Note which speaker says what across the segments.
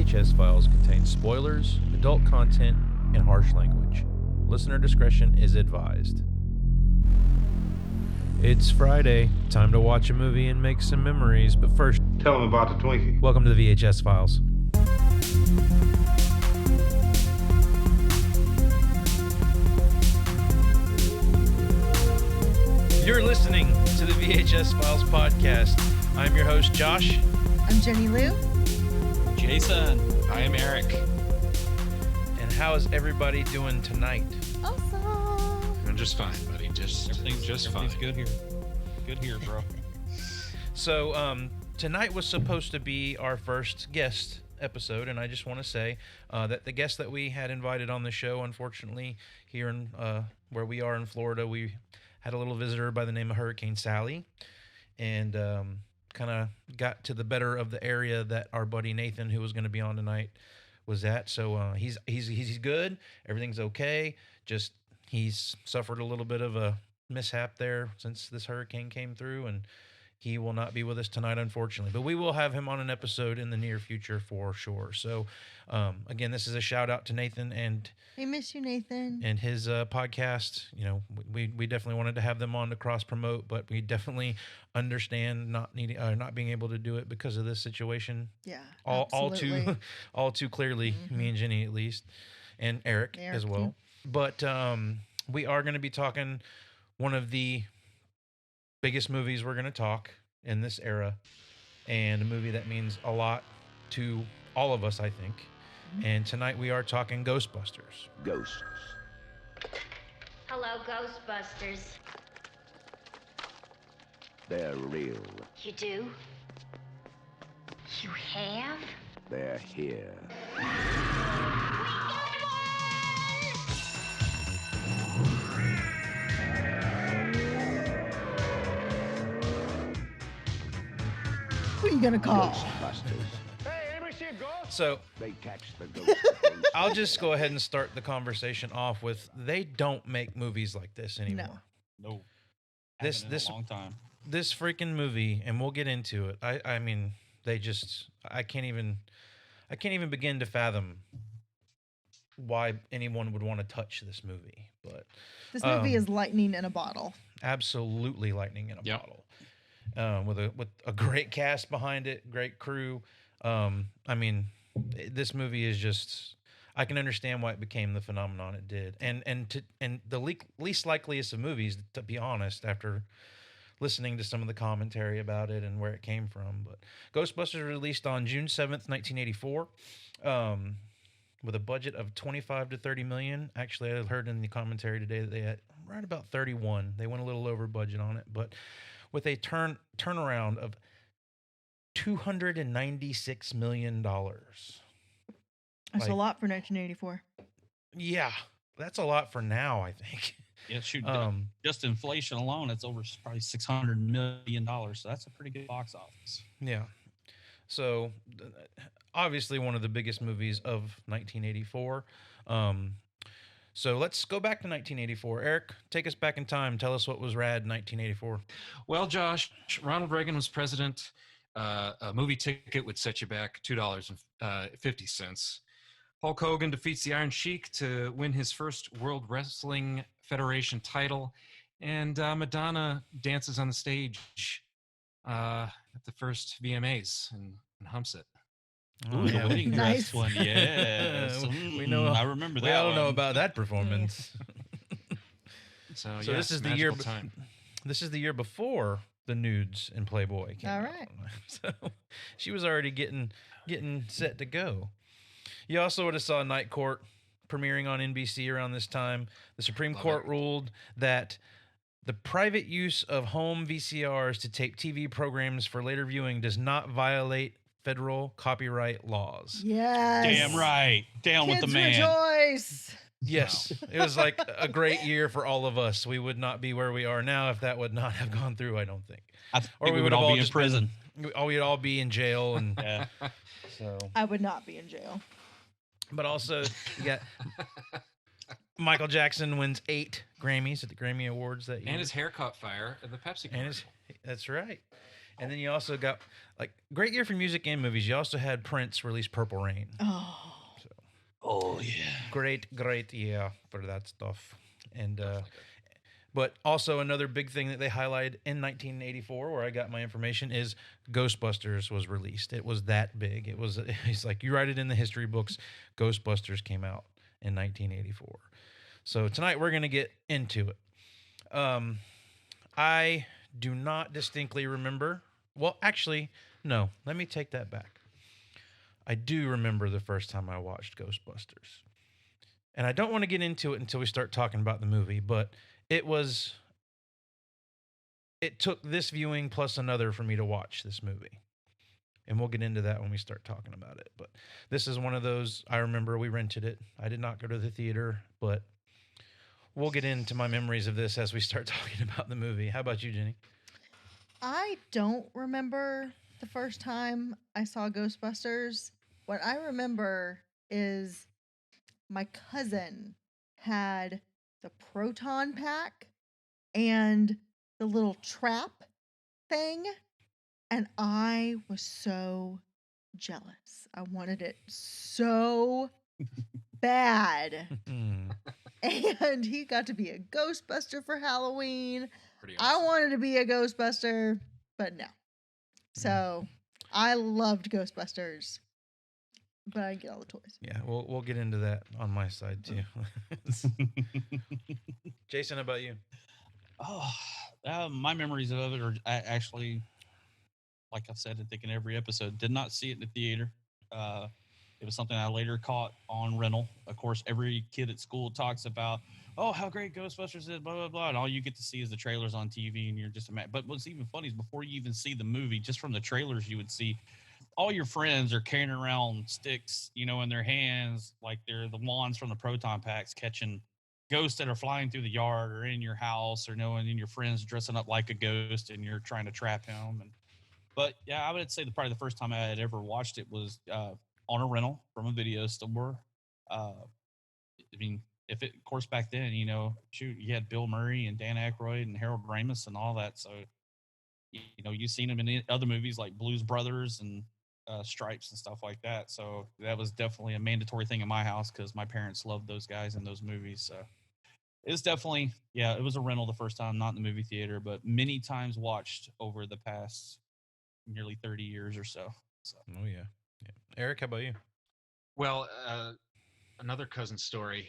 Speaker 1: VHS files contain spoilers, adult content, and harsh language. Listener discretion is advised. It's Friday, time to watch a movie and make some memories, but first,
Speaker 2: Tell them about the Twinkie.
Speaker 1: welcome to the VHS files. You're listening to the VHS Files podcast. I'm your host, Josh.
Speaker 3: I'm Jenny Lou.
Speaker 4: Jason. I am Eric.
Speaker 1: And how is everybody doing tonight?
Speaker 3: Awesome.
Speaker 4: I'm just fine, buddy. Everything's fine.
Speaker 5: Good here. Good here, bro.
Speaker 1: So, tonight was supposed to be our first guest episode, and I just want to say that the guest that we had invited on the show, unfortunately, here in where we are in Florida, we had a little visitor by the name of Hurricane Sally, and kind of got to the better of the area that our buddy Nathan, who was going to be on tonight, was at. So he's good. Everything's okay. Just he's suffered a little bit of a mishap there since this hurricane came through, and he will not be with us tonight, unfortunately. But we will have him on an episode in the near future for sure. So, again, this is a shout out to Nathan and
Speaker 3: We miss you, Nathan.
Speaker 1: and his podcast. You know, we definitely wanted to have them on to cross promote, but we definitely understand not being able to do it because of this situation.
Speaker 3: Yeah,
Speaker 1: all
Speaker 3: absolutely.
Speaker 1: too clearly, me and Jenny at least, and Eric as well.
Speaker 3: Too.
Speaker 1: But we are going to be talking one of the biggest movies we're going to talk in this era, and a movie that means a lot to all of us, I think. And tonight we are talking Ghostbusters.
Speaker 6: Ghosts.
Speaker 7: Hello, Ghostbusters.
Speaker 6: They're real.
Speaker 7: You do? You have?
Speaker 6: They're here.
Speaker 3: Who are you gonna call?
Speaker 6: Ghostbusters.
Speaker 1: So
Speaker 6: They catch the ghosts.
Speaker 1: I'll just go ahead and start the conversation off with, they don't make movies like this anymore.
Speaker 5: No.
Speaker 1: This-
Speaker 5: Haven't in
Speaker 1: this-
Speaker 5: a long time.
Speaker 1: This freaking movie, and we'll get into it. I mean, I can't even begin to fathom why anyone would want to touch this movie. But
Speaker 3: This movie is lightning in a bottle.
Speaker 1: absolutely lightning in a
Speaker 5: Yep.
Speaker 1: bottle. With a great cast behind it, great crew. I mean, this movie is just, I can understand why it became the phenomenon it did. And the least likeliest of movies, to be honest, after listening to some of the commentary about it and where it came from. But Ghostbusters released on June 7th, 1984, with a budget of 25 to 30 million. Actually, I heard in the commentary today that they had right about 31. They went a little over budget on it, but with a turnaround of $296 million.
Speaker 3: That's
Speaker 1: Like-
Speaker 3: a lot for 1984.
Speaker 1: Yeah, that's a lot for now, I think.
Speaker 5: Yeah, shoot.
Speaker 1: Um,
Speaker 5: Just inflation alone, it's over probably $600 million. So that's a pretty good box office.
Speaker 1: Yeah. So, obviously, one of the biggest movies of 1984. So let's go back to 1984. Eric, take us back in time. Tell us what was rad in 1984.
Speaker 4: Well, Josh, Ronald Reagan was president. A movie ticket would set you back $2.50. Hulk Hogan defeats the Iron Sheik to win his first World Wrestling Federation title. And Madonna dances on the stage at the first VMAs and humps it.
Speaker 1: Oh,
Speaker 5: The
Speaker 1: yeah.
Speaker 5: wedding
Speaker 3: Nice.
Speaker 5: dress one. Yes.
Speaker 1: We know.
Speaker 5: I remember that.
Speaker 1: We all know
Speaker 5: one.
Speaker 1: about that performance.
Speaker 4: So,
Speaker 1: So
Speaker 4: yes,
Speaker 1: this is the year.
Speaker 4: magical time.
Speaker 1: This is the year before the nudes in Playboy came
Speaker 3: All
Speaker 1: out.
Speaker 3: right.
Speaker 1: So she was already getting set to go. You also would have saw Night Court premiering on NBC around this time. The Supreme
Speaker 4: Love
Speaker 1: Court
Speaker 4: it.
Speaker 1: ruled that the private use of home VCRs to tape TV programs for later viewing does not violate federal copyright laws.
Speaker 3: Yes.
Speaker 5: Damn right. Down with
Speaker 3: Kids
Speaker 5: the man.
Speaker 3: rejoice.
Speaker 1: Yes, it was like a great year for all of us. We would not be where we are now if that would not have gone through, I don't think.
Speaker 5: I think
Speaker 1: Or
Speaker 5: we would
Speaker 1: have
Speaker 5: all be in
Speaker 1: just
Speaker 5: prison.
Speaker 1: We'd all be in jail, and
Speaker 5: Yeah.
Speaker 1: so.
Speaker 3: I would not be in jail.
Speaker 1: But also, you got Michael Jackson wins 8 Grammys at the Grammy Awards that year.
Speaker 4: And his hair caught fire at the Pepsi commercial.
Speaker 1: That's right. And then you also got like great year for music and movies. You also had Prince release Purple Rain.
Speaker 3: Oh.
Speaker 5: Oh yeah.
Speaker 1: Great year for that stuff. And
Speaker 4: Definitely
Speaker 1: but also another big thing that they highlighted in 1984, where I got my information, is Ghostbusters was released. It was that big. It's like you write it in the history books. Ghostbusters came out in 1984. So tonight we're gonna get into it. I do not distinctly remember. Well, actually, no. Let me take that back. I do remember the first time I watched Ghostbusters. And I don't want to get into it until we start talking about the movie, but it took this viewing plus another for me to watch this movie. And we'll get into that when we start talking about it. But this is one of those, I remember we rented it. I did not go to the theater, but we'll get into my memories of this as we start talking about the movie. How about you, Jenny?
Speaker 3: I don't remember the first time I saw Ghostbusters. What I remember is my cousin had the proton pack and the little trap thing, and I was so jealous. I wanted it so bad. And he got to be a Ghostbuster for Halloween.
Speaker 4: pretty
Speaker 3: I
Speaker 4: awesome.
Speaker 3: wanted to be a Ghostbuster, but no. So I loved Ghostbusters, but I get all the toys.
Speaker 1: Yeah, we'll get into that on my side too. Jason, how about you?
Speaker 5: Oh, my memories of it are actually, like I've said, I think in every episode, did not see it in the theater. It was something I later caught on rental. Of course, every kid at school talks about, oh, how great Ghostbusters is, blah, blah, blah. And all you get to see is the trailers on TV, and you're just mad. But what's even funny is before you even see the movie, just from the trailers, you would see all your friends are carrying around sticks, in their hands, like they're the wands from the proton packs, catching ghosts that are flying through the yard or in your house, or knowing and your friends dressing up like a ghost, and you're trying to trap him. But yeah, I would say probably the first time I had ever watched it was on a rental from a video store. I mean, if it, of course, back then, shoot, you had Bill Murray and Dan Aykroyd and Harold Ramis and all that. So, you've seen them in other movies like Blues Brothers and Stripes and stuff like that. So that was definitely a mandatory thing in my house because my parents loved those guys in those movies. So it was definitely, yeah, it was a rental the first time, not in the movie theater, but many times watched over the past nearly 30 years or so.
Speaker 1: Oh yeah. Eric, how about you?
Speaker 4: Well, another cousin story.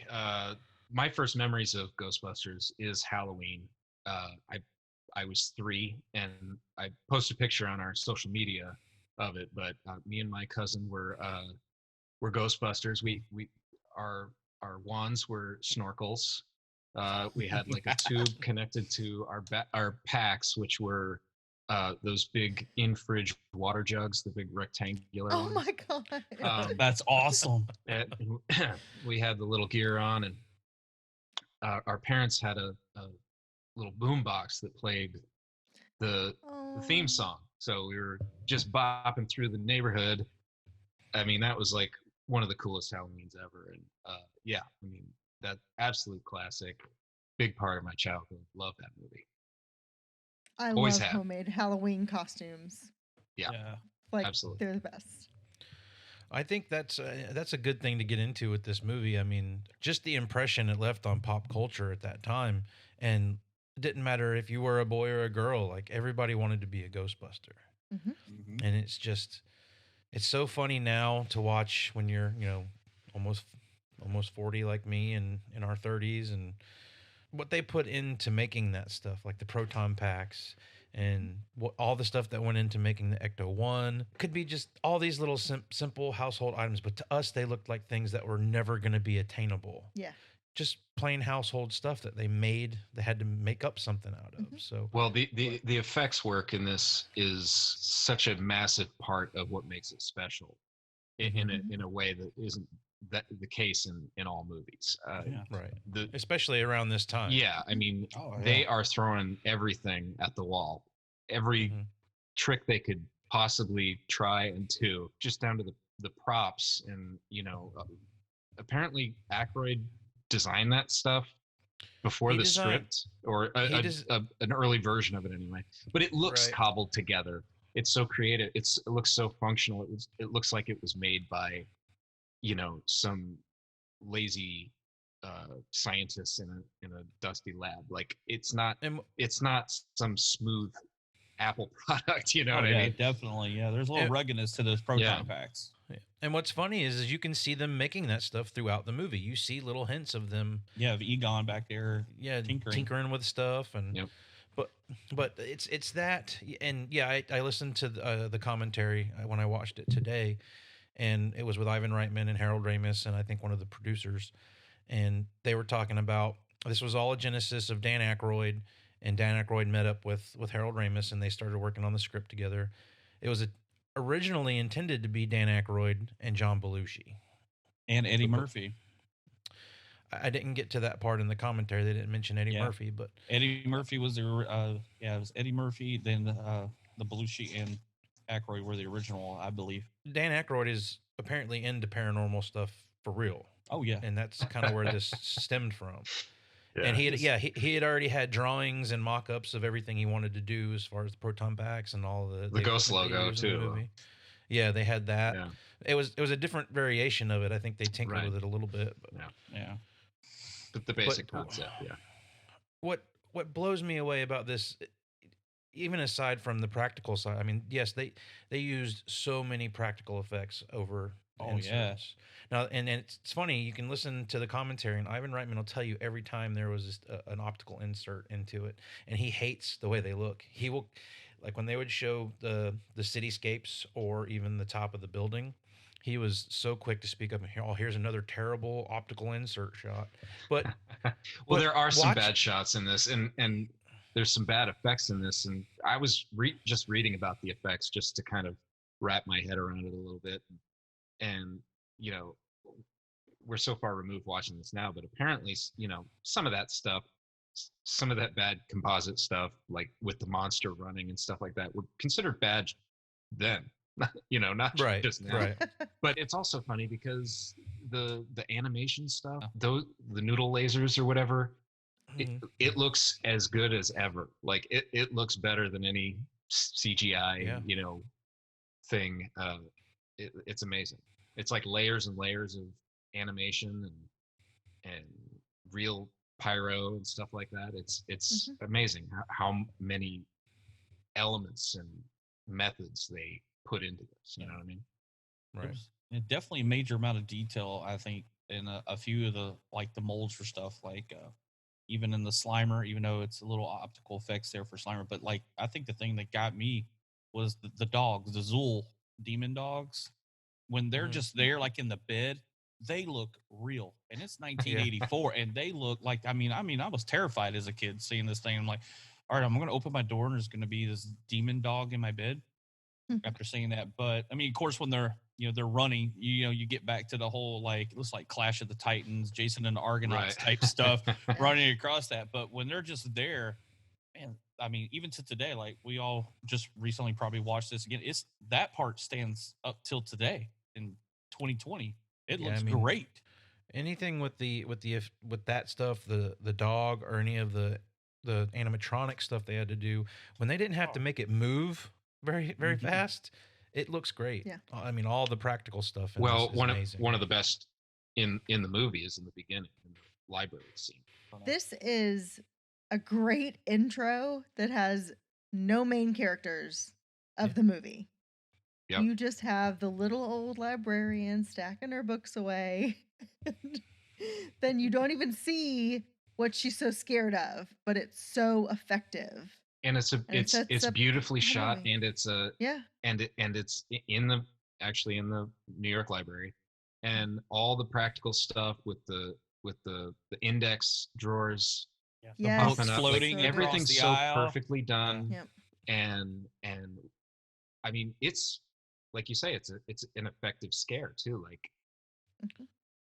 Speaker 4: My first memories of Ghostbusters is Halloween. I was 3, and I posted a picture on our social media of it. But me and my cousin were Ghostbusters. Our wands were snorkels. We had like a tube connected to our packs, which were those big in-fridge water jugs, the big rectangular
Speaker 3: Oh
Speaker 4: ones.
Speaker 3: my God.
Speaker 5: That's awesome.
Speaker 4: We had the little gear on, and our parents had a little boom box that played the theme song. So we were just bopping through the neighborhood. I mean, that was like one of the coolest Halloweens ever. And yeah, I mean, that absolute classic, big part of my childhood. Love that movie.
Speaker 3: I
Speaker 4: Always
Speaker 3: love
Speaker 4: have.
Speaker 3: homemade Halloween costumes.
Speaker 4: Yeah.
Speaker 3: Like,
Speaker 4: Absolutely.
Speaker 3: they're the best.
Speaker 1: I think that's a good thing to get into with this movie. I mean, just the impression it left on pop culture at that time, and it didn't matter if you were a boy or a girl. Like everybody wanted to be a Ghostbuster,
Speaker 5: Mhm.
Speaker 1: and it's so funny now to watch when you're almost 40 like me and in our 30s, and what they put into making that stuff, like the proton packs and all the stuff that went into making the Ecto-1. Could be just all these little simple household items, but to us, they looked like things that were never going to be attainable.
Speaker 3: Yeah.
Speaker 1: Just plain household stuff that they had to make up something out of. So,
Speaker 4: Well, the effects work in this is such a massive part of what makes it special in a way that isn't that the case in all movies.
Speaker 5: Yeah.
Speaker 1: right. Especially around this time.
Speaker 4: Yeah, I mean,
Speaker 5: Oh,
Speaker 4: they
Speaker 5: yeah.
Speaker 4: are throwing everything at the wall, every trick they could possibly try and do, just down to the props. And apparently Aykroyd designed that stuff before
Speaker 1: He
Speaker 4: the
Speaker 1: designed-
Speaker 4: script, or
Speaker 1: he des-
Speaker 4: an early version of it anyway. But it looks
Speaker 1: Right.
Speaker 4: cobbled together. it's so creative. It looks so functional. It looks like it was made by, some lazy scientists in a dusty lab. Like
Speaker 1: And
Speaker 4: it's not some smooth Apple product. You know
Speaker 5: Oh
Speaker 4: what I
Speaker 5: yeah,
Speaker 4: mean?
Speaker 5: definitely. Yeah, there's a little
Speaker 1: and,
Speaker 5: ruggedness to those
Speaker 4: Yeah.
Speaker 5: proton packs.
Speaker 1: and what's funny is you can see them making that stuff throughout the movie. You see little hints of them,
Speaker 5: Yeah, of Egon back there
Speaker 1: yeah,
Speaker 5: tinkering.
Speaker 1: with stuff, and
Speaker 4: Yep.
Speaker 1: but it's that, and yeah, I listened to the commentary when I watched it today, and it was with Ivan Reitman and Harold Ramis, and I think one of the producers, and they were talking about this was all a genesis of Dan Aykroyd, and Dan Aykroyd met up with Harold Ramis, and they started working on the script together. It was originally intended to be Dan Aykroyd and John Belushi.
Speaker 5: And Eddie
Speaker 1: But-
Speaker 5: Murphy.
Speaker 1: I didn't get to that part in the commentary. They didn't mention Eddie
Speaker 5: Yeah.
Speaker 1: Murphy, but
Speaker 5: Eddie Murphy was the it was Eddie Murphy, then the Belushi and Aykroyd were the original, I believe.
Speaker 1: Dan Aykroyd is apparently into paranormal stuff for real,
Speaker 5: Oh yeah.
Speaker 1: and that's kind of where this stemmed from.
Speaker 4: Yeah.
Speaker 1: And he had already had drawings and mock-ups of everything he wanted to do as far as the proton packs and all the
Speaker 4: Ghost
Speaker 1: equipment they
Speaker 4: logo,
Speaker 1: used in the
Speaker 4: too.
Speaker 1: movie. Yeah, they had that.
Speaker 4: Yeah.
Speaker 1: It was a different variation of it. I think they tinkered
Speaker 4: Right.
Speaker 1: with it a little bit. But
Speaker 5: Yeah.
Speaker 4: But the basic concept, yeah.
Speaker 1: what blows me away about this, even aside from the practical side, I mean, yes, they used so many practical effects over the
Speaker 5: Oh, yeah.
Speaker 1: inserts. Now, and it's funny, you can listen to the commentary, and Ivan Reitman will tell you every time there was an optical insert into it, and he hates the way they look. He will, like when they would show the cityscapes or even the top of the building, he was so quick to speak up and hear, oh, here's another terrible optical insert shot. But
Speaker 4: Well,
Speaker 1: but
Speaker 4: there are some
Speaker 1: watch-
Speaker 4: bad shots in this, and there's some bad effects in this. And I was just reading about the effects just to kind of wrap my head around it a little bit. And we're so far removed watching this now, but apparently, some of that stuff, some of that bad composite stuff, like with the monster running and stuff like that, were considered bad then. Not
Speaker 1: right,
Speaker 4: just now.
Speaker 1: right.
Speaker 4: But it's also funny because the animation stuff, the noodle lasers or whatever,
Speaker 1: Mhm.
Speaker 4: it looks as good as ever. Like it looks better than any CGI,
Speaker 1: Yeah.
Speaker 4: thing. It's amazing. It's like layers and layers of animation and real pyro and stuff like that. It's amazing how many elements and methods they put into this. You know what I mean?
Speaker 1: Right.
Speaker 5: Definitely a major amount of detail, I think, in a few of the molds for stuff, like even in the Slimer, even though it's a little optical effects there for Slimer. But I think the thing that got me was the dogs, the Zool demon dogs. When they're just there, like in the bed, they look real. And it's 1984, and they look like, I mean, I was terrified as a kid seeing this thing. I'm like, all right, I'm going to open my door and there's going to be this demon dog in my bed after seeing that. But I mean, of course, when they're running, you get back to the whole, it looks like Clash of the Titans, Jason and the Argonauts type stuff running across that. But when they're just there, man, I mean, even to today, like we all just recently probably watched this again. It's that part stands up till today in 2020. It
Speaker 1: Yeah,
Speaker 5: looks
Speaker 1: I mean,
Speaker 5: great.
Speaker 1: Anything with that stuff, the dog or any of the animatronic stuff they had to do when they didn't have to make it move very very fast, it looks great.
Speaker 3: Yeah.
Speaker 1: I mean, all the practical stuff.
Speaker 4: Well,
Speaker 1: is amazing.
Speaker 4: one of the best in the movie is in the beginning, in the library scene.
Speaker 3: This is a great intro that has no main characters of the movie.
Speaker 4: Yep.
Speaker 3: You just have the little old librarian stacking her books away. Then you don't even see what she's so scared of, but it's so effective.
Speaker 4: And it's
Speaker 3: sets
Speaker 4: it's
Speaker 3: up
Speaker 4: beautifully
Speaker 3: the
Speaker 4: shot,
Speaker 3: movie.
Speaker 4: and it's
Speaker 3: Yeah.
Speaker 4: it's in the New York Library, and all the practical stuff with the index drawers
Speaker 3: Yes.
Speaker 4: popping up,
Speaker 5: floating
Speaker 4: like,
Speaker 5: across
Speaker 4: everything's
Speaker 5: the
Speaker 4: so
Speaker 5: aisle.
Speaker 4: perfectly done.
Speaker 3: Yep.
Speaker 4: And I mean, it's like you say, it's an effective scare too. Like,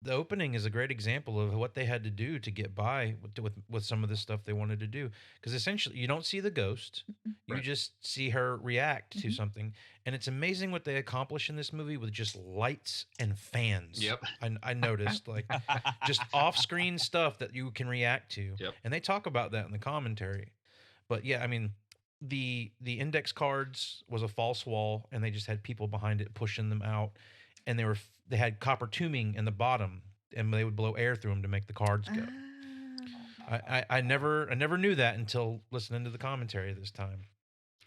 Speaker 1: The opening is a great example of what they had to do to get by with some of the stuff they wanted to do, because essentially you don't see the ghost, you
Speaker 4: Right.
Speaker 1: just see her react to
Speaker 3: Mhm.
Speaker 1: something, and it's amazing what they accomplish in this movie with just lights and fans.
Speaker 4: Yep.
Speaker 1: I noticed, like, just off-screen stuff that you can react to.
Speaker 4: Yep.
Speaker 1: And they talk about that in the commentary. But yeah, I mean, the index cards was a false wall, and they just had people behind it pushing them out, and they had copper tubing in the bottom, and they would blow air through them to make the cards go. I never knew that until listening to the commentary this time.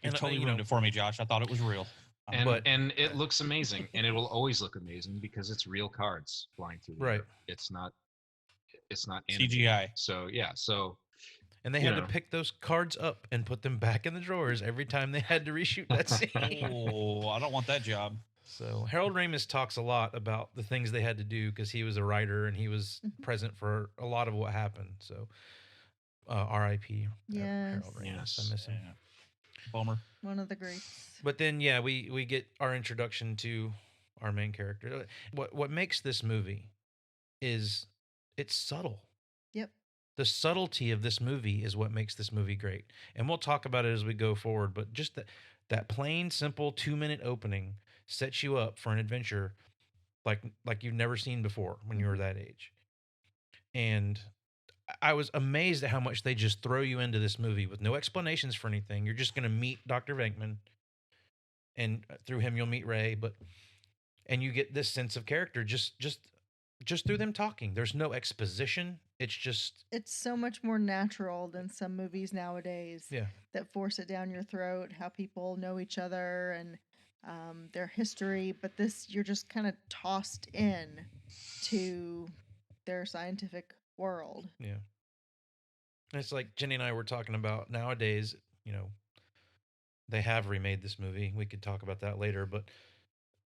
Speaker 5: You
Speaker 1: And
Speaker 5: totally
Speaker 1: you
Speaker 5: ruined
Speaker 1: know,
Speaker 5: it for me, Josh. I thought it was real.
Speaker 4: And
Speaker 1: But-
Speaker 4: and it looks amazing, and it will always look amazing because it's real cards flying through the
Speaker 1: Right.
Speaker 4: air. It's not animated.
Speaker 5: CGI.
Speaker 4: So yeah,
Speaker 1: and they
Speaker 4: you
Speaker 1: had to
Speaker 4: know.
Speaker 1: pick those cards up and put them back in the drawers every time they had to reshoot that scene.
Speaker 5: Oh, I don't want that job.
Speaker 1: So Harold Ramis talks a lot about the things they had to do because he was a writer and he was present for a lot of what happened. So R.I.P.
Speaker 3: Yes.
Speaker 1: Harold Ramis. I miss him.
Speaker 5: Yeah. Bummer.
Speaker 3: One of the greats.
Speaker 1: But then, yeah, we get our introduction to our main character. What makes this movie is it's subtle.
Speaker 3: Yep.
Speaker 1: The subtlety of this movie is what makes this movie great. And we'll talk about it as we go forward. But just that plain, simple 2-minute opening sets you up for an adventure like you've never seen before when you were that age. And I was amazed at how much they just throw you into this movie with no explanations for anything. You're just going to meet Dr. Venkman, and through him you'll meet Ray, and you get this sense of character just through them talking. There's no exposition. It's
Speaker 3: so much more natural than some movies nowadays
Speaker 1: yeah.
Speaker 3: that force it down your throat, how people know each other and their history. But this, you're just kind of tossed in to their scientific world.
Speaker 1: Yeah. And it's like Jenny and I were talking about nowadays, they have remade this movie. We could talk about that later, but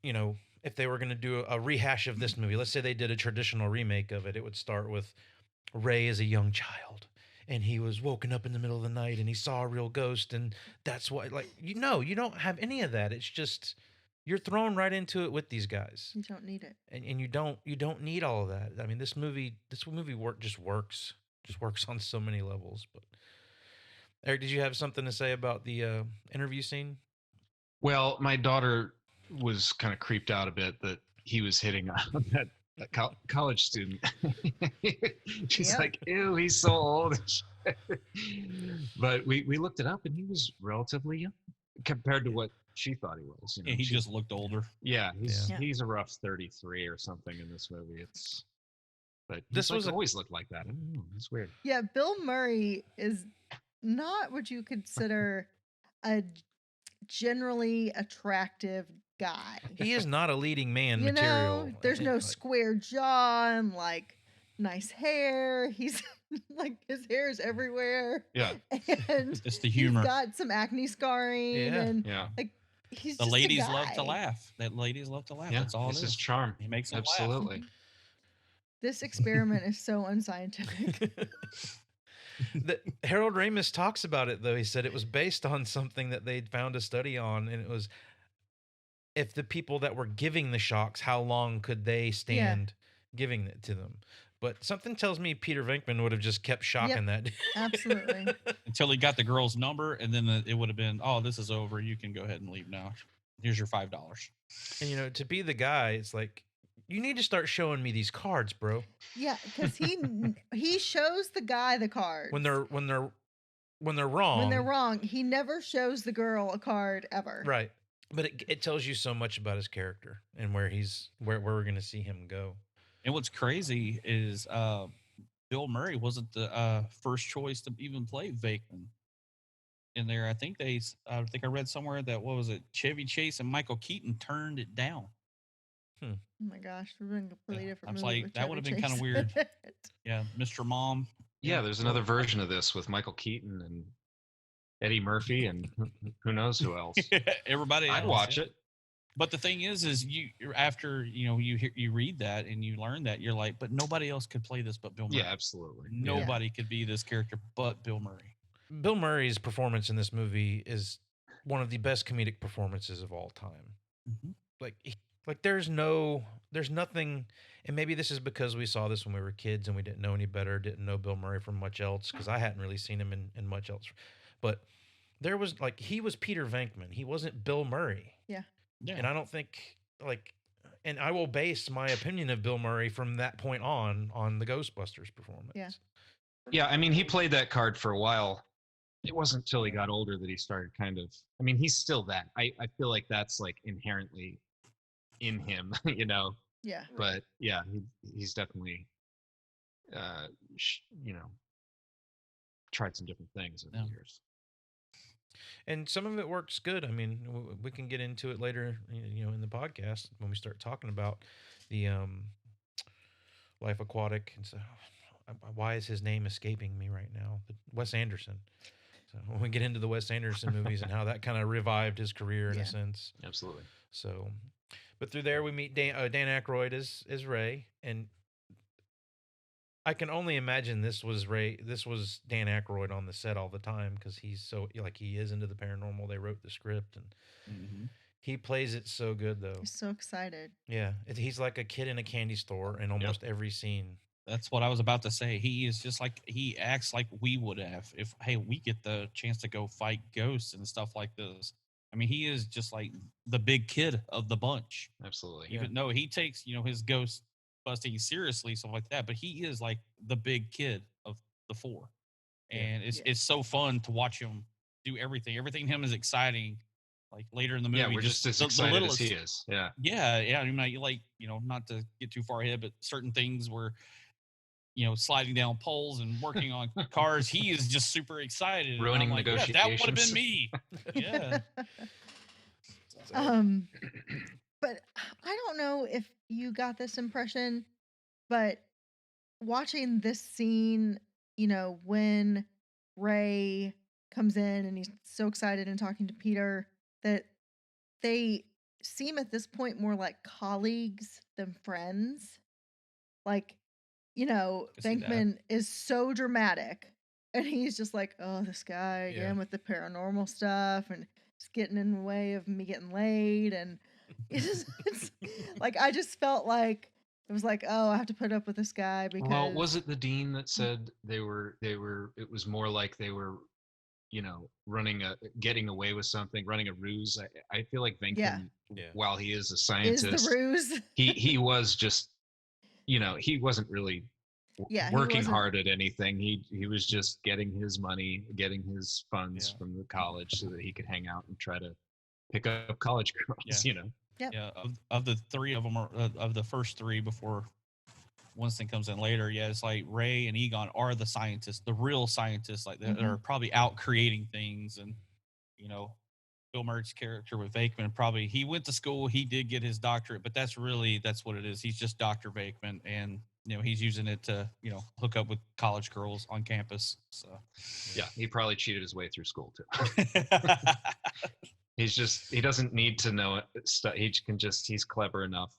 Speaker 1: if they were going to do a rehash of this movie, let's say they did a traditional remake of it, it would start with Ray as a young child and he was woken up in the middle of the night and he saw a real ghost, and that's why, you don't have any of that. It's just you're thrown right into it with these guys.
Speaker 3: You don't need it.
Speaker 1: And you don't need all of that. I mean, this movie just works on so many levels. But Eric, did you have something to say about the interview scene?
Speaker 4: Well, my daughter was kind of creeped out a bit that he was hitting on that college student. She's
Speaker 3: Yep.
Speaker 4: like, ew, he's so old. But we looked it up, and he was relatively young compared to what she thought he was.
Speaker 5: Yeah, he just looked older.
Speaker 4: Yeah,
Speaker 3: Yeah.
Speaker 4: he's a rough 33 or something in this movie. But
Speaker 1: This was
Speaker 4: always looked like that. I don't know. It's weird.
Speaker 3: Yeah, Bill Murray is not what you consider a generally attractive guy.
Speaker 1: He is not a leading man
Speaker 3: You
Speaker 1: material.
Speaker 3: know, there's no
Speaker 1: Like,
Speaker 3: square jaw and nice hair. He's his hair is everywhere.
Speaker 4: Yeah.
Speaker 3: And
Speaker 5: It's the humor.
Speaker 3: he's got some acne scarring.
Speaker 1: Yeah.
Speaker 3: And
Speaker 4: Yeah.
Speaker 3: he's
Speaker 5: The
Speaker 3: just a
Speaker 5: ladies love to
Speaker 3: guy.
Speaker 5: laugh. That ladies love to laugh.
Speaker 4: Yeah.
Speaker 5: That's all
Speaker 4: It's
Speaker 5: it
Speaker 4: his
Speaker 5: is.
Speaker 4: charm.
Speaker 5: He makes them laugh.
Speaker 4: Absolutely.
Speaker 3: This experiment is so unscientific.
Speaker 1: Harold Ramis talks about it, though. He said it was based on something that they'd found a study on, and it was if the people that were giving the shocks, how long could they stand giving it to them? But something tells me Peter Venkman would have just kept shocking that.
Speaker 3: Absolutely.
Speaker 5: Until he got the girl's number, and then it would have been, oh, this is over. You can go ahead and leave now. Here's your $5.
Speaker 1: And to be the guy, it's like, you need to start showing me these cards, bro.
Speaker 3: Yeah, because he shows the guy the card.
Speaker 1: When they're wrong.
Speaker 3: When they're wrong, he never shows the girl a card ever.
Speaker 1: Right. But it tells you so much about his character and where we're going to see him go.
Speaker 5: And what's crazy is Bill Murray wasn't the first choice to even play Venkman in there. I think I read somewhere that, what was it, Chevy Chase and Michael Keaton turned it down.
Speaker 3: Oh my gosh, we've been a completely different
Speaker 5: I was
Speaker 3: movie
Speaker 5: like,
Speaker 3: with
Speaker 5: that
Speaker 3: Chevy
Speaker 5: would have been kind of
Speaker 3: Chase.
Speaker 5: weird. Yeah, Mr. Mom.
Speaker 4: Yeah, there's another version of this with Michael Keaton and Eddie Murphy and who knows who else.
Speaker 5: Everybody
Speaker 4: I'd
Speaker 5: else,
Speaker 4: watch
Speaker 5: yeah.
Speaker 4: it.
Speaker 5: But the thing is you after you read that and you learn that, you're like, but nobody else could play this but Bill Murray.
Speaker 4: Yeah, absolutely.
Speaker 5: Nobody could be this character but Bill Murray.
Speaker 1: Bill Murray's performance in this movie is one of the best comedic performances of all time.
Speaker 5: Mm-hmm.
Speaker 1: There's nothing, and maybe this is because we saw this when we were kids and we didn't know any better, didn't know Bill Murray from much else, because I hadn't really seen him in much else. But there was he was Peter Venkman. He wasn't Bill Murray.
Speaker 5: Yeah.
Speaker 1: And I don't think and I will base my opinion of Bill Murray from that point on the Ghostbusters performance.
Speaker 3: Yeah.
Speaker 4: Yeah, I mean, he played that card for a while it wasn't till he got older that he started kind of. I mean, he's still that. I feel like that's like inherently in him, you know.
Speaker 3: Yeah.
Speaker 4: But yeah, he's definitely, uh, you know, tried some different things over
Speaker 5: Yeah.
Speaker 4: the years.
Speaker 1: And some of it works good. I mean, we can get into it later, in the podcast when we start talking about the Life Aquatic. And so, why is his name escaping me right now? But Wes Anderson. So when we get into the Wes Anderson movies and how that kind of revived his career in
Speaker 3: Yeah.
Speaker 1: a sense.
Speaker 4: Absolutely.
Speaker 1: So, but through there we meet Dan Aykroyd as Ray, and I can only imagine this was Dan Aykroyd on the set all the time because he's so like he is into the paranormal. They wrote the script and
Speaker 5: Mm-hmm.
Speaker 1: he plays it so good though.
Speaker 3: He's so excited.
Speaker 1: Yeah, he's like a kid in a candy store in almost every scene.
Speaker 5: That's what I was about to say. He is just like, he acts like we would have if, hey, we get the chance to go fight ghosts and stuff like this. I mean, he is just like the big kid of the bunch.
Speaker 4: Absolutely.
Speaker 5: Even though he takes, his ghost busting seriously, stuff like that, but he is like the big kid of the four.
Speaker 1: Yeah.
Speaker 5: And it's
Speaker 3: Yeah.
Speaker 5: it's so fun to watch him do everything. Everything in him is exciting. Like later in the movie,
Speaker 4: Yeah, we're just as
Speaker 5: the
Speaker 4: excited as
Speaker 5: littlest-
Speaker 4: he is. Yeah.
Speaker 5: Yeah. I mean, like, not to get too far ahead, but certain things were, sliding down poles and working on cars. He is just super excited. And
Speaker 4: Ruining
Speaker 5: I'm like, yeah, that would have
Speaker 4: negotiations.
Speaker 5: been me. Yeah.
Speaker 3: But I don't know if you got this impression, but watching this scene, when Ray comes in and he's so excited and talking to Peter, that they seem at this point more like colleagues than friends. Like,
Speaker 5: can see that.
Speaker 3: Venkman is so dramatic and he's just like, oh, this guy
Speaker 1: Yeah.
Speaker 3: again with the paranormal stuff and it's getting in the way of me getting laid. And it's like, I just felt like it was like, oh, I have to put up with this guy because.
Speaker 4: Well, was it the dean that said they were? It was more like they were, getting away with something, running a ruse. I feel like Venkman,
Speaker 3: Yeah.
Speaker 4: while he is a
Speaker 3: Is
Speaker 4: scientist,
Speaker 3: the ruse.
Speaker 4: he was just, he wasn't really
Speaker 3: Yeah, he
Speaker 4: working
Speaker 3: wasn't-
Speaker 4: hard at anything. He was just getting his money, getting his funds
Speaker 5: Yeah.
Speaker 4: from the college so that he could hang out and try to pick up college girls.
Speaker 5: Yeah.
Speaker 3: Yep.
Speaker 5: Yeah, of the three of them, of the first three before Winston comes in later, yeah, it's like Ray and Egon are the scientists, the real scientists, like that are probably out creating things. And Bill Murray's character with Vakeman, probably he went to school, he did get his doctorate, but that's what it is. He's just Dr. Vakeman, and he's using it to hook up with college girls on campus. So
Speaker 4: Yeah, he probably cheated his way through school too. He doesn't need to know it. He's clever enough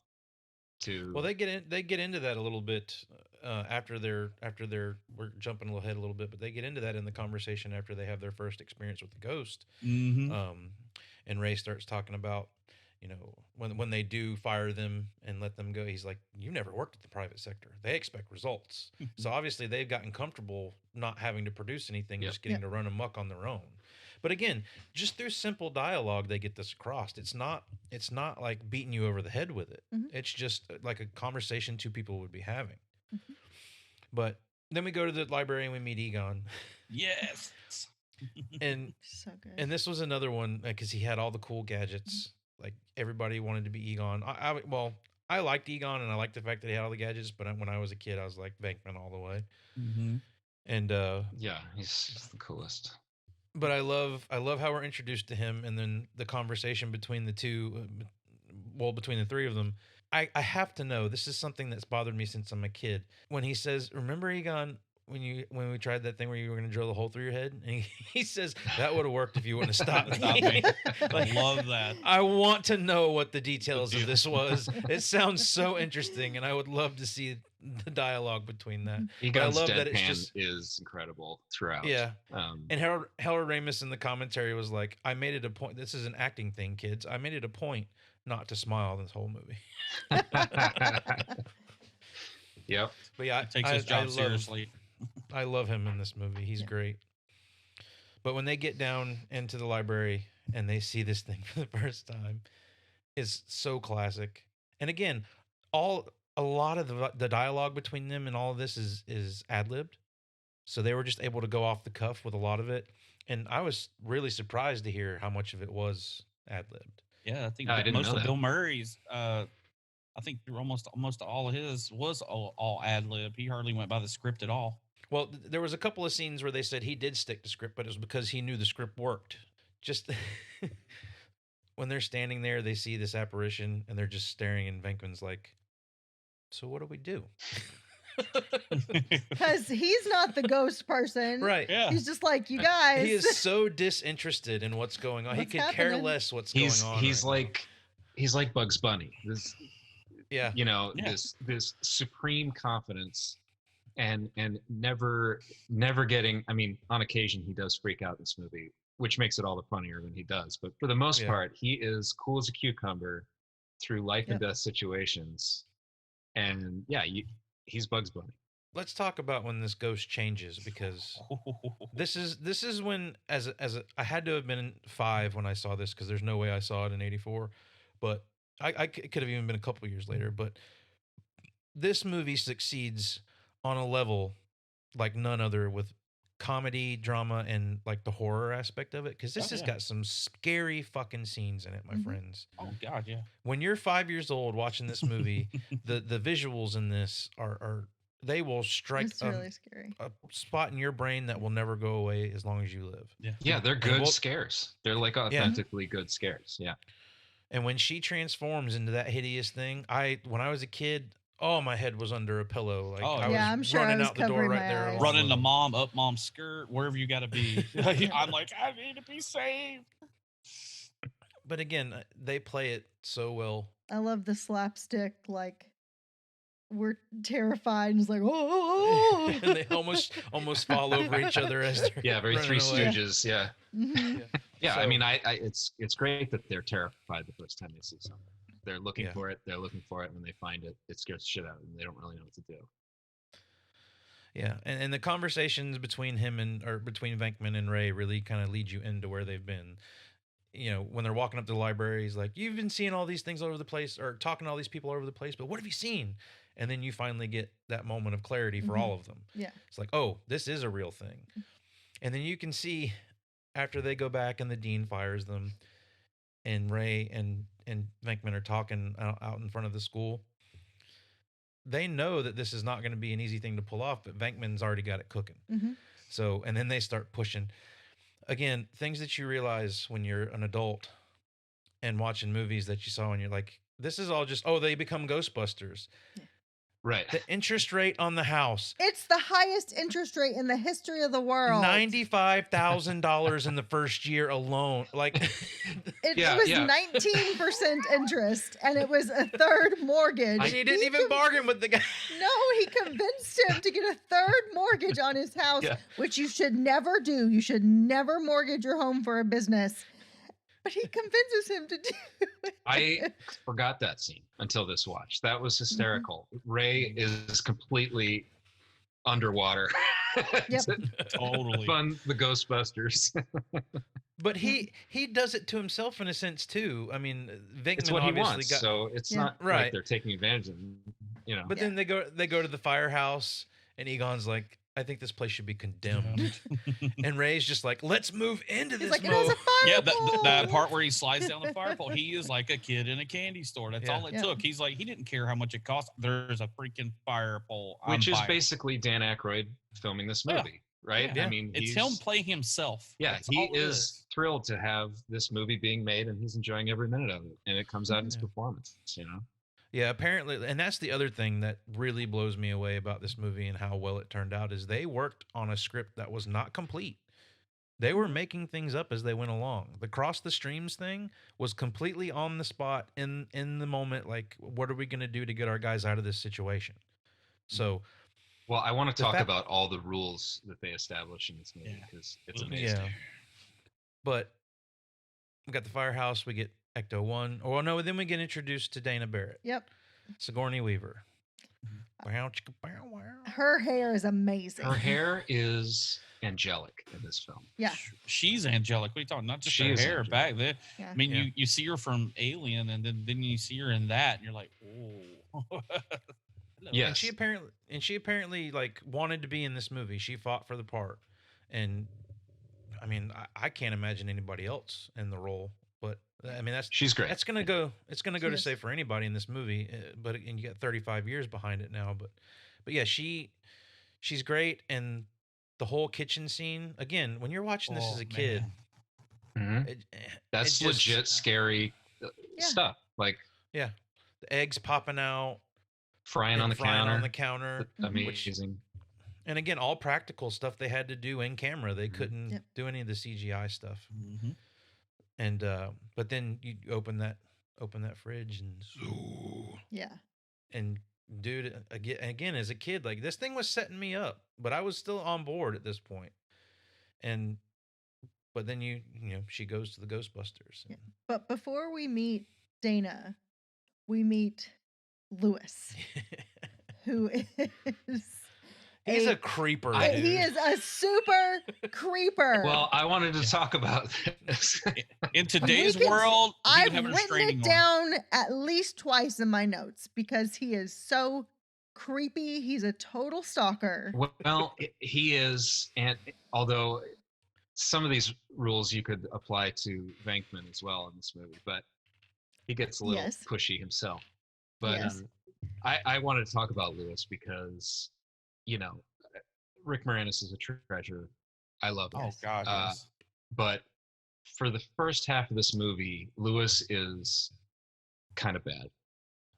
Speaker 4: to.
Speaker 1: Well, they get into that a little bit after we're jumping ahead a little bit, but they get into that in the conversation after they have their first experience with the ghost.
Speaker 5: Mhm.
Speaker 1: And Ray starts talking about, when they do fire them and let them go, he's like, "You never worked at the private sector. They expect results." So obviously they've gotten comfortable not having to produce anything,
Speaker 4: Yep.
Speaker 1: just getting to run amok on their own. But again, just through simple dialogue, they get this across. It's not like beating you over the head with it.
Speaker 3: Mhm.
Speaker 1: It's just like a conversation two people would be having.
Speaker 3: Mhm.
Speaker 1: But then we go to the library and we meet Egon,
Speaker 5: Yes.
Speaker 1: and
Speaker 3: So good.
Speaker 1: and this was another one because he had all the cool gadgets. Like everybody wanted to be Egon. I liked Egon and I liked the fact that he had all the gadgets. But when I was a kid, I was like Venkman all the way.
Speaker 5: Mm-hmm.
Speaker 1: And
Speaker 4: Yeah, he's the coolest.
Speaker 1: but I love how we're introduced to him, and then the conversation between the two, between the three of them. I have to know, this is something that's bothered me since I'm a kid. When he says, "Remember, Egon, when we tried that thing where you were going to drill a hole through your head?" And he says, "That would have worked if you wouldn't have stopped
Speaker 5: Stop
Speaker 1: me."
Speaker 5: me.
Speaker 1: Like,
Speaker 5: I love that.
Speaker 1: I want to know what the details of this was. It sounds so interesting, and I would love to see the dialogue between that.
Speaker 4: Egon's
Speaker 1: love
Speaker 4: deadpan
Speaker 1: that it's just-
Speaker 4: is incredible throughout.
Speaker 1: Yeah.
Speaker 4: Um,
Speaker 1: And Harold Ramis in the commentary was like, "I made it a point. This is an acting thing, kids. I made it a point not to smile this whole movie."
Speaker 4: yep.
Speaker 1: But yeah,
Speaker 5: He takes his job
Speaker 1: love,
Speaker 5: seriously.
Speaker 1: I love him in this movie. He's
Speaker 3: Yeah.
Speaker 1: great. But when they get down into the library and they see this thing for the first time, it's so classic. And again, a lot of the dialogue between them and all of this is ad libbed. So they were just able to go off the cuff with a lot of it. And I was really surprised to hear how much of it was ad libbed.
Speaker 5: Yeah, I think
Speaker 4: I didn't
Speaker 5: most
Speaker 4: know
Speaker 5: of
Speaker 4: that.
Speaker 5: Bill Murray's. I think almost all of his was all ad lib. He hardly went by the script at all.
Speaker 1: Well, there was a couple of scenes where they said he did stick to script, but it was because he knew the script worked. Just when they're standing there, they see this apparition and they're just staring, and Venkman's like, "So what do we do?"
Speaker 3: Because he's not the ghost person.
Speaker 1: Right.
Speaker 5: Yeah,
Speaker 3: He's just like, you guys.
Speaker 1: He is so disinterested in what's going on. He
Speaker 3: What's
Speaker 1: could care
Speaker 3: happening?
Speaker 1: less what's
Speaker 4: He's
Speaker 1: going on.
Speaker 4: he's
Speaker 1: right now.
Speaker 4: like he's like Bugs Bunny. This
Speaker 1: yeah.
Speaker 4: you know
Speaker 5: Yeah.
Speaker 4: this supreme confidence and never getting. I mean, on occasion he does freak out in this movie, which makes it all the funnier when he does. But for the most
Speaker 1: Yeah.
Speaker 4: part, he is cool as a cucumber through life and
Speaker 3: Yep.
Speaker 4: death situations. And yeah, he's Bugs Bunny.
Speaker 1: Let's talk about when this ghost changes, because this is when I had to have been 5 when I saw this, because there's no way I saw it in '84, but it could have even been a couple years later. But this movie succeeds on a level like none other, with comedy, drama, and like the horror aspect of it, because this
Speaker 5: Oh,
Speaker 1: has
Speaker 5: yeah.
Speaker 1: got some scary fucking scenes in it, my
Speaker 3: Mhm.
Speaker 1: friends.
Speaker 5: Oh God, yeah.
Speaker 1: When you're 5 years old watching this movie, the visuals in this are they will strike
Speaker 3: It's really scary.
Speaker 1: a spot in your brain that will never go away as long as you live.
Speaker 4: Yeah, they're good
Speaker 1: well-
Speaker 4: scares. They're like authentically good scares. Yeah.
Speaker 1: And when she transforms into that hideous thing, when I was a kid, oh, my head was under a pillow. Like,
Speaker 5: Oh,
Speaker 1: I
Speaker 3: yeah,
Speaker 1: was
Speaker 3: I'm sure I
Speaker 1: running
Speaker 3: was
Speaker 1: out the door
Speaker 3: covering
Speaker 1: right
Speaker 3: my
Speaker 1: there.
Speaker 3: eyes.
Speaker 1: along
Speaker 5: Running
Speaker 1: with
Speaker 5: to
Speaker 1: them.
Speaker 5: mom, up mom's skirt, wherever you got to be. I'm like, I need to be saved.
Speaker 1: But again, they play it so well.
Speaker 3: I love the slapstick, like, we're terrified and it's like, oh.
Speaker 1: And they almost fall over each other as they're
Speaker 4: Yeah, very
Speaker 1: running
Speaker 4: Three
Speaker 1: away.
Speaker 4: Stooges. Yeah.
Speaker 3: Mhm.
Speaker 4: Yeah, I
Speaker 1: So-
Speaker 4: mean, it's great that they're terrified the first time they see something. They're looking
Speaker 1: Yeah.
Speaker 4: for it. They're looking for it. When they find it, it scares the shit out of them. They don't really know what to do.
Speaker 1: Yeah, and the conversations between between Venkman and Ray really kind of lead you into where they've been. You know, when they're walking up to the library, he's like, "You've been seeing all these things all over the place, or talking to all these people all over the place, but what have you seen?" And then you finally get that moment of clarity for
Speaker 3: Mhm.
Speaker 1: all of them.
Speaker 3: Yeah.
Speaker 1: It's like, oh, this is a real thing. And then you can see after they go back and the dean fires them, and Ray and Venkman are talking out in front of the school. They know that this is not going to be an easy thing to pull off, but Venkman's already got it cooking.
Speaker 3: Mhm.
Speaker 1: So, and then they start pushing. Again, things that you realize when you're an adult and watching movies that you saw, and you're like, this is all just, oh, they become Ghostbusters.
Speaker 4: Right.
Speaker 1: The interest rate on the house,
Speaker 3: It's the highest interest rate in the history of the world.
Speaker 1: $95,000 in the first year alone. Like,
Speaker 3: It
Speaker 4: Yeah,
Speaker 3: was
Speaker 4: yeah.
Speaker 3: 19% interest, and it was a third mortgage.
Speaker 1: he didn't even bargain with the guy.
Speaker 3: No, he convinced him to get a third mortgage on his house,
Speaker 4: Yeah.
Speaker 3: which you should never do. You should never mortgage your home for a business. But he convinces him to do it.
Speaker 4: I forgot that scene until this watch. That was hysterical. Ray is completely underwater.
Speaker 3: Yep.
Speaker 4: to
Speaker 5: Totally.
Speaker 4: fund the Ghostbusters.
Speaker 1: But he does it to himself in a sense too. I mean, Venkman
Speaker 4: It's what he
Speaker 1: obviously
Speaker 4: wants.
Speaker 1: got,
Speaker 4: So it's
Speaker 3: Yeah.
Speaker 4: not
Speaker 1: Right.
Speaker 4: like they're taking advantage of him, you know.
Speaker 1: but then they go to the firehouse, and Egon's like, I think this place should be condemned. And Ray's just like, let's move into
Speaker 3: He's
Speaker 1: this
Speaker 3: like, it has
Speaker 1: mode.
Speaker 3: a fire
Speaker 5: Yeah,
Speaker 3: pole.
Speaker 5: that part where he slides down the fire pole, he is like a kid in a candy store. That's
Speaker 1: Yeah.
Speaker 5: all it
Speaker 3: Yeah.
Speaker 5: took. He's like, he didn't care how much it cost. There's a freaking fire pole. I'm
Speaker 4: Which is
Speaker 5: buying it.
Speaker 4: basically Dan Aykroyd filming this
Speaker 5: Yeah.
Speaker 4: movie, right?
Speaker 1: Yeah.
Speaker 4: I mean,
Speaker 5: It's
Speaker 4: he's,
Speaker 5: him playing himself.
Speaker 4: Yeah,
Speaker 5: That's
Speaker 4: he
Speaker 5: all it
Speaker 4: is thrilled to have this movie being made, and he's enjoying every minute of it. And it comes out in his
Speaker 1: Yeah.
Speaker 4: performance, you know.
Speaker 1: Yeah, apparently, and that's the other thing that really blows me away about this movie and how well it turned out, is they worked on a script that was not complete. They were making things up as they went along. The cross the streams thing was completely on the spot in the moment. Like, what are we going to do to get our guys out of this situation? So,
Speaker 4: Well, I want to
Speaker 1: The
Speaker 4: talk
Speaker 1: fact-
Speaker 4: about all the rules that they establish in this movie
Speaker 5: Yeah.
Speaker 4: because it's
Speaker 5: Mhm.
Speaker 4: amazing.
Speaker 1: yeah. But we got the firehouse. We get Ecto 1. Oh, no, then we get introduced to Dana Barrett,
Speaker 3: Yep.
Speaker 1: Sigourney Weaver.
Speaker 3: Mm-hmm.
Speaker 1: Wow, chicka, bow, wow.
Speaker 3: Her hair is amazing.
Speaker 4: Her hair is angelic in this film.
Speaker 3: Yeah.
Speaker 5: She's angelic. What are you talking? Not just
Speaker 4: She
Speaker 5: her
Speaker 4: is
Speaker 5: hair
Speaker 4: angelic.
Speaker 5: back there.
Speaker 3: Yeah.
Speaker 5: I mean,
Speaker 1: Yeah.
Speaker 5: you see her from Alien, and then you see her in that, and you're like, oh.
Speaker 4: Yes.
Speaker 1: And she apparently like wanted to be in this movie. She fought for the part, and I mean, I can't imagine anybody else in the role. But I mean,
Speaker 4: She's great.
Speaker 1: that's gonna go. It's gonna go to
Speaker 3: Yes.
Speaker 1: say for anybody in this movie. But and you got 35 years behind it now. But yeah, she's great, and the whole kitchen scene. Again, when you're watching this
Speaker 5: Oh,
Speaker 1: as a kid,
Speaker 4: Mhm.
Speaker 1: it,
Speaker 4: That's
Speaker 1: it just,
Speaker 4: legit scary
Speaker 3: Yeah.
Speaker 4: stuff. Like
Speaker 1: yeah, the eggs popping out
Speaker 4: frying
Speaker 1: and
Speaker 4: on the
Speaker 1: frying
Speaker 4: counter.
Speaker 1: on the counter.
Speaker 4: Amazing.
Speaker 1: And again, all practical stuff they had to do in camera. They couldn't
Speaker 3: Yep.
Speaker 1: do any of the CGI stuff.
Speaker 5: Mm-hmm.
Speaker 1: And but then you open that fridge
Speaker 3: Yeah.
Speaker 1: and dude, again as a kid, like this thing was setting me up, but I was still on board at this point. And but then she goes to the Ghostbusters.
Speaker 3: Yeah. But before we meet Dana, we meet Lewis, who is
Speaker 1: He's a creeper, dude.
Speaker 3: he is a super creeper.
Speaker 4: Well, I wanted to talk about this.
Speaker 5: In today's
Speaker 3: We can-
Speaker 5: world, he
Speaker 3: I've
Speaker 5: would have a
Speaker 3: written
Speaker 5: restraining
Speaker 3: it
Speaker 5: order.
Speaker 3: down at least twice in my notes because he is so creepy. He's a total stalker.
Speaker 4: Well, he is, and although some of these rules you could apply to Venkman as well in this movie, but he gets a little
Speaker 3: Yes.
Speaker 4: pushy himself. But
Speaker 3: Yes.
Speaker 4: I wanted to talk about Lewis because, Rick Moranis is a treasure. I love him.
Speaker 5: Oh God, yes.
Speaker 4: But for the first half of this movie, Lewis is kind of bad.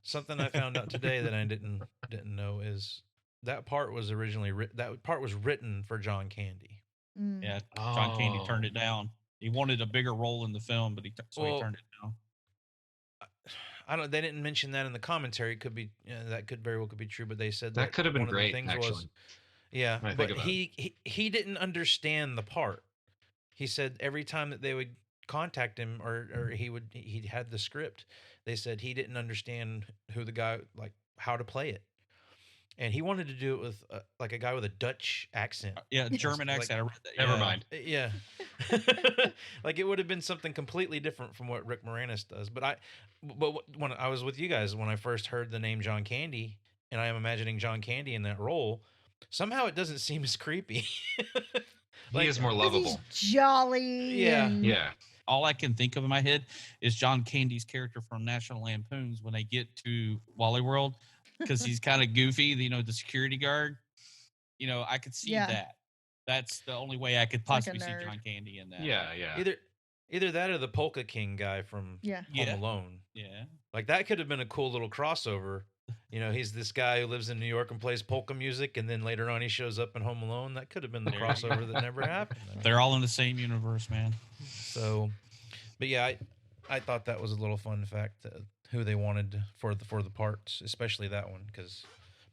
Speaker 1: Something I found out today that I didn't know is that part was originally that part was written for John Candy.
Speaker 3: Mm.
Speaker 5: Yeah, John Candy turned
Speaker 4: Oh.
Speaker 5: it down. He wanted a bigger role in the film, but he
Speaker 1: Well,
Speaker 5: turned it down.
Speaker 1: I don't. They didn't mention that in the commentary. It could be that could very well could be true, but they said
Speaker 4: That could have been
Speaker 1: one of the
Speaker 4: great,
Speaker 1: things
Speaker 4: actually.
Speaker 1: was, yeah,
Speaker 4: when I
Speaker 1: but
Speaker 4: think about
Speaker 1: he didn't understand the part. He said every time that they would contact him or he had the script, they said he didn't understand who the guy like how to play it, and he wanted to do it with like a guy with a Dutch accent.
Speaker 5: Yeah, German
Speaker 1: like-
Speaker 5: accent. I read that.
Speaker 4: Never
Speaker 5: yeah.
Speaker 4: mind.
Speaker 1: Yeah. Like it would have been something completely different from what Rick Moranis does. But when I was with you guys when I first heard the name John Candy, and I am imagining John Candy in that role, somehow it doesn't seem as creepy.
Speaker 4: He is more
Speaker 3: 'Cause
Speaker 4: lovable.
Speaker 3: he's jolly.
Speaker 1: Yeah.
Speaker 3: and-
Speaker 4: Yeah.
Speaker 5: All I can think of in my head is John Candy's character from National Lampoons when they get to Wally World, because he's kind of goofy. The security guard. I could see
Speaker 3: Yeah.
Speaker 5: that. That's the only way I could
Speaker 3: like a
Speaker 5: possibly see
Speaker 3: nerd.
Speaker 5: John Candy in that.
Speaker 4: Yeah, yeah.
Speaker 1: Either that or the Polka King guy from
Speaker 3: Yeah.
Speaker 1: Home
Speaker 5: Yeah.
Speaker 1: Alone.
Speaker 5: Yeah.
Speaker 1: Like that could have been a cool little crossover. He's this guy who lives in New York and plays polka music, and then later on he shows up in Home Alone. That could have been the
Speaker 5: There you
Speaker 1: crossover that never happened.
Speaker 5: They're all in the same universe, man.
Speaker 1: So, but yeah, I thought that was a little fun fact who they wanted for the parts, especially that one.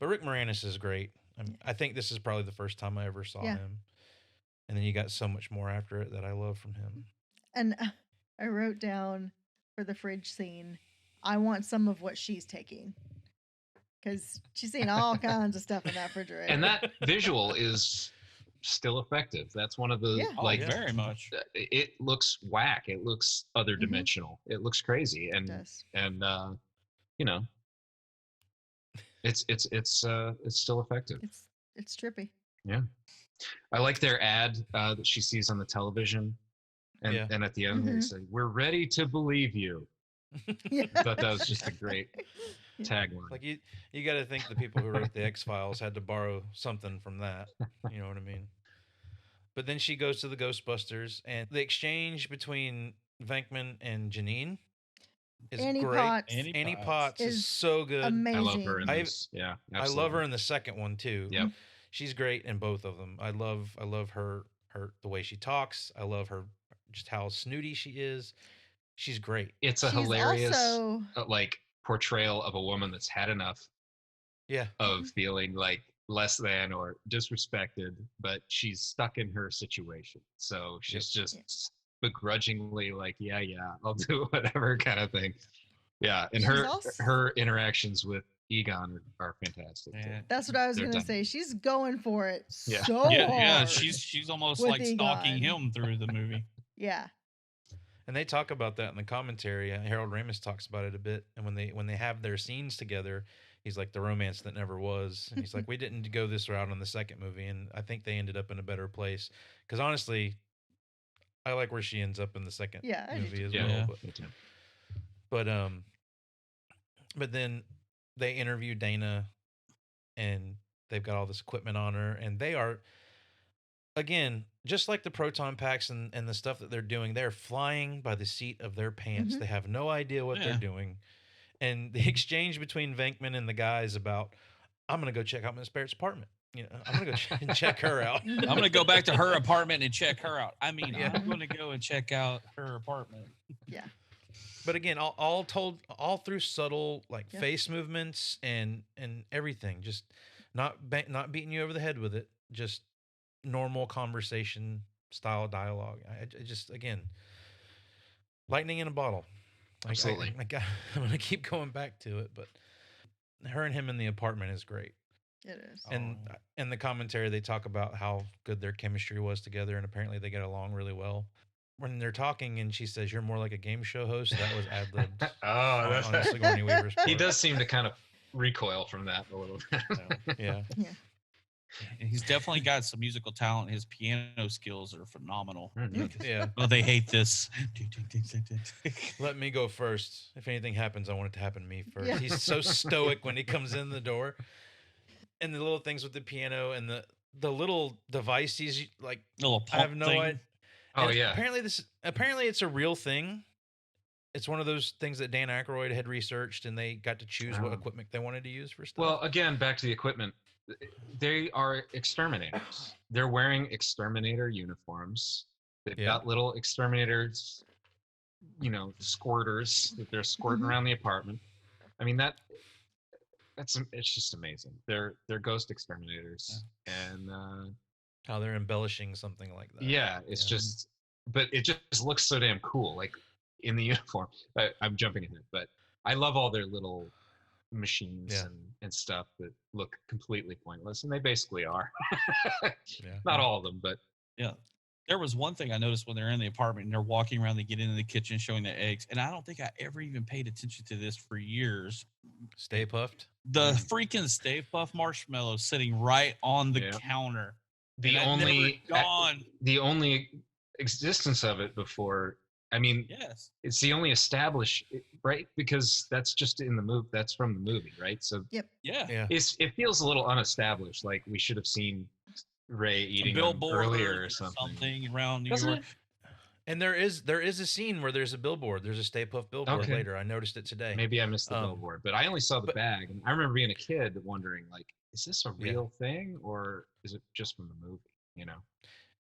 Speaker 1: But Rick Moranis is great. I think this is probably the first time I ever saw
Speaker 3: Yeah.
Speaker 1: him, and then you got so much more after it that I love from him.
Speaker 3: And I wrote down for the fridge scene, I want some of what she's taking. Because she's seen all kinds of stuff in that refrigerator.
Speaker 4: And that visual is still effective. That's one of the
Speaker 3: Yeah.
Speaker 5: Oh,
Speaker 4: like
Speaker 5: very much.
Speaker 4: it looks whack. It looks other dimensional. It looks crazy,
Speaker 3: It
Speaker 4: and
Speaker 3: does.
Speaker 4: it's still effective.
Speaker 3: It's trippy.
Speaker 4: Yeah, I like their ad that she sees on the television, and
Speaker 1: Yeah.
Speaker 4: and at the end they
Speaker 3: Mhm.
Speaker 4: say, "We're ready to believe you."
Speaker 3: Yeah.
Speaker 4: I thought that was just a great tagline.
Speaker 1: Like you got to think the people who wrote the X-Files had to borrow something from that. You know what I mean? But then she goes to the Ghostbusters, and the exchange between Venkman and Janine is
Speaker 3: Annie
Speaker 1: great.
Speaker 3: Potts
Speaker 1: Annie Potts is
Speaker 3: is
Speaker 1: so good.
Speaker 3: amazing.
Speaker 4: I love her in
Speaker 1: I-
Speaker 4: this. Yeah,
Speaker 1: I love her in the second one too.
Speaker 4: Yep.
Speaker 1: She's great in both of them. I love her the way she talks. I love her just how snooty she is. She's great.
Speaker 4: It's a
Speaker 3: She's
Speaker 4: hilarious
Speaker 3: also
Speaker 4: like portrayal of a woman that's had enough
Speaker 1: Yeah.
Speaker 4: of feeling like less than or disrespected, but she's stuck in her situation. So she's just begrudgingly like, yeah, I'll do whatever kind of thing. Yeah, and
Speaker 3: She's
Speaker 4: her
Speaker 3: also-
Speaker 4: her interactions with Egon are fantastic. too.
Speaker 5: Yeah.
Speaker 3: that's what I was
Speaker 4: They're
Speaker 3: gonna
Speaker 4: done.
Speaker 3: say. She's going for it
Speaker 4: Yeah.
Speaker 3: so
Speaker 5: Yeah,
Speaker 3: hard.
Speaker 5: she's almost
Speaker 3: with
Speaker 5: like stalking
Speaker 3: Egon.
Speaker 5: him through the movie.
Speaker 3: Yeah.
Speaker 1: And they talk about that in the commentary. Harold Ramis talks about it a bit. And when they have their scenes together, he's like the romance that never was. And he's like, we didn't go this route on the second movie, and I think they ended up in a better place. Because honestly, I like where she ends up in the second
Speaker 3: Yeah, I do
Speaker 1: movie as
Speaker 4: Yeah.
Speaker 1: well.
Speaker 5: Yeah.
Speaker 1: But then they interview Dana, and they've got all this equipment on her, and they are, again, just like the proton packs and the stuff that they're doing, they're flying by the seat of their pants.
Speaker 3: Mhm.
Speaker 1: They have no idea what they're
Speaker 5: Yeah.
Speaker 1: doing. And the exchange between Venkman and the guys about, I'm gonna go check out Miss Barrett's apartment. I'm gonna go check her out.
Speaker 5: I'm gonna go back to her apartment and check her out. I mean,
Speaker 1: Yeah.
Speaker 5: I'm gonna go and check out her apartment.
Speaker 3: Yeah.
Speaker 1: But again, all through subtle like
Speaker 3: Yeah.
Speaker 1: face movements and everything, just not beating you over the head with it, just normal conversation style dialogue. I just, again, lightning in a bottle.
Speaker 4: Absolutely.
Speaker 1: I'm gonna keep going back to it, but her and him in the apartment is great.
Speaker 3: It is.
Speaker 1: And
Speaker 5: Oh.
Speaker 1: in the commentary, they talk about how good their chemistry was together, and apparently they get along really well. When they're talking, and she says, "You're more like a game show host," that was ad libbed.
Speaker 4: Oh,
Speaker 1: on Sigourney Weaver's part.
Speaker 4: he does seem to kind of recoil from that a little bit.
Speaker 1: Yeah.
Speaker 5: And he's definitely got some musical talent. His piano skills are phenomenal.
Speaker 4: Mhm.
Speaker 1: Yeah.
Speaker 5: Oh, they hate this.
Speaker 1: Let me go first. If anything happens, I want it to happen to me first.
Speaker 3: Yeah.
Speaker 1: He's so stoic when he comes in the door, and the little things with the piano and the little device he's like.
Speaker 5: Little
Speaker 1: I have
Speaker 5: pump
Speaker 1: no
Speaker 5: thing.
Speaker 1: idea.
Speaker 4: Oh
Speaker 1: And
Speaker 4: yeah.
Speaker 1: Apparently it's a real thing. It's one of those things that Dan Aykroyd had researched, and they got to choose what
Speaker 4: Oh.
Speaker 1: equipment they wanted to use for stuff.
Speaker 4: Well, again, back to the equipment. They are exterminators. They're wearing exterminator uniforms. They've
Speaker 1: Yeah.
Speaker 4: got little exterminators, squirters that they're squirting
Speaker 3: Mhm.
Speaker 4: around the apartment. I mean it's just amazing. They're ghost exterminators, and
Speaker 1: how they're embellishing something like that.
Speaker 4: yeah, it's
Speaker 1: Yeah.
Speaker 4: just, but it just looks so damn cool, like in the uniform. I'm jumping ahead, but I love all their little machines
Speaker 1: Yeah.
Speaker 4: and stuff that look completely pointless, and they basically are.
Speaker 1: Yeah.
Speaker 4: Not all of them, but
Speaker 5: Yeah. There was one thing I noticed when they're in the apartment and they're walking around, they get into the kitchen showing the eggs. And I don't think I ever even paid attention to this for years.
Speaker 1: Stay puffed.
Speaker 5: The freaking Stay Puft marshmallow sitting right on the
Speaker 4: Yeah.
Speaker 5: counter.
Speaker 4: the
Speaker 5: And I've never
Speaker 4: only
Speaker 5: gone.
Speaker 4: the only existence of it before. I mean,
Speaker 5: Yes.
Speaker 4: it's the only established, right? Because that's just in the movie. That's from the movie, right? So
Speaker 5: Yeah.
Speaker 1: Yeah.
Speaker 4: it feels a little unestablished. Like we should have seen Ray
Speaker 5: A
Speaker 4: eating them
Speaker 5: billboard
Speaker 4: earlier or something.
Speaker 5: around New
Speaker 4: Doesn't
Speaker 5: York.
Speaker 4: it?
Speaker 1: And there is a scene where there's a billboard. There's a Stay Puft billboard
Speaker 4: Okay.
Speaker 1: later. I noticed it today.
Speaker 4: Maybe I missed the
Speaker 1: Um,
Speaker 4: billboard, but I only saw the
Speaker 1: but-
Speaker 4: bag, and I remember being a kid wondering, like, is this a
Speaker 1: Yeah.
Speaker 4: real thing or is it just from the movie?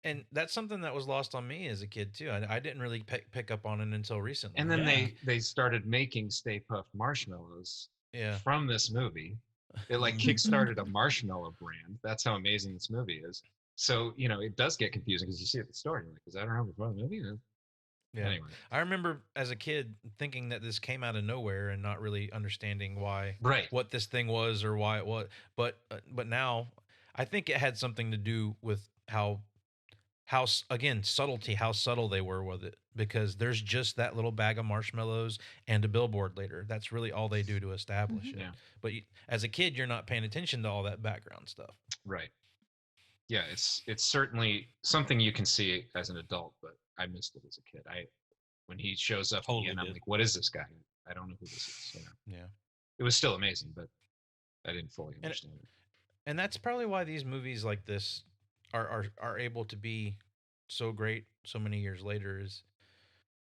Speaker 1: And that's something that was lost on me as a kid too. I didn't really pick up on it until recently.
Speaker 4: And then
Speaker 5: Yeah.
Speaker 4: they started making Stay Puft marshmallows
Speaker 1: Yeah.
Speaker 4: from this movie. It like kickstarted a marshmallow brand. That's how amazing this movie is. So it does get confusing because you see at the store, you're like, is that around before the movie?
Speaker 1: Yeah.
Speaker 4: Anyway,
Speaker 1: I remember as a kid thinking that this came out of nowhere and not really understanding why,
Speaker 4: right.
Speaker 1: what this thing was or why it was. But now I think it had something to do with how again, subtlety, how subtle they were with it, because there's just that little bag of marshmallows and a billboard later. That's really all they do to establish it.
Speaker 4: Yeah.
Speaker 1: But as a kid, you're not paying attention to all that background stuff.
Speaker 4: Right. Yeah, it's certainly something you can see as an adult, but I missed it as a kid. When he shows up
Speaker 5: Totally
Speaker 4: again, I'm
Speaker 5: did.
Speaker 4: like, what is this guy? I don't know who this is.
Speaker 1: Yeah.
Speaker 4: It was still amazing, but I didn't fully
Speaker 1: And-
Speaker 4: understand it.
Speaker 1: And that's probably why these movies like this are able to be so great so many years later, is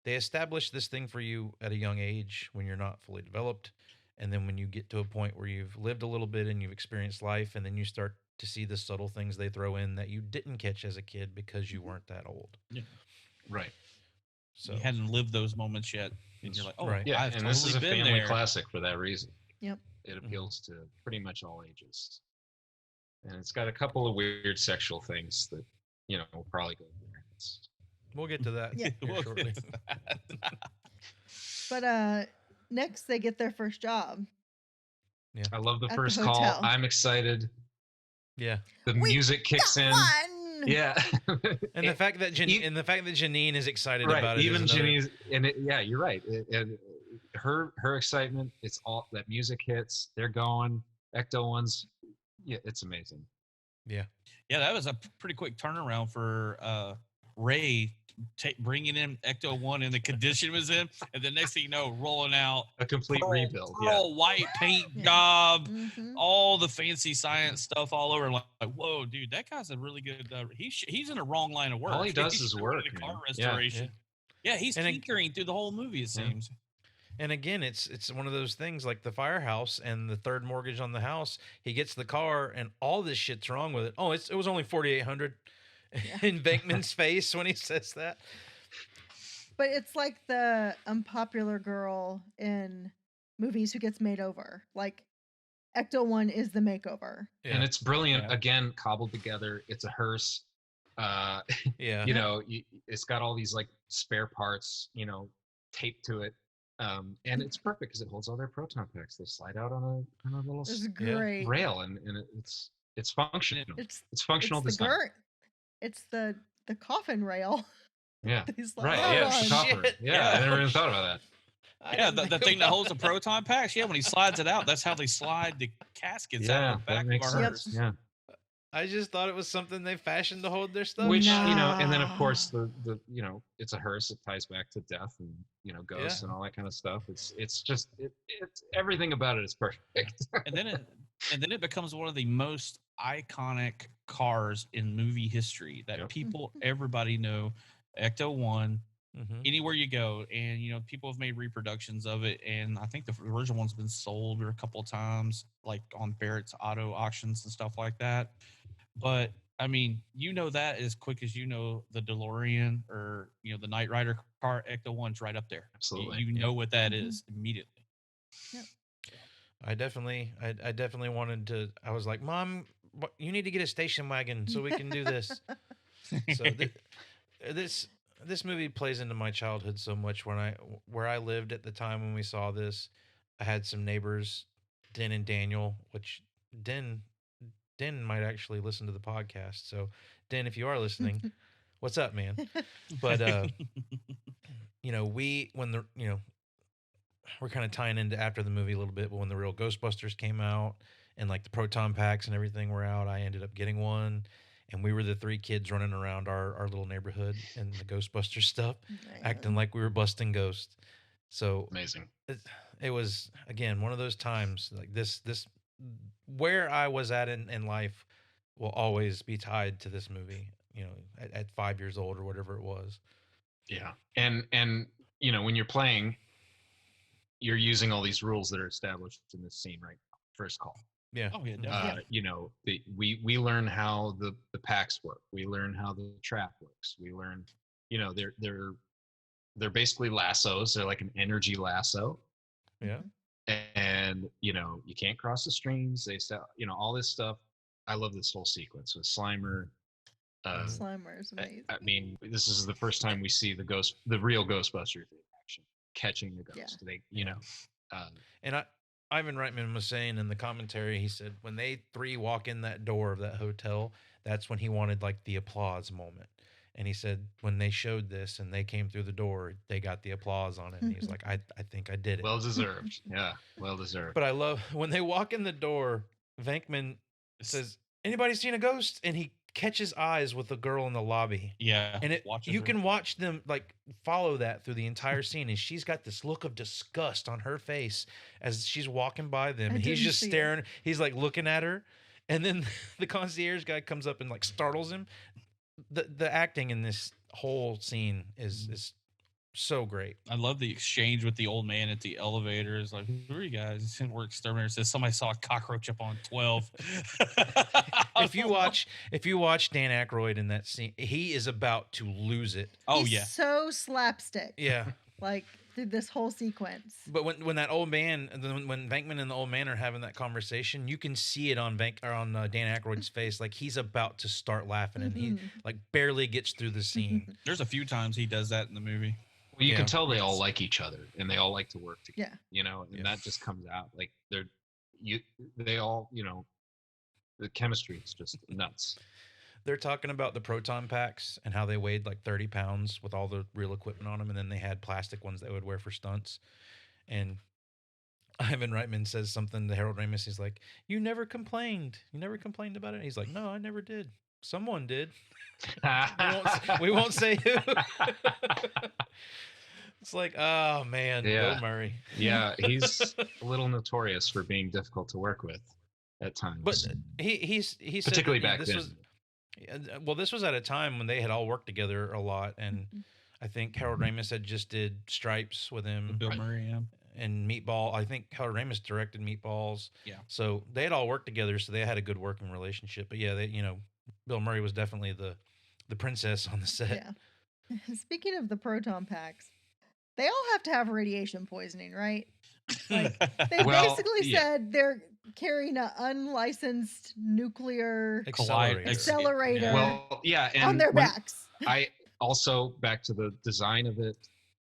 Speaker 1: they establish this thing for you at a young age when you're not fully developed, and then when you get to a point where you've lived a little bit and you've experienced life, and then you start to see the subtle things they throw in that you didn't catch as a kid because you weren't that old.
Speaker 4: Right.
Speaker 1: So
Speaker 5: You hadn't lived those moments yet. And you're like, oh,
Speaker 1: Right.
Speaker 4: Yeah,
Speaker 5: I've
Speaker 4: and
Speaker 5: totally
Speaker 4: this is a
Speaker 5: been
Speaker 4: family
Speaker 5: there.
Speaker 4: classic for that reason.
Speaker 3: Yep.
Speaker 4: It appeals to pretty much all ages. And it's got a couple of weird sexual things that, we'll probably go there.
Speaker 1: we'll get to that
Speaker 3: Yeah.
Speaker 1: here
Speaker 5: We'll
Speaker 1: shortly.
Speaker 5: get to that.
Speaker 3: But next they get their first job.
Speaker 4: I love the
Speaker 3: At the
Speaker 4: first call.
Speaker 3: hotel.
Speaker 4: I'm excited.
Speaker 1: Yeah.
Speaker 4: The
Speaker 3: We
Speaker 4: music kicks in.
Speaker 3: One!
Speaker 4: Yeah.
Speaker 1: And the fact that Janine is excited
Speaker 4: right.
Speaker 1: about it.
Speaker 4: Even
Speaker 1: is another-
Speaker 4: Jenny's, yeah, you're right. And her excitement, it's all that music hits. They're going. Ecto ones. Yeah, it's amazing.
Speaker 1: Yeah.
Speaker 5: Yeah, that was a pretty quick turnaround for Ray bringing in Ecto-1 in the condition it was in, and the next thing you know, rolling out
Speaker 4: A complete rebuild. Yeah.
Speaker 5: pearl white paint
Speaker 3: Yeah.
Speaker 5: job,
Speaker 3: Mhm.
Speaker 5: all the fancy science stuff all over. Like, whoa, dude, that guy's a really good. He's in a wrong line of work.
Speaker 4: All he does
Speaker 5: He
Speaker 4: is
Speaker 5: should've
Speaker 4: work,
Speaker 5: went into
Speaker 4: man.
Speaker 5: car
Speaker 4: Yeah.
Speaker 5: restoration. Yeah, he's
Speaker 1: And
Speaker 5: tinkering through the whole movie. It
Speaker 4: Yeah.
Speaker 5: seems.
Speaker 1: And again, it's one of those things like the firehouse and the third mortgage on the house. He gets the car, and all this shit's wrong with it. Oh, it was only 4,800
Speaker 3: Yeah.
Speaker 1: in Venkman's face when he says that.
Speaker 3: But it's like the unpopular girl in movies who gets made over. Like Ecto-1 is the makeover.
Speaker 1: Yeah,
Speaker 4: And it's brilliant.
Speaker 5: Yeah.
Speaker 4: Again, cobbled together. It's a hearse.
Speaker 1: yeah.
Speaker 4: You know, it's got all these like spare parts, you know, taped to it. And it's perfect because it holds all their proton packs. They slide out on a little
Speaker 3: It's great.
Speaker 4: rail, and it's functional. It's functional
Speaker 3: it's the
Speaker 4: design.
Speaker 3: It's the coffin rail.
Speaker 4: Yeah.
Speaker 3: that he's like,
Speaker 4: Right.
Speaker 3: "Oh,
Speaker 4: Yeah. It's the
Speaker 3: God."
Speaker 4: copper.
Speaker 1: shit.
Speaker 4: Yeah.
Speaker 5: Yeah.
Speaker 4: I never even thought about that.
Speaker 1: I
Speaker 5: Yeah,
Speaker 1: didn't
Speaker 5: the
Speaker 1: think
Speaker 5: thing that
Speaker 1: about
Speaker 5: holds the proton packs. Yeah, when he slides it out, that's how they slide the caskets out
Speaker 4: Yeah.
Speaker 5: of the
Speaker 4: That
Speaker 5: back
Speaker 4: makes
Speaker 5: of our
Speaker 4: sense.
Speaker 5: hearse.
Speaker 4: Yeah.
Speaker 1: I just thought it was something they fashioned to hold their stuff.
Speaker 4: Which, you know, and then of
Speaker 3: Nah.
Speaker 4: course the you know, it's a hearse. It ties back to death and, you know, ghosts and all that kind of stuff. It's just it's everything about it is perfect.
Speaker 5: and then it becomes one of the most iconic cars in movie history that
Speaker 4: Yep.
Speaker 5: everybody know. Ecto-1,
Speaker 1: Mhm.
Speaker 5: anywhere you go, and you know people have made reproductions of it, and I think the original one's been sold a couple of times, like on Barrett's auto auctions and stuff like that. But I mean, you know that as quick as you know the DeLorean or you know the Knight Rider car. Ecto-1's right up there.
Speaker 4: Absolutely.
Speaker 5: You know what that is immediately.
Speaker 1: I definitely wanted to. I was like, Mom, you need to get a station wagon so we can do this. So this movie plays into my childhood so much. Where I lived at the time when we saw this, I had some neighbors, Den and Daniel, which Den might actually listen to the podcast. So Den, if you are listening, what's up, man? But you know, we're kind of tying into after the movie a little bit, but when the real Ghostbusters came out and like the proton packs and everything were out, I ended up getting one. And we were the three kids running around our little neighborhood and the Ghostbusters stuff, acting like we were busting ghosts. So
Speaker 4: Amazing.
Speaker 1: it was, again, one of those times like this where I was at in life will always be tied to this movie, you know, at 5 years old or whatever it was.
Speaker 4: Yeah. And you know, when you're playing, you're using all these rules that are established in this scene, right? First call.
Speaker 1: Yeah.
Speaker 5: Oh yeah, definitely.
Speaker 4: You know, we learn how the packs work. We learn how the trap works. We learn, you know, they're basically lassos. They're like an energy lasso.
Speaker 1: Yeah.
Speaker 4: And you know, you can't cross the streams. They sell, you know, all this stuff. I love this whole sequence with Slimer.
Speaker 3: Slimer is amazing.
Speaker 4: I mean, this is the first time we see the real Ghostbusters in action, catching the ghost. They, you know,
Speaker 1: And Ivan Reitman was saying in the commentary, he said when they three walk in that door of that hotel, that's when he wanted like the applause moment. And he said when they showed this and they came through the door, they got the applause on it. And he's like, I think I did it.
Speaker 4: well deserved. Yeah, well deserved.
Speaker 1: But I love when they walk in the door, Venkman says, "Anybody seen a ghost?" And he catches eyes with the girl in the lobby.
Speaker 5: Yeah,
Speaker 1: And
Speaker 5: watches
Speaker 1: you
Speaker 5: her.
Speaker 1: can watch them like follow that through the entire scene, and she's got this look of disgust on her face as she's walking by them,
Speaker 3: I
Speaker 1: and he's
Speaker 3: didn't
Speaker 1: just
Speaker 3: see it.
Speaker 1: staring. He's like looking at her, and then the concierge guy comes up and like startles him. The acting in this whole scene is so great.
Speaker 5: I love the exchange with the old man at the elevator. It's like, who are you guys? And we're exterminator says somebody saw a cockroach up on 12.
Speaker 1: If you watch Dan Aykroyd in that scene, he is about to lose it.
Speaker 5: Oh
Speaker 3: He's
Speaker 5: yeah.
Speaker 3: so slapstick.
Speaker 1: Yeah.
Speaker 3: Like through this whole sequence.
Speaker 1: But when that old man, when Venkman and the old man are having that conversation, you can see it on Dan Aykroyd's face, like he's about to start laughing, and he like barely gets through the scene.
Speaker 5: There's a few times he does that in the movie.
Speaker 4: Well, you
Speaker 1: Yeah.
Speaker 4: can tell they all like each other and they all like to work together.
Speaker 3: Yeah.
Speaker 4: You know, and
Speaker 1: Yeah.
Speaker 4: that just comes out like they all, you know, the chemistry is just nuts.
Speaker 1: They're talking about the proton packs and how they weighed like 30 pounds with all the real equipment on them, and then they had plastic ones they would wear for stunts. And Ivan Reitman says something to Harold Ramis. He's like, "You never complained. You never complained about it." And he's like, "No, I never did." Someone did. We won't say who. It's like, oh man,
Speaker 4: Yeah.
Speaker 1: Bill Murray.
Speaker 4: Yeah, he's a little notorious for being difficult to work with at times.
Speaker 1: But he said that,
Speaker 4: particularly
Speaker 1: you know,
Speaker 4: back
Speaker 1: this
Speaker 4: then.
Speaker 1: was well, this was at a time when they had all worked together a lot, and I think Harold Ramis had just did Stripes with him.
Speaker 5: Bill Murray, yeah.
Speaker 1: And Meatball. I think Harold Ramis directed Meatballs.
Speaker 5: Yeah.
Speaker 1: So they had all worked together, so they had a good working relationship. But yeah, Bill Murray was definitely the princess on the set.
Speaker 3: Yeah. Speaking of the proton packs, they all have to have radiation poisoning, right? Like they
Speaker 4: Well,
Speaker 3: basically
Speaker 4: yeah.
Speaker 3: said they're carrying an unlicensed nuclear accelerator
Speaker 4: Well, yeah, and
Speaker 3: on their
Speaker 4: when-
Speaker 3: backs.
Speaker 4: I also back to the design of it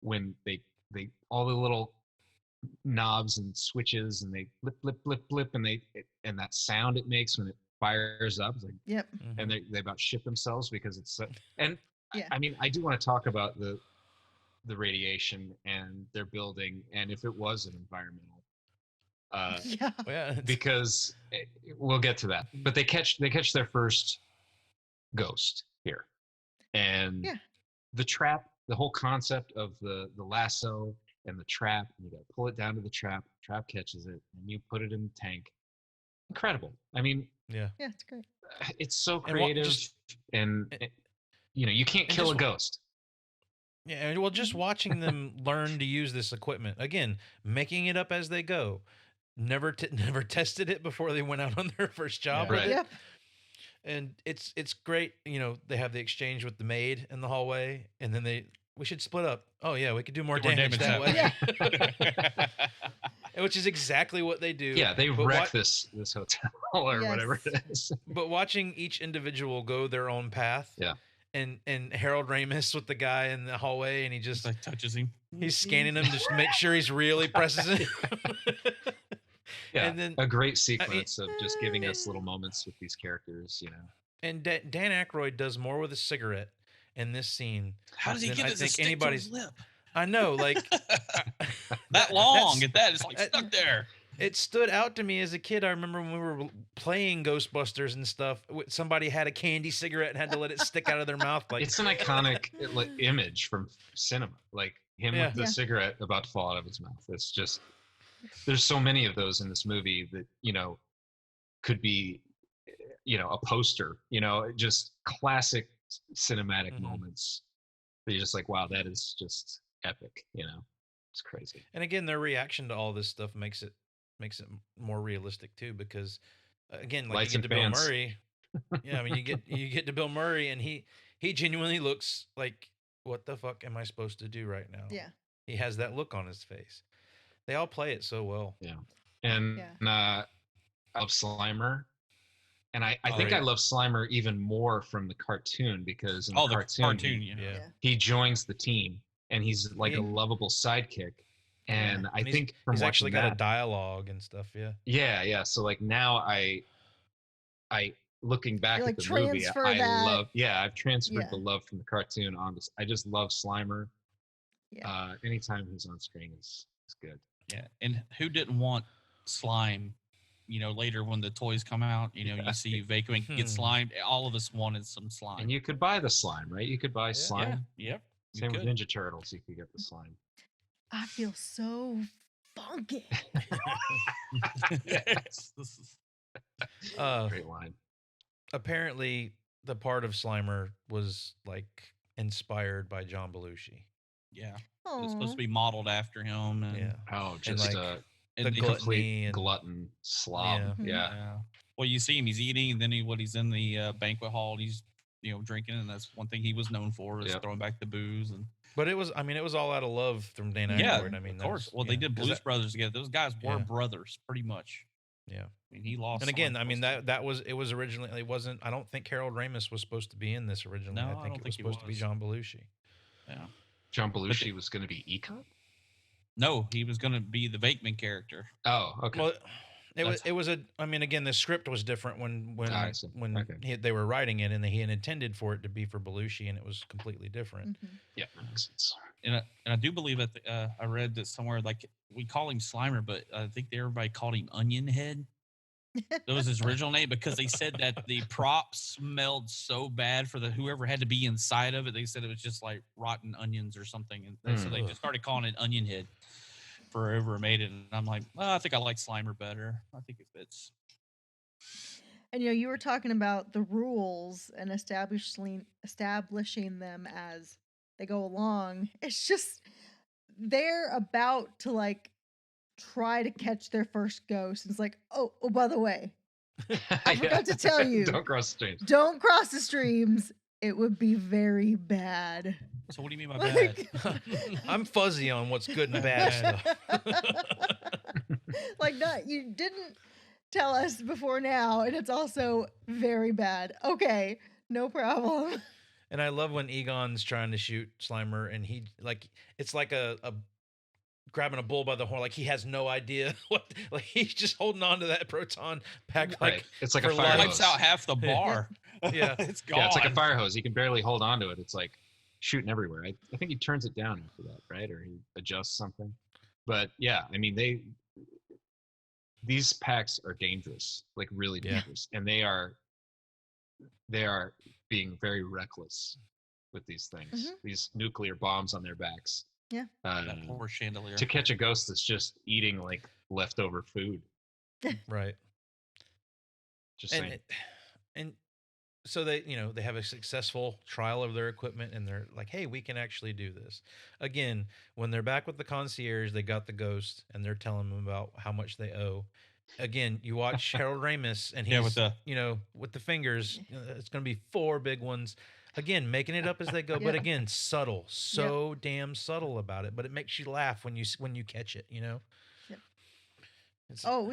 Speaker 4: when they all the little knobs and switches and they blip and that sound it makes when it fires up. It's like,
Speaker 3: Yep.
Speaker 4: and they about shit themselves because it's and
Speaker 3: Yeah.
Speaker 4: I mean I do want to talk about the radiation and their building and if it was an environmental
Speaker 3: Yeah.
Speaker 1: Yeah,
Speaker 4: because we'll get to that. But they catch their first ghost here, and
Speaker 3: Yeah.
Speaker 4: the trap, the whole concept of the lasso and the trap, and you got to pull it down to the trap. Trap catches it, and you put it in the tank. Incredible. I mean,
Speaker 1: yeah.
Speaker 3: Yeah, it's great.
Speaker 4: it's so
Speaker 1: And
Speaker 4: creative,
Speaker 1: just-
Speaker 4: and you can't kill a
Speaker 1: just-
Speaker 4: ghost.
Speaker 1: Yeah, and well, just watching them learn to use this equipment again, making it up as they go. Never tested it before they went out on their first job.
Speaker 5: Yeah.
Speaker 1: with
Speaker 4: Right.
Speaker 1: it.
Speaker 3: Yep.
Speaker 1: And it's great. They have the exchange with the maid in the hallway, and then we should split up. Oh yeah, we could do more
Speaker 5: Do more
Speaker 1: damage that way.
Speaker 5: damage
Speaker 1: Which is exactly what they do.
Speaker 4: Yeah, they
Speaker 1: But
Speaker 4: wreck this hotel or
Speaker 3: Yes.
Speaker 4: whatever it is.
Speaker 1: But watching each individual go their own path.
Speaker 4: Yeah.
Speaker 1: And Harold Ramis with the guy in the hallway, and he just
Speaker 5: Like touches him.
Speaker 1: he's scanning him just to make sure he's really presses it.
Speaker 4: Yeah,
Speaker 1: And then-
Speaker 4: a great sequence of just giving us little moments with these characters.
Speaker 1: And Dan Aykroyd does more with a cigarette in this scene.
Speaker 5: How does he
Speaker 1: than
Speaker 5: get
Speaker 1: I
Speaker 5: it to
Speaker 1: think
Speaker 5: stick
Speaker 1: anybody's.
Speaker 5: to his lip?
Speaker 1: I know, like
Speaker 5: That long
Speaker 1: that's-
Speaker 5: at that, it's like
Speaker 1: that-
Speaker 5: stuck there.
Speaker 1: it stood out to me as a kid. I remember when we were playing Ghostbusters and stuff. Somebody had a candy cigarette and had to let it stick out of their mouth. Like
Speaker 4: It's an iconic image from cinema, like him
Speaker 1: Yeah.
Speaker 4: with the
Speaker 3: Yeah.
Speaker 4: cigarette about to fall out of his mouth. It's just there's so many of those in this movie that could be a poster. Just classic cinematic
Speaker 1: Mhm.
Speaker 4: moments. That you're just like, wow, that is just epic. It's crazy.
Speaker 1: And again, their reaction to all this stuff makes it more realistic too, because again, like
Speaker 4: Lights
Speaker 1: you get to
Speaker 4: and
Speaker 1: Bill
Speaker 4: fans.
Speaker 1: Murray. Yeah, I mean, you get to Bill Murray, and he genuinely looks like, what the fuck am I supposed to do right now?
Speaker 3: Yeah.
Speaker 1: He has that look on his face. They all play it so well.
Speaker 4: And
Speaker 3: Yeah.
Speaker 4: I love Slimer. And I
Speaker 1: Oh,
Speaker 4: think
Speaker 1: yeah.
Speaker 4: I love Slimer even more from the cartoon because in
Speaker 5: Oh,
Speaker 4: the
Speaker 5: the cartoon,
Speaker 4: he,
Speaker 5: yeah.
Speaker 1: Yeah.
Speaker 4: he joins the team and he's like
Speaker 1: He-
Speaker 4: a lovable sidekick. And I
Speaker 1: And
Speaker 4: think from
Speaker 1: he's
Speaker 4: watching
Speaker 1: actually got a
Speaker 4: that,
Speaker 1: dialogue and stuff. Yeah.
Speaker 4: yeah. So like now I looking back
Speaker 3: You,
Speaker 4: at
Speaker 3: like,
Speaker 4: the movie,
Speaker 3: transfer
Speaker 4: I
Speaker 3: that-
Speaker 4: love. Yeah, I've transferred
Speaker 3: Yeah.
Speaker 4: the love from the cartoon on this. I just love Slimer.
Speaker 3: Yeah.
Speaker 4: Anytime he's on screen is good.
Speaker 5: Yeah. And who didn't want slime? Later when the toys come out,
Speaker 4: Yeah.
Speaker 5: you see Vacuum get slimed. All of us wanted some slime.
Speaker 4: And you could buy the slime, right? You could buy slime.
Speaker 5: Yep. You
Speaker 4: Same with
Speaker 5: could.
Speaker 4: Ninja Turtles. You could get the slime.
Speaker 3: I feel so funky.
Speaker 5: Yes. This is-
Speaker 4: Great line.
Speaker 1: Apparently, the part of Slimer was like inspired by John Belushi.
Speaker 5: yeah.
Speaker 3: Oh,
Speaker 5: It's supposed to be modeled after him. And,
Speaker 1: Yeah.
Speaker 4: Oh, just
Speaker 1: like,
Speaker 4: a
Speaker 5: and
Speaker 1: the
Speaker 5: he-
Speaker 1: gluttony
Speaker 4: complete
Speaker 1: and-
Speaker 4: glutton slob.
Speaker 1: Yeah.
Speaker 3: Mhm.
Speaker 4: Yeah.
Speaker 5: Yeah. Well, you see him, he's eating, and then he's in the banquet hall, and he's drinking, and that's one thing he was known for is
Speaker 4: Yep.
Speaker 5: throwing back the booze. And
Speaker 1: But it was all out of love from Dan
Speaker 5: yeah,
Speaker 1: Aykroyd. I mean,
Speaker 5: of
Speaker 1: that
Speaker 5: course.
Speaker 1: was-
Speaker 5: Well, they
Speaker 1: yeah,
Speaker 5: did
Speaker 1: 'cause
Speaker 5: Blues
Speaker 1: that-
Speaker 5: Brothers together. Those guys were
Speaker 1: Yeah.
Speaker 5: brothers, pretty much.
Speaker 1: Yeah.
Speaker 5: I mean, he lost.
Speaker 1: And again,
Speaker 5: Slime
Speaker 1: I mean
Speaker 5: close to-
Speaker 1: it was originally, it wasn't. I don't think Harold Ramis was supposed to be in this originally.
Speaker 5: No,
Speaker 1: I
Speaker 5: I
Speaker 1: think
Speaker 5: don't
Speaker 1: it was
Speaker 5: think he
Speaker 1: supposed to be
Speaker 5: was.
Speaker 1: John Belushi.
Speaker 5: Yeah.
Speaker 4: John Belushi was going to be Econ.
Speaker 5: No, he was going to be the Vakeman character.
Speaker 4: Oh, okay.
Speaker 1: Well,
Speaker 5: That's-
Speaker 1: it was a. I mean, again, the script was different when
Speaker 4: I see. Okay.
Speaker 1: they were writing it, and he had intended for it to be for Belushi, and it was completely different.
Speaker 3: Mhm.
Speaker 4: Yeah, that makes sense.
Speaker 5: And I do believe that I read that somewhere, like, we call him Slimer, but I think everybody called him Onion Head. That was his original name because they said that the prop smelled so bad for the whoever had to be inside of it. They said it was just like rotten onions or something, and so they just started calling it Onion Head for whoever made it. And I'm like, well, I think I like Slimer better. I think it fits.
Speaker 3: And you were talking about the rules and establishing them as they go along. It's just they're about to like try to catch their first ghost. It's like, oh, by the way, I forgot to tell you.
Speaker 4: Don't cross the streams.
Speaker 3: Don't cross the streams. It would be very bad.
Speaker 5: So what do you mean by bad?
Speaker 1: I'm fuzzy on what's good and bad stuff.
Speaker 3: Like, not you didn't tell us before now, and it's also very bad. Okay, no problem.
Speaker 1: And I love when Egon's trying to shoot Slimer, and he like it's like a grabbing a bull by the horn, like he has no idea what, like he's just holding on to that proton pack, like
Speaker 4: it's like
Speaker 1: for
Speaker 4: a fire
Speaker 1: life.
Speaker 5: Wipes out half the bar.
Speaker 1: Yeah.
Speaker 5: It's gone.
Speaker 4: Yeah, it's like a fire hose. He can barely hold on to it. It's like shooting everywhere. I think he turns it down after that, right? Or he adjusts something. But yeah, I mean these packs are dangerous, like really dangerous, and they are being very reckless with these things. These nuclear bombs on their backs.
Speaker 3: Yeah.
Speaker 5: That poor chandelier.
Speaker 4: To catch a ghost that's just eating like leftover food.
Speaker 1: Right.
Speaker 4: Just saying.
Speaker 1: And so they have a successful trial of their equipment, and they're like, hey, we can actually do this. Again, when they're back with the concierge, they got the ghost, and they're telling them about how much they owe. Again, you watch Harold Ramis, and he's with the fingers. It's going to be 4 big ones. Again, making it up as they go, but again, subtle, damn subtle about it. But it makes you laugh when you catch it.
Speaker 3: We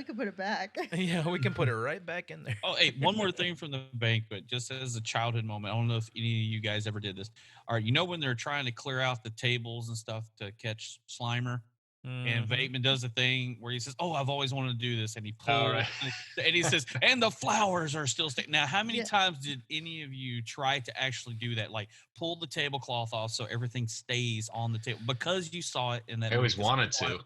Speaker 3: could put it back.
Speaker 1: Yeah, we can put it right back in there.
Speaker 5: Oh, hey, one more thing from the banquet, just as a childhood moment. I don't know if any of you guys ever did this. All right, when they're trying to clear out the tables and stuff to catch Slimer, and Bateman does the thing where he says, "Oh, I've always wanted to do this," and he pulls, and he says, "And the flowers are still staying." Now, how many times did any of you try to actually do that? Like pull the tablecloth off so everything stays on the table because you saw it in that.
Speaker 4: I always wanted to.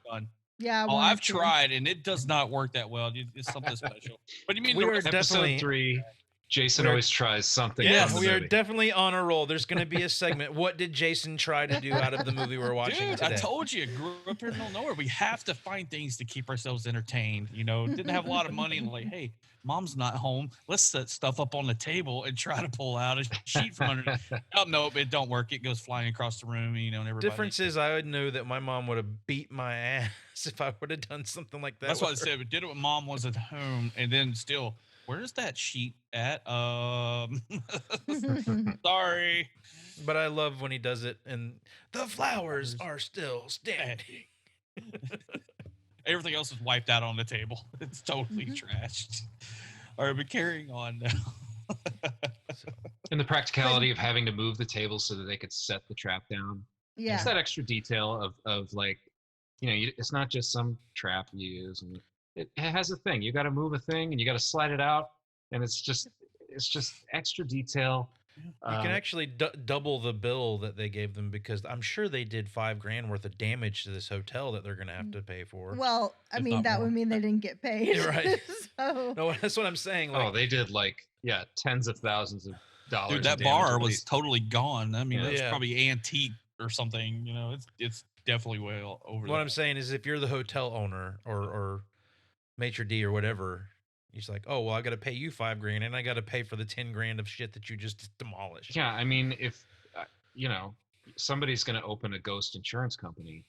Speaker 3: Yeah.
Speaker 5: I've tried, and it does not work that well. It's something special. But you mean
Speaker 1: we were
Speaker 4: episode
Speaker 1: definitely
Speaker 4: 3? Jason always tries something.
Speaker 1: Yeah,
Speaker 4: from the
Speaker 1: we are
Speaker 4: movie.
Speaker 1: definitely on a roll. There's going to be a segment. What did Jason try to do out of the movie we're watching
Speaker 5: Dude,
Speaker 1: today?
Speaker 5: I told you, grew up here in middle of nowhere. We have to find things to keep ourselves entertained. Didn't have a lot of money. And like, hey, mom's not home. Let's set stuff up on the table and try to pull out a sheet from underneath. Oh, nope, it don't work. It goes flying across the room. And everybody.
Speaker 1: Difference is, I would know that my mom would have beat my ass if I would have done something like that.
Speaker 5: That's what I said. We did it when mom was at home, and then still. Where's that sheet at? Sorry.
Speaker 1: But I love when he does it, and the flowers are still standing.
Speaker 5: Everything else is wiped out on the table. It's totally trashed. All right, but carrying on now.
Speaker 4: And the practicality of having to move the table so that they could set the trap down.
Speaker 3: Yeah.
Speaker 4: It's that extra detail of like, it's not just some trap you use. And it has a thing. You got to move a thing, and you got to slide it out, and it's just extra detail.
Speaker 1: You can actually double the bill that they gave them, because I'm sure they did $5,000 worth of damage to this hotel that they're going to have to pay for.
Speaker 3: Well, I mean, that would mean they didn't get paid.
Speaker 1: Right.
Speaker 3: So.
Speaker 1: No, that's what I'm saying. Like,
Speaker 4: they did tens of thousands of dollars.
Speaker 5: Dude, that bar was totally gone. I mean, that's probably antique or something. It's definitely well over.
Speaker 1: What I'm saying is, if you're the hotel owner or maitre d' or whatever, he's like, oh, well, I got to pay you $5,000, and I got to pay for the $10,000 of shit that you just demolished.
Speaker 4: Yeah, I mean, if somebody's going to open a ghost insurance company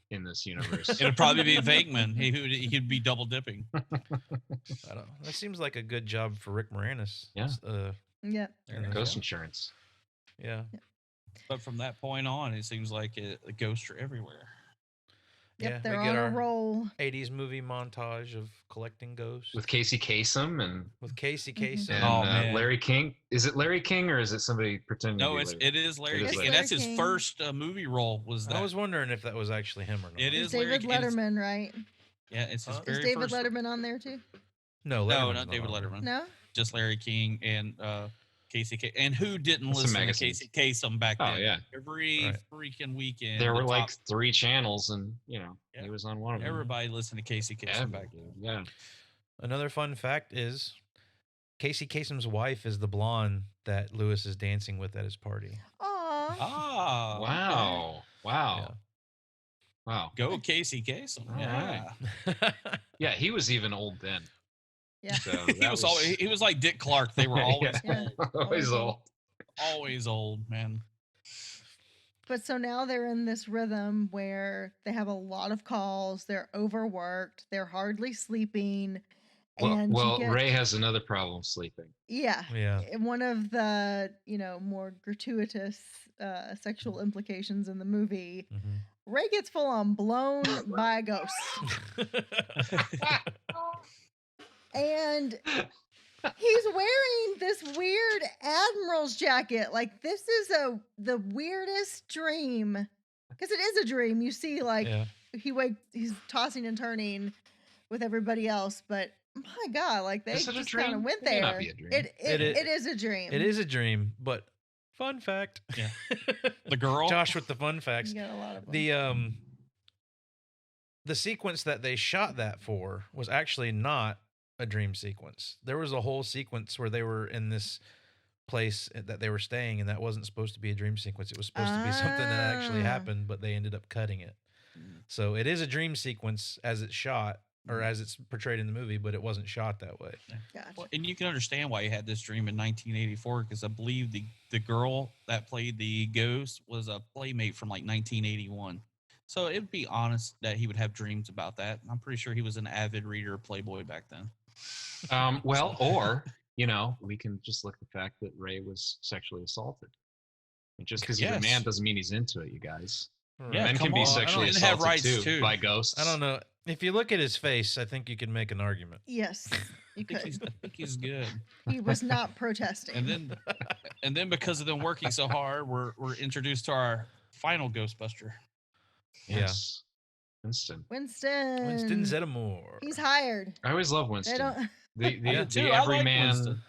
Speaker 4: in this universe,
Speaker 5: it'd probably be Venkman. He'd be double dipping.
Speaker 1: I don't know. That seems like a good job for Rick Moranis.
Speaker 4: Yeah.
Speaker 3: Yeah.
Speaker 4: Ghost insurance.
Speaker 1: Yeah.
Speaker 5: But from that point on, it seems like ghosts are everywhere.
Speaker 3: Yep, they're on a roll.
Speaker 1: 80s movie montage of collecting ghosts.
Speaker 4: With Casey Kasem and
Speaker 1: man.
Speaker 4: Larry King. Is it Larry King, or is it somebody pretending to be Larry?
Speaker 5: It is Larry King.
Speaker 3: Larry
Speaker 5: And that's
Speaker 3: King.
Speaker 5: his first movie role.
Speaker 1: I was wondering if that was actually him or not.
Speaker 5: It is
Speaker 3: David
Speaker 5: Larry
Speaker 3: Letterman, right?
Speaker 5: Yeah, it's his very
Speaker 3: Is David
Speaker 5: first.
Speaker 3: Letterman on there too?
Speaker 1: No,
Speaker 5: not David
Speaker 1: on.
Speaker 5: Letterman.
Speaker 3: No?
Speaker 5: Just Larry King and Casey Kasem. And who didn't listen to Casey Kasem back then?
Speaker 4: Oh, yeah.
Speaker 5: Every freaking weekend.
Speaker 4: There were like 3 channels, and he was on one of them.
Speaker 5: Everybody listened to Casey Kasem back then.
Speaker 4: Yeah.
Speaker 1: Another fun fact is Casey Kasem's wife is the blonde that Lewis is dancing with at his party.
Speaker 3: Aw.
Speaker 5: Ah, okay.
Speaker 4: Wow. Wow. Wow.
Speaker 5: Go Casey Kasem.
Speaker 4: All
Speaker 5: Yeah.
Speaker 4: right. Yeah, he was even old then.
Speaker 3: Yeah.
Speaker 4: So
Speaker 5: He was always, he was like Dick Clark. They were always
Speaker 3: Yeah.
Speaker 5: old.
Speaker 4: always old.
Speaker 5: Always old, man.
Speaker 3: But so now they're in this rhythm where they have a lot of calls, they're overworked, they're hardly sleeping, and you
Speaker 4: Well,
Speaker 3: get
Speaker 4: Ray has another problem sleeping.
Speaker 3: yeah,
Speaker 1: Yeah.
Speaker 3: one of the more gratuitous sexual implications in the movie.
Speaker 1: Mhm.
Speaker 3: Ray gets full on blown by a ghost, and he's wearing this weird admiral's jacket. Like, this is the weirdest dream, because it is a dream. You see, like,
Speaker 1: Yeah.
Speaker 3: he's tossing and turning with everybody else, but my God, like, they
Speaker 4: Is it a
Speaker 3: just kind of
Speaker 4: dream?
Speaker 3: went
Speaker 4: It may
Speaker 3: there.
Speaker 4: not be a dream.
Speaker 3: It
Speaker 1: It
Speaker 3: is a dream.
Speaker 1: It is a dream, but fun fact.
Speaker 5: Yeah. The girl.
Speaker 1: Josh with the fun facts.
Speaker 3: You got a lot of them.
Speaker 1: The sequence that they shot that for was actually not a dream sequence. There was a whole sequence where they were in this place that they were staying, and that wasn't supposed to be a dream sequence. It was supposed to be something that actually
Speaker 3: Ah.
Speaker 1: happened, but they ended up cutting it. So it is a dream sequence as it's shot or as it's portrayed in the movie, but it wasn't shot that way.
Speaker 3: Gotcha.
Speaker 5: Well, and you can understand why he had this dream in 1984, because I believe the girl that played the ghost was a playmate from like 1981. So it would be honest that he would have dreams about that. I'm pretty sure he was an avid reader of Playboy back then.
Speaker 4: Well, or we can just look at the fact that Ray was sexually assaulted. And just because he's a
Speaker 5: Yes.
Speaker 4: man doesn't mean he's into it, you guys.
Speaker 5: Yeah,
Speaker 4: Men
Speaker 5: come
Speaker 4: can be
Speaker 5: on.
Speaker 4: sexually
Speaker 5: Men have
Speaker 4: assaulted
Speaker 5: rights,
Speaker 4: too
Speaker 5: too.
Speaker 4: by ghosts.
Speaker 1: I don't know. If you look at his face, I think you could make an argument.
Speaker 3: Yes, you
Speaker 5: I think
Speaker 3: could.
Speaker 5: he's good.
Speaker 3: He was not protesting.
Speaker 5: And then because of them working so hard, we're introduced to our final Ghostbuster.
Speaker 4: Yes. Winston.
Speaker 3: Winston
Speaker 1: Zeddemore.
Speaker 3: He's hired.
Speaker 4: I always love
Speaker 3: They
Speaker 4: Winston.
Speaker 3: don't.
Speaker 4: The
Speaker 5: I do too. I like
Speaker 4: everyman,
Speaker 5: Winston.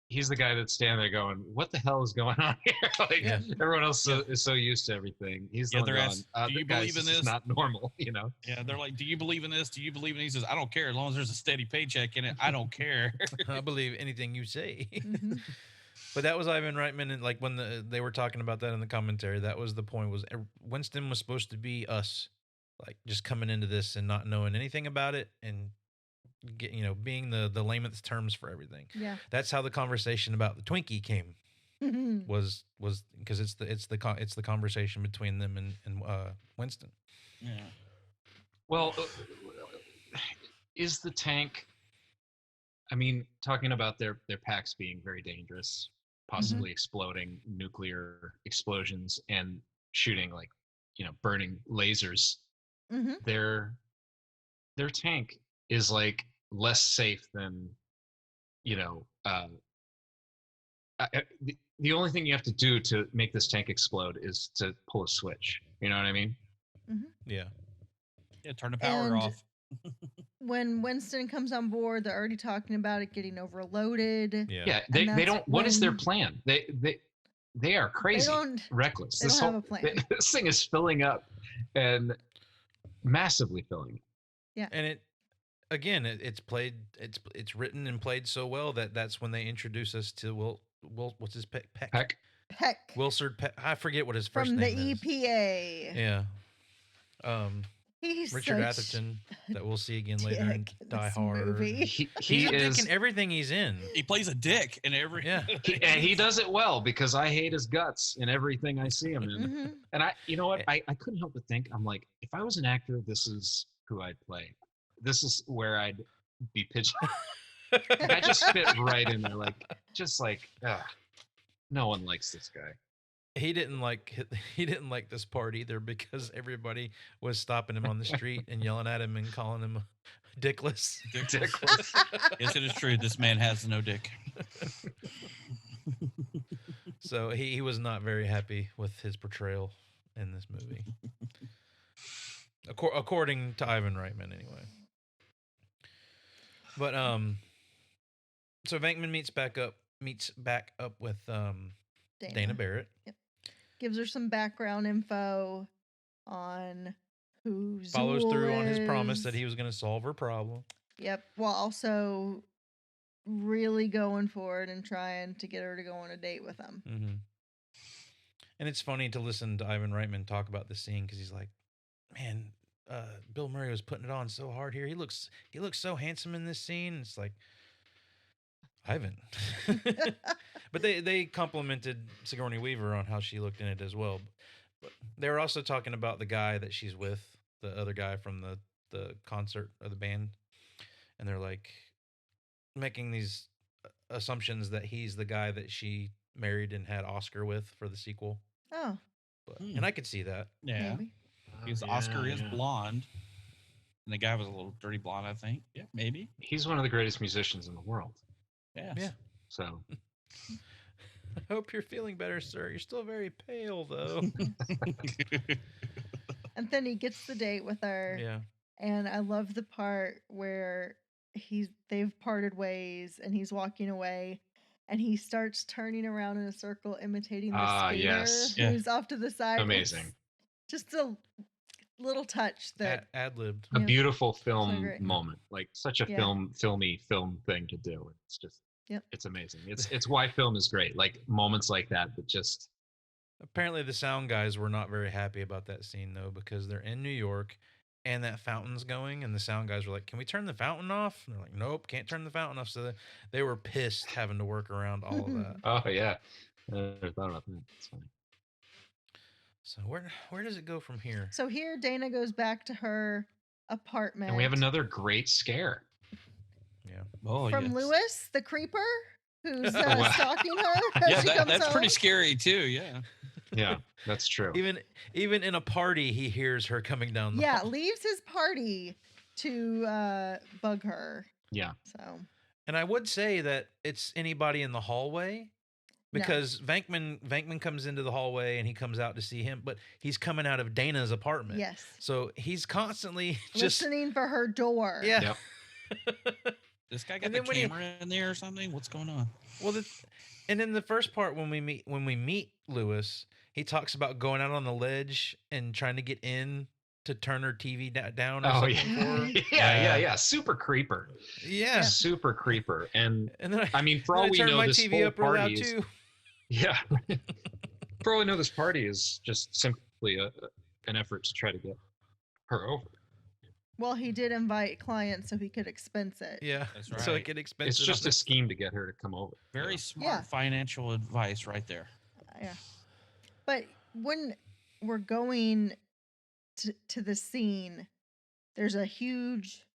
Speaker 4: He's the guy that's standing there going, "What the hell is going on here?" Like
Speaker 1: Yeah.
Speaker 4: everyone else is so used to everything. He's the
Speaker 5: Yeah,
Speaker 4: one
Speaker 5: they're
Speaker 4: going,
Speaker 5: asking, "Do you
Speaker 4: guys,
Speaker 5: believe in
Speaker 4: this? Is
Speaker 5: this?"
Speaker 4: not normal,
Speaker 5: Yeah, they're like, "Do you believe in this? Do you believe in?" He says, "I don't care as long as there's a steady paycheck in it. I don't care."
Speaker 1: I believe anything you say.
Speaker 3: Mhm.
Speaker 1: But that was Ivan Reitman, and like when they were talking about that in the commentary, that was the point. Was Winston was supposed to be us, like just coming into this and not knowing anything about it, and being the layman's terms for everything.
Speaker 3: Yeah.
Speaker 1: That's how the conversation about the Twinkie came. Was because it's the conversation between them and Winston.
Speaker 5: Yeah.
Speaker 4: Well, is the tank? I mean, talking about their packs being very dangerous, possibly exploding, nuclear explosions, and shooting like burning lasers.
Speaker 3: Mm-hmm.
Speaker 4: Their tank is like less safe than the only thing you have to do to make this tank explode is to pull a switch. You know what I mean?
Speaker 1: Yeah.
Speaker 5: Yeah, turn the power
Speaker 3: And-
Speaker 5: off.
Speaker 3: When Winston comes on board, they're already talking about it getting overloaded.
Speaker 1: Yeah.
Speaker 4: Yeah, they
Speaker 3: that's
Speaker 4: don't. What is their
Speaker 3: when-
Speaker 4: plan? They are crazy, reckless.
Speaker 3: they don't have a plan.
Speaker 4: This thing is filling up, and massively filling.
Speaker 1: And it's played, it's written and played so well that's when they introduce us to Will what's his Peck?
Speaker 4: Heck,
Speaker 3: Peck
Speaker 1: Wilsard Peck. I forget what his first
Speaker 3: from the
Speaker 1: name is.
Speaker 3: EPA.
Speaker 1: Yeah.
Speaker 3: He's
Speaker 1: Richard
Speaker 3: such
Speaker 1: Atherton, that we'll see again later in
Speaker 3: dick in
Speaker 1: Die
Speaker 3: this
Speaker 1: Hard.
Speaker 3: movie.
Speaker 4: he
Speaker 1: He's a dick
Speaker 4: is.
Speaker 1: in everything he's in.
Speaker 5: He plays a dick in every.
Speaker 1: Yeah.
Speaker 4: And he does it well because I hate his guts in everything I see him in.
Speaker 3: Mhm.
Speaker 4: And you know what? I couldn't help but think, I'm like, if I was an actor, this is who I'd play. This is where I'd be pitching. I just fit right in there, no one likes this guy.
Speaker 1: He didn't like this part either because everybody was stopping him on the street and yelling at him and calling him dickless.
Speaker 4: Ridiculous.
Speaker 5: Yes, it is true. This man has no dick.
Speaker 1: So he was not very happy with his portrayal in this movie, according to Ivan Reitman, anyway. But so Venkman meets back up with Dana Barrett.
Speaker 3: Gives her some background info on who
Speaker 1: Follows
Speaker 3: Zool
Speaker 1: through on his promise that
Speaker 3: is.
Speaker 1: he was going to solve her problem.
Speaker 3: Yep. While also really going for it and trying to get her to go on a date with him.
Speaker 1: Mm-hmm. And it's funny to listen to Ivan Reitman talk about this scene because he's like, man, Bill Murray was putting it on so hard here. He looks so handsome in this scene. It's like, Ivan. But they complimented Sigourney Weaver on how she looked in it as well. But they were also talking about the guy that she's with, the other guy from the concert or the band, and they're like making these assumptions that he's the guy that she married and had Oscar with for the sequel.
Speaker 3: Oh,
Speaker 1: But, and I could see that.
Speaker 5: Yeah.
Speaker 3: maybe.
Speaker 5: Because Oscar is blonde. And the guy was a little dirty blonde, I think. Yeah, maybe.
Speaker 4: He's one of the greatest musicians in the world.
Speaker 5: Yes.
Speaker 1: Yeah.
Speaker 4: So
Speaker 1: I hope you're feeling better, sir. You're still very pale, though.
Speaker 3: And then he gets the date with her.
Speaker 1: Yeah.
Speaker 3: And I love the part where they've parted ways and he's walking away and he starts turning around in a circle imitating the skater
Speaker 4: yes.
Speaker 5: Yeah.
Speaker 3: who's off to the side.
Speaker 4: Amazing.
Speaker 3: It's just a little touch that
Speaker 1: Ad-libbed.
Speaker 4: A
Speaker 3: Yeah.
Speaker 4: beautiful
Speaker 3: So
Speaker 4: film
Speaker 3: great.
Speaker 4: moment, like such a
Speaker 3: Yeah.
Speaker 4: filmy film thing to do. It's just,
Speaker 3: Yep.
Speaker 4: it's amazing. It's why film is great. Like moments like that just.
Speaker 1: Apparently, the sound guys were not very happy about that scene, though, because they're in New York and that fountain's going, and the sound guys were like, "Can we turn the fountain off?" And they're like, "Nope, can't turn the fountain off." So they were pissed having to work around all of that.
Speaker 4: Oh yeah, I never thought about that. It's funny.
Speaker 1: So where does it go from here?
Speaker 3: So here Dana goes back to her apartment.
Speaker 4: And we have another great scare.
Speaker 1: Yeah.
Speaker 5: Oh,
Speaker 3: from
Speaker 5: yes.
Speaker 3: Lewis, the creeper, who's
Speaker 4: Wow.
Speaker 3: stalking her. As
Speaker 5: Yeah,
Speaker 3: she comes
Speaker 5: that's pretty
Speaker 3: home.
Speaker 5: scary, too. Yeah.
Speaker 4: Yeah, that's true.
Speaker 1: Even in a party, he hears her coming down the
Speaker 3: Yeah,
Speaker 1: hall.
Speaker 3: leaves his party to bug her.
Speaker 4: Yeah.
Speaker 3: So
Speaker 1: And I would say that it's anybody in the hallway.
Speaker 3: No.
Speaker 1: Because Venkman comes into the hallway and he comes out to see him, but he's coming out of Dana's apartment.
Speaker 3: yes,
Speaker 1: So he's constantly just
Speaker 3: listening for her door.
Speaker 1: yeah.
Speaker 4: Yep.
Speaker 5: This guy got
Speaker 1: And
Speaker 5: the
Speaker 1: then when he-
Speaker 5: camera in there or something? What's going on?
Speaker 1: Well, and in the first part when we meet Lewis, he talks about going out on the ledge and trying to get in to turn her TV down or
Speaker 4: Oh
Speaker 1: something
Speaker 4: yeah.
Speaker 1: for her.
Speaker 4: yeah. Super creeper.
Speaker 1: Yeah.
Speaker 4: Super creeper. And
Speaker 1: And then
Speaker 4: I mean, for
Speaker 1: then
Speaker 4: all
Speaker 1: I
Speaker 4: we
Speaker 1: turned
Speaker 4: know,
Speaker 1: my
Speaker 4: this
Speaker 1: TV
Speaker 4: whole
Speaker 1: up real loud
Speaker 4: party is
Speaker 1: too.
Speaker 4: yeah. For all we know, this party is just simply an effort to try to get her over.
Speaker 3: Well, he did invite clients so he could expense it.
Speaker 1: Yeah.
Speaker 5: That's
Speaker 1: So it
Speaker 5: right.
Speaker 1: could expense
Speaker 4: It's
Speaker 1: it
Speaker 4: just
Speaker 1: on
Speaker 4: a scheme to get her to come over.
Speaker 5: Very
Speaker 4: Yeah.
Speaker 5: smart
Speaker 3: Yeah.
Speaker 5: financial advice right there.
Speaker 3: Yeah. But when we're going to the scene, there's a huge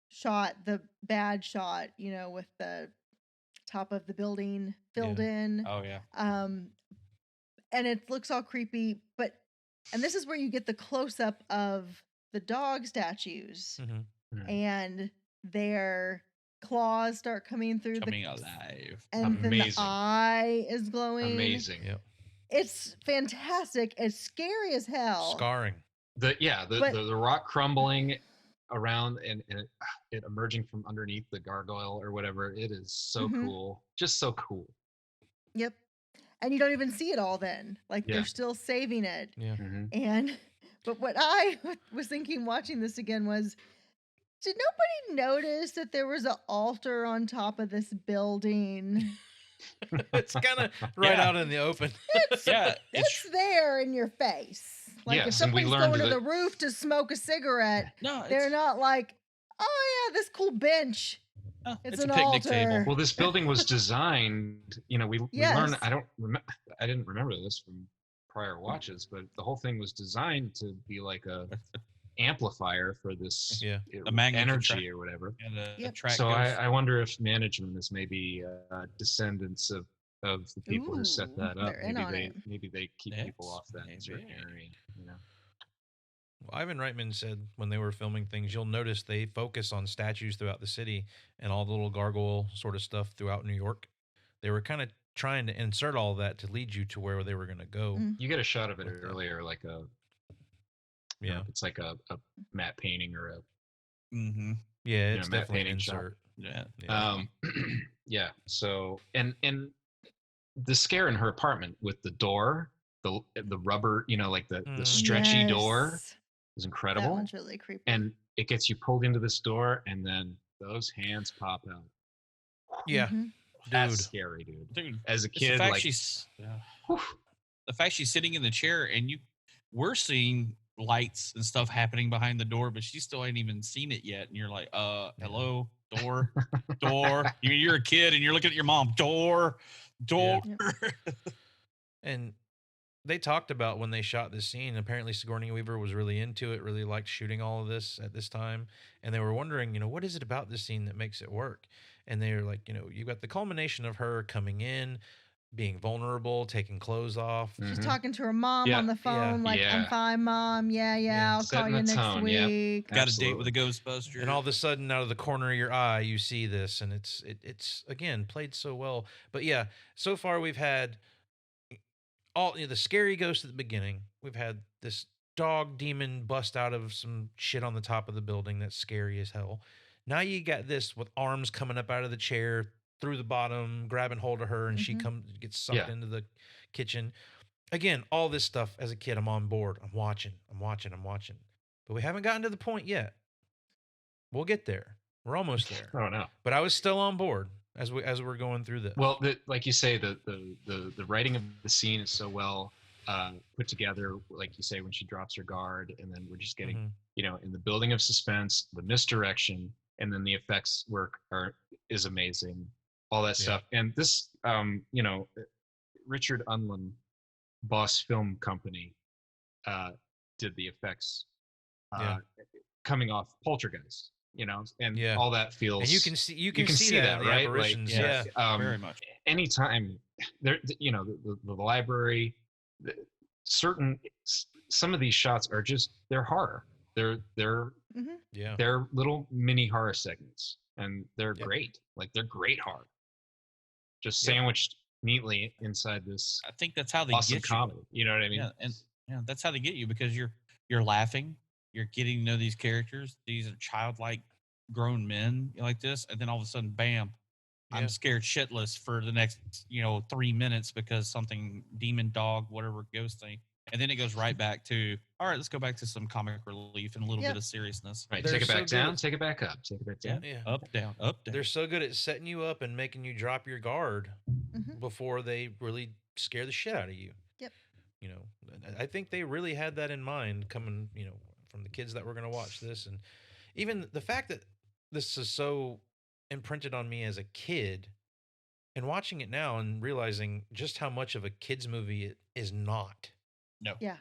Speaker 3: shot, the bad shot, with the top of the building filled in.
Speaker 5: Oh, yeah.
Speaker 3: And it looks all creepy, and this is where you get the close up of the dog statues
Speaker 1: Mhm.
Speaker 3: and their claws start coming through
Speaker 5: Coming
Speaker 3: the
Speaker 5: alive.
Speaker 3: and then the
Speaker 4: Amazing.
Speaker 3: eye is glowing.
Speaker 4: Amazing.
Speaker 1: Yep.
Speaker 3: It's fantastic. It's scary as hell.
Speaker 1: Scarring.
Speaker 3: But-
Speaker 4: The rock crumbling around and it emerging from underneath the gargoyle or whatever. It is so
Speaker 3: Mhm.
Speaker 4: cool. Just so cool.
Speaker 3: Yep. And you don't even see it all then. Like
Speaker 4: Yeah.
Speaker 3: they're still saving it.
Speaker 1: Yeah.
Speaker 4: Mhm.
Speaker 3: And but what I was thinking watching this again was, did nobody notice that there was an altar on top of this building?
Speaker 1: It's kind of right
Speaker 5: Yeah.
Speaker 1: out in the open.
Speaker 3: It's
Speaker 5: Yeah.
Speaker 3: it's there in your face. Like if
Speaker 4: Yes, and we
Speaker 3: somebody's
Speaker 4: learned
Speaker 3: going to
Speaker 4: that-
Speaker 3: the roof to smoke a cigarette,
Speaker 5: No,
Speaker 3: they're
Speaker 5: it's,
Speaker 3: not like, oh yeah, this cool bench.
Speaker 5: no,
Speaker 3: It's
Speaker 5: it's a
Speaker 3: an
Speaker 5: picnic
Speaker 3: altar.
Speaker 5: table.
Speaker 4: Well, this building was designed, we learned,
Speaker 3: Yes.
Speaker 4: I didn't remember this from prior watches, but the whole thing was designed to be like a amplifier for this
Speaker 1: Yeah.
Speaker 5: A magnet
Speaker 4: energy
Speaker 5: attract-
Speaker 4: or whatever.
Speaker 5: And
Speaker 3: Yep.
Speaker 5: attract
Speaker 4: So
Speaker 5: ghosts.
Speaker 4: I wonder if management is maybe descendants of the people who set
Speaker 3: Ooh,
Speaker 4: that up.
Speaker 3: they're in on it.
Speaker 4: Maybe they keep people
Speaker 5: Yes,
Speaker 4: off that certain
Speaker 5: maybe.
Speaker 4: area.
Speaker 1: Well, Ivan Reitman said when they were filming things, you'll notice they focus on statues throughout the city and all the little gargoyle sort of stuff throughout New York. They were kind of trying to insert all that to lead you to where they were going to go.
Speaker 3: Mm.
Speaker 4: You get a shot of it
Speaker 1: With the-
Speaker 4: earlier, like
Speaker 1: Yeah.
Speaker 4: it's like a matte painting or a
Speaker 5: Mm-hmm.
Speaker 1: Yeah,
Speaker 4: you
Speaker 1: it's
Speaker 4: know, matte
Speaker 1: definitely an
Speaker 4: painting shot.
Speaker 1: insert.
Speaker 5: Yeah.
Speaker 1: Yeah.
Speaker 4: yeah. So and the scare in her apartment with the door, the rubber, like the
Speaker 1: Mm.
Speaker 4: stretchy door.
Speaker 3: Yes.
Speaker 4: is
Speaker 3: That
Speaker 4: incredible.
Speaker 3: one's really creepy.
Speaker 4: And it gets you pulled into this door, and then those hands pop out.
Speaker 1: Yeah,
Speaker 3: Mhm.
Speaker 4: That's
Speaker 1: dude.
Speaker 4: scary, dude.
Speaker 5: Dude,
Speaker 4: As a
Speaker 5: it's the
Speaker 4: kid,
Speaker 5: fact
Speaker 4: like,
Speaker 5: she's
Speaker 4: whew,
Speaker 5: the fact she's sitting in the chair and we're seeing lights and stuff happening behind the door, but she still ain't even seen it yet. And you're like, hello, door, door. You're a kid and you're looking at your mom, door, door.
Speaker 1: And they talked about when they shot this scene. Apparently, Sigourney Weaver was really into it, really liked shooting all of this at this time. And they were wondering, what is it about this scene that makes it work? And they were like, you've got the culmination of her coming in, being vulnerable, taking clothes off.
Speaker 3: She's
Speaker 4: mhm.
Speaker 3: talking to her mom
Speaker 4: Yeah.
Speaker 3: on the phone, like, I'm
Speaker 4: Yeah.
Speaker 3: fine, Mom. Yeah,
Speaker 1: Yeah.
Speaker 3: I'll call
Speaker 4: Setting
Speaker 3: you
Speaker 4: the
Speaker 3: next
Speaker 4: tone, yep.
Speaker 3: week.
Speaker 5: Got a date with a
Speaker 4: Absolutely.
Speaker 5: Ghostbuster.
Speaker 1: And all of a sudden, out of the corner of your eye, you see this, and it's again played so well. But yeah, so far we've had all the scary ghost at the beginning. We've had this dog demon bust out of some shit on the top of the building that's scary as hell. Now you got this with arms coming up out of the chair through the bottom, grabbing hold of her, and she gets sucked
Speaker 4: Yeah.
Speaker 1: into the kitchen. Again, all this stuff as a kid, I'm on board. I'm watching. But we haven't gotten to the point yet. We'll get there. We're almost there.
Speaker 4: Oh no.
Speaker 1: But I was still on board as we're going through this.
Speaker 4: Well, like you say, the writing of the scene is so well put together. Like you say, when she drops her guard, and then we're just getting,
Speaker 1: Mhm.
Speaker 4: in the building of suspense, the misdirection, and then the effects work is amazing. All that
Speaker 1: Yeah.
Speaker 4: stuff, and this, Richard Unlin, Boss Film Company, did the effects
Speaker 1: Yeah.
Speaker 4: coming off Poltergeist, and
Speaker 1: Yeah.
Speaker 4: all that feels.
Speaker 1: And you can see that in the
Speaker 4: right?
Speaker 1: apparitions.
Speaker 5: Yeah.
Speaker 1: Yeah.
Speaker 5: Very much.
Speaker 4: Anytime there, the library, some of these shots are just, they're horror. They're
Speaker 1: Yeah.
Speaker 4: they're little mini horror segments, and they're
Speaker 1: Yep.
Speaker 4: great. Like, they're great horror, just
Speaker 1: Yep.
Speaker 4: sandwiched neatly inside this
Speaker 5: I think that's how they
Speaker 4: awesome
Speaker 5: get you.
Speaker 4: comedy. You know what I mean?
Speaker 5: Yeah, and that's how they get you, because you're laughing, you're getting to know these characters. These are childlike grown men like this, and then all of a sudden, bam,
Speaker 1: Yeah.
Speaker 5: I'm scared shitless for the next 3 minutes because something demon dog whatever ghost thing, and then it goes right back to, all right, let's go back to some comic relief and a little
Speaker 3: Yep.
Speaker 5: bit of seriousness.
Speaker 4: Right.
Speaker 1: They're
Speaker 4: Take it
Speaker 1: so
Speaker 4: back
Speaker 1: good
Speaker 4: down.
Speaker 1: at-
Speaker 4: Take it back up. Take it back down.
Speaker 1: Yeah.
Speaker 5: Up down up down.
Speaker 1: They're so good at setting you up and making you drop your guard
Speaker 3: Mhm.
Speaker 1: before they really scare the shit out of you.
Speaker 3: Yep.
Speaker 1: I think they really had that in mind coming, from the kids that were going to watch this. And even the fact that this is so imprinted on me as a kid, and watching it now and realizing just how much of a kids movie it is not.
Speaker 5: No.
Speaker 3: Yeah.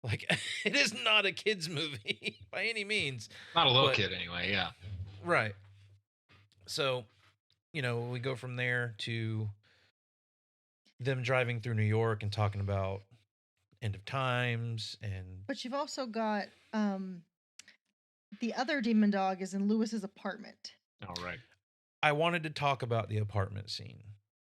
Speaker 1: Like, it is not a kids movie by any means.
Speaker 4: Not a little
Speaker 1: But-
Speaker 4: kid, anyway. Yeah.
Speaker 1: Right. So, we go from there to them driving through New York and talking about end of times and
Speaker 3: But you've also got the other demon dog is in Lewis's apartment.
Speaker 4: All right.
Speaker 1: I wanted to talk about the apartment scene.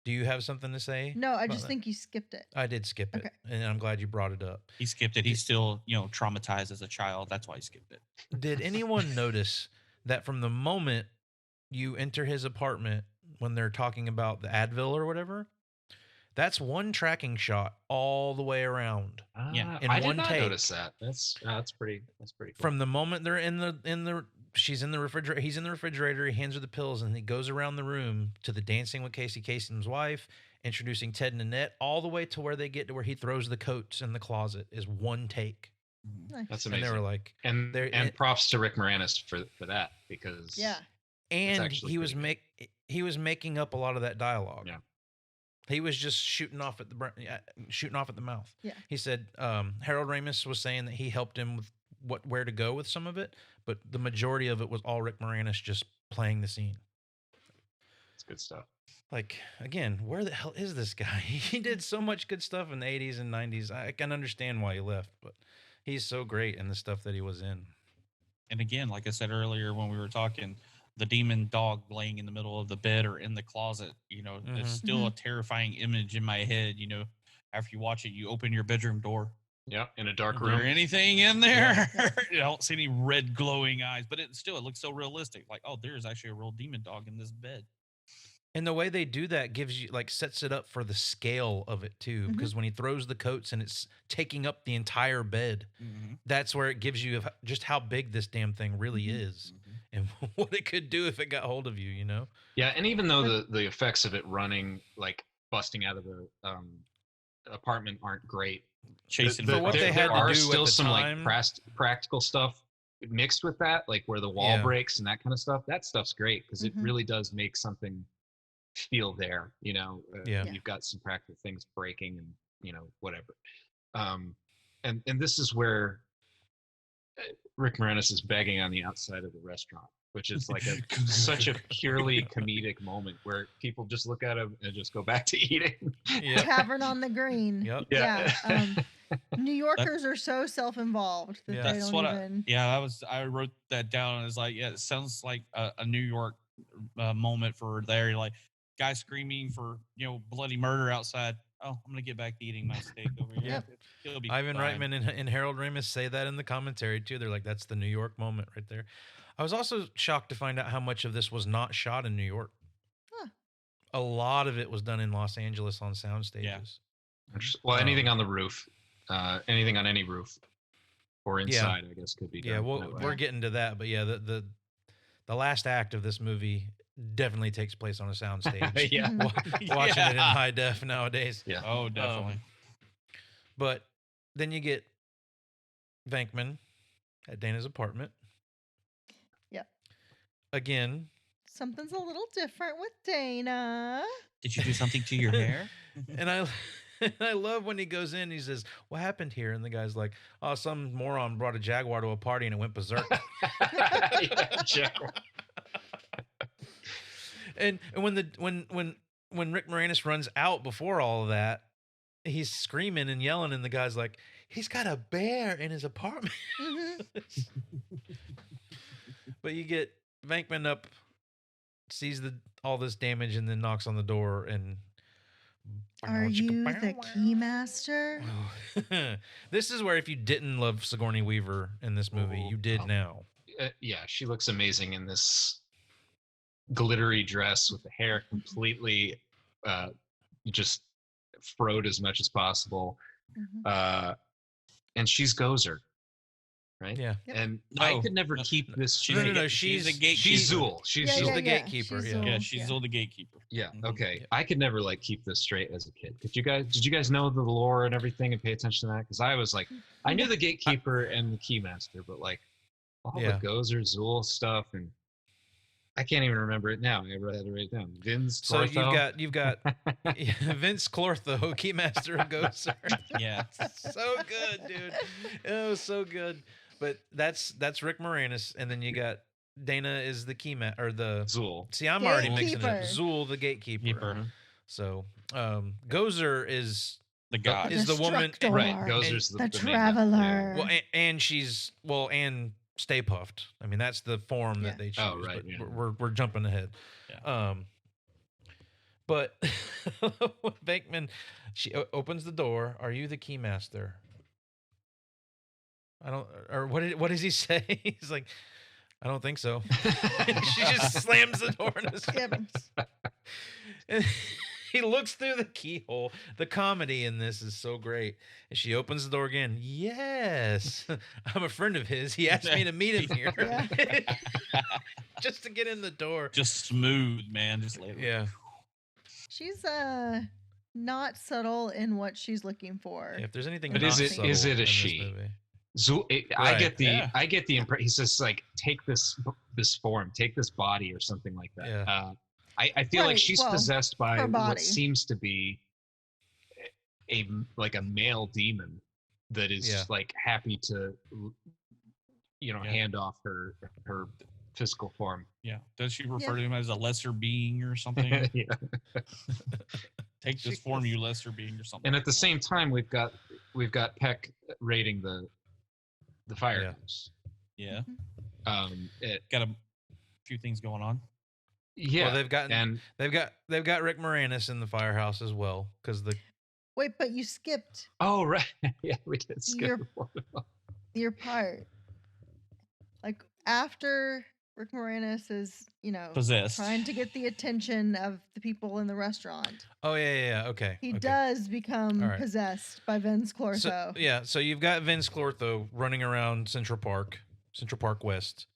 Speaker 1: Do you have something to say?
Speaker 3: No, I
Speaker 1: about
Speaker 3: just
Speaker 1: that?
Speaker 3: think you skipped it.
Speaker 1: I did skip it,
Speaker 3: Okay.
Speaker 1: and I'm glad you brought it up.
Speaker 5: He skipped it. He's still traumatized as a child. That's why he skipped it.
Speaker 1: Did anyone notice that from the moment you enter his apartment when they're talking about the Advil or whatever, that's one tracking shot all the way around.
Speaker 5: Yeah.
Speaker 1: In
Speaker 4: I did
Speaker 1: one
Speaker 4: not
Speaker 1: take.
Speaker 4: notice that. That's pretty cool.
Speaker 1: From the moment they're in the she's in the refrigerator, he's in the refrigerator, he hands her the pills, and he goes around the room to the dancing with Casey Kasem's wife, introducing Ted and Annette, all the way to where they get to where he throws the coats in the closet is one take.
Speaker 3: Nice.
Speaker 4: That's
Speaker 1: And
Speaker 4: amazing.
Speaker 1: they were like,
Speaker 4: and
Speaker 1: they're-
Speaker 4: props to Rick Moranis for that, because
Speaker 3: Yeah.
Speaker 1: and
Speaker 4: actually
Speaker 1: he was
Speaker 4: pretty
Speaker 1: he was making up a lot of that dialogue.
Speaker 4: Yeah.
Speaker 1: He was just shooting off at the mouth.
Speaker 3: Yeah.
Speaker 1: He said Harold Ramis was saying that he helped him with where to go with some of it, but the majority of it was all Rick Moranis just playing the scene.
Speaker 4: it's good stuff.
Speaker 1: Like, again, where the hell is this guy? He did so much good stuff in the 80s and 90s. I can understand why he left, but he's so great in the stuff that he was in.
Speaker 5: And again, like I said earlier when we were talking, the demon dog laying in the middle of the bed or in the closet, it's still a terrifying image in my head. After you watch it, you open your bedroom door.
Speaker 4: Yeah, in a dark
Speaker 5: Is
Speaker 4: room.
Speaker 5: there anything in there? You don't see any red glowing eyes, but it looks so realistic. Like, oh, there's actually a real demon dog in this bed.
Speaker 1: And the way they do that gives you like sets it up for the scale of it too,
Speaker 3: Mhm.
Speaker 1: because when he throws the coats and it's taking up the entire bed,
Speaker 5: Mhm.
Speaker 1: that's where it gives you just how big this damn thing really
Speaker 3: Mhm.
Speaker 1: is and what it could do if it got hold of you, you know?
Speaker 4: Yeah, and even though
Speaker 3: But-
Speaker 4: the effects of it running, like busting out of the apartment, aren't great,
Speaker 5: Chasing
Speaker 1: For
Speaker 5: him
Speaker 1: what
Speaker 5: across
Speaker 1: they
Speaker 5: the
Speaker 1: had to
Speaker 5: park.
Speaker 1: do at
Speaker 4: still
Speaker 1: the
Speaker 4: some
Speaker 1: time-
Speaker 4: like practical stuff mixed with that, like where the wall
Speaker 1: Yeah.
Speaker 4: breaks and that kind of stuff. That stuff's great because it
Speaker 3: Mhm.
Speaker 4: really does make something feel there. You know,
Speaker 1: Yeah.
Speaker 3: Yeah.
Speaker 4: you've got some practical things breaking and whatever. Um, and this is where Rick Moranis is begging on the outside of the restaurant, which is like such a purely comedic moment where people just look at him and just go back to eating.
Speaker 1: Yep.
Speaker 3: Tavern on the Green.
Speaker 1: Yep.
Speaker 3: Yeah. New Yorkers are so self-involved that
Speaker 1: Yeah.
Speaker 3: they
Speaker 5: That's
Speaker 3: don't
Speaker 5: what
Speaker 3: even.
Speaker 5: I wrote that down and it's like, yeah, it sounds like a New York moment for there. Like, guy screaming for bloody murder outside. Oh, I'm gonna get back to eating my steak over here.
Speaker 3: Yep.
Speaker 5: It'll be
Speaker 1: Ivan
Speaker 5: fine.
Speaker 1: Reitman and Harold Ramis say that in the commentary too. They're like, that's the New York moment right there. I was also shocked to find out how much of this was not shot in New York.
Speaker 3: Huh.
Speaker 1: A lot of it was done in Los Angeles on sound stages.
Speaker 4: Well, anything on the roof, anything on any roof or
Speaker 1: Yeah.
Speaker 4: inside, I guess, could be done.
Speaker 1: Yeah, well,
Speaker 4: that way.
Speaker 1: we're getting to that, but yeah, the last act of this movie definitely takes place on a sound stage.
Speaker 4: Yeah.
Speaker 3: Mhm.
Speaker 1: Watching it in
Speaker 5: Yeah.
Speaker 1: high def nowadays.
Speaker 4: Yeah.
Speaker 5: Oh, definitely.
Speaker 1: But then you get Venkman at Dana's apartment.
Speaker 3: Yep.
Speaker 1: Again,
Speaker 3: Something's a little different with Dana.
Speaker 5: Did you do something to your hair?
Speaker 1: and I love when he goes in, he says, "What happened here?" And the guy's like, "Oh, some moron brought a Jaguar to a party and it went berserk."
Speaker 4: Yeah, Jaguar.
Speaker 1: and when Rick Moranis runs out before all of that, he's screaming and yelling, and the guy's like, "He's got a bear in his apartment."
Speaker 3: Mhm.
Speaker 1: But you get Venkman up, sees all this damage, and then knocks on the door and.
Speaker 3: Are you the keymaster?
Speaker 1: This is where if you didn't love Sigourney Weaver in this movie, you did now.
Speaker 4: Yeah, she looks amazing in this glittery dress with the hair completely just froed as much as possible.
Speaker 3: Mhm.
Speaker 4: And she's Gozer, right?
Speaker 1: Yeah.
Speaker 3: Yep.
Speaker 4: And
Speaker 5: No,
Speaker 4: I could never
Speaker 5: no,
Speaker 4: keep this
Speaker 5: She's
Speaker 1: No,
Speaker 4: straight.
Speaker 1: no,
Speaker 5: she's a
Speaker 1: she's-
Speaker 5: gatekeeper.
Speaker 4: She's Zool. She's
Speaker 3: Yeah,
Speaker 1: She's
Speaker 4: Zool.
Speaker 1: the
Speaker 3: yeah,
Speaker 1: gatekeeper,
Speaker 3: she's
Speaker 1: yeah.
Speaker 3: Zool.
Speaker 5: Yeah, she's still the gatekeeper.
Speaker 4: Yeah.
Speaker 5: Mhm.
Speaker 4: Okay.
Speaker 1: Yep.
Speaker 4: I could never like keep this straight as a kid. Did you guys know the lore and everything and pay attention to that? Because I was like, I knew the gatekeeper and the keymaster, but like all
Speaker 1: Yeah.
Speaker 4: the Gozer Zool stuff, and I can't even remember it now. I had to write it down. Vince.
Speaker 1: So
Speaker 4: Clortho.
Speaker 1: you've got Vince Clortho, Keymaster of Gozer.
Speaker 5: Yeah.
Speaker 1: So good, dude. It was so good. But that's Rick Moranis, and then you got Dana is the keyman or the.
Speaker 4: Zool.
Speaker 1: See, I'm already mixing it up.
Speaker 3: Gatekeeper.
Speaker 1: Zool, the gatekeeper.
Speaker 5: Keeper.
Speaker 1: So, Gozer is
Speaker 5: The god.
Speaker 1: is the woman,
Speaker 3: Destructor.
Speaker 4: Right. Gozer's
Speaker 3: The
Speaker 4: the main guy.
Speaker 3: traveler.
Speaker 1: well, and she's and Stay Puffed. I mean, that's the form
Speaker 3: Yeah.
Speaker 1: that they choose.
Speaker 4: Oh, right,
Speaker 1: but
Speaker 4: yeah.
Speaker 1: we're jumping ahead.
Speaker 5: Yeah.
Speaker 1: But Bankman, she opens the door. Are you the keymaster? I don't. Or what does he say? He's like, I don't think so. She just slams the door in his
Speaker 3: Yep.
Speaker 1: face. And he looks through the keyhole. The comedy in this is so great. And she opens the door again. Yes, I'm a friend of his. He asked me to meet him here.
Speaker 3: Yeah.
Speaker 1: Just to get in the door.
Speaker 5: Just smooth, man. Just like,
Speaker 1: Yeah.
Speaker 3: She's not subtle in what she's looking for.
Speaker 1: If there's anything,
Speaker 4: But
Speaker 1: not
Speaker 4: is it-
Speaker 1: subtle
Speaker 4: is it a
Speaker 1: in this
Speaker 4: she?
Speaker 1: movie.
Speaker 4: Zool.
Speaker 1: Right.
Speaker 5: Yeah.
Speaker 4: I get the impression. He says like, take this form, take this body, or something like that.
Speaker 1: Yeah.
Speaker 4: I feel like
Speaker 3: Right,
Speaker 4: she's
Speaker 3: well,
Speaker 4: possessed by
Speaker 3: her
Speaker 4: what
Speaker 3: body.
Speaker 4: seems to be a male demon that is
Speaker 1: Yeah.
Speaker 4: like happy to
Speaker 5: Yeah.
Speaker 4: hand off her physical form.
Speaker 5: Yeah. Does she refer
Speaker 3: Yeah.
Speaker 5: to him as a lesser being or something?
Speaker 4: Yeah.
Speaker 5: Take
Speaker 1: She
Speaker 5: this form,
Speaker 1: does.
Speaker 5: you lesser being or something.
Speaker 4: And at
Speaker 5: like
Speaker 4: the
Speaker 5: that.
Speaker 4: same time, we've got Peck raiding the firehouse.
Speaker 5: Yeah.
Speaker 4: It,
Speaker 5: Got a few things going on.
Speaker 4: yeah.
Speaker 1: Well, they've gotten
Speaker 4: and
Speaker 1: they've got Rick Moranis in the firehouse as well because the
Speaker 3: Wait, but you skipped
Speaker 4: oh right, yeah, we did skip
Speaker 3: You're-
Speaker 4: the one.
Speaker 3: your part. Like after Rick Moranis is,
Speaker 5: Possessed.
Speaker 3: trying to get the attention of the people in the restaurant.
Speaker 1: Oh yeah. Okay.
Speaker 3: He
Speaker 1: okay.
Speaker 3: does become
Speaker 1: All right.
Speaker 3: possessed by Vince Clortho.
Speaker 1: So you've got Vince Clortho running around Central Park West,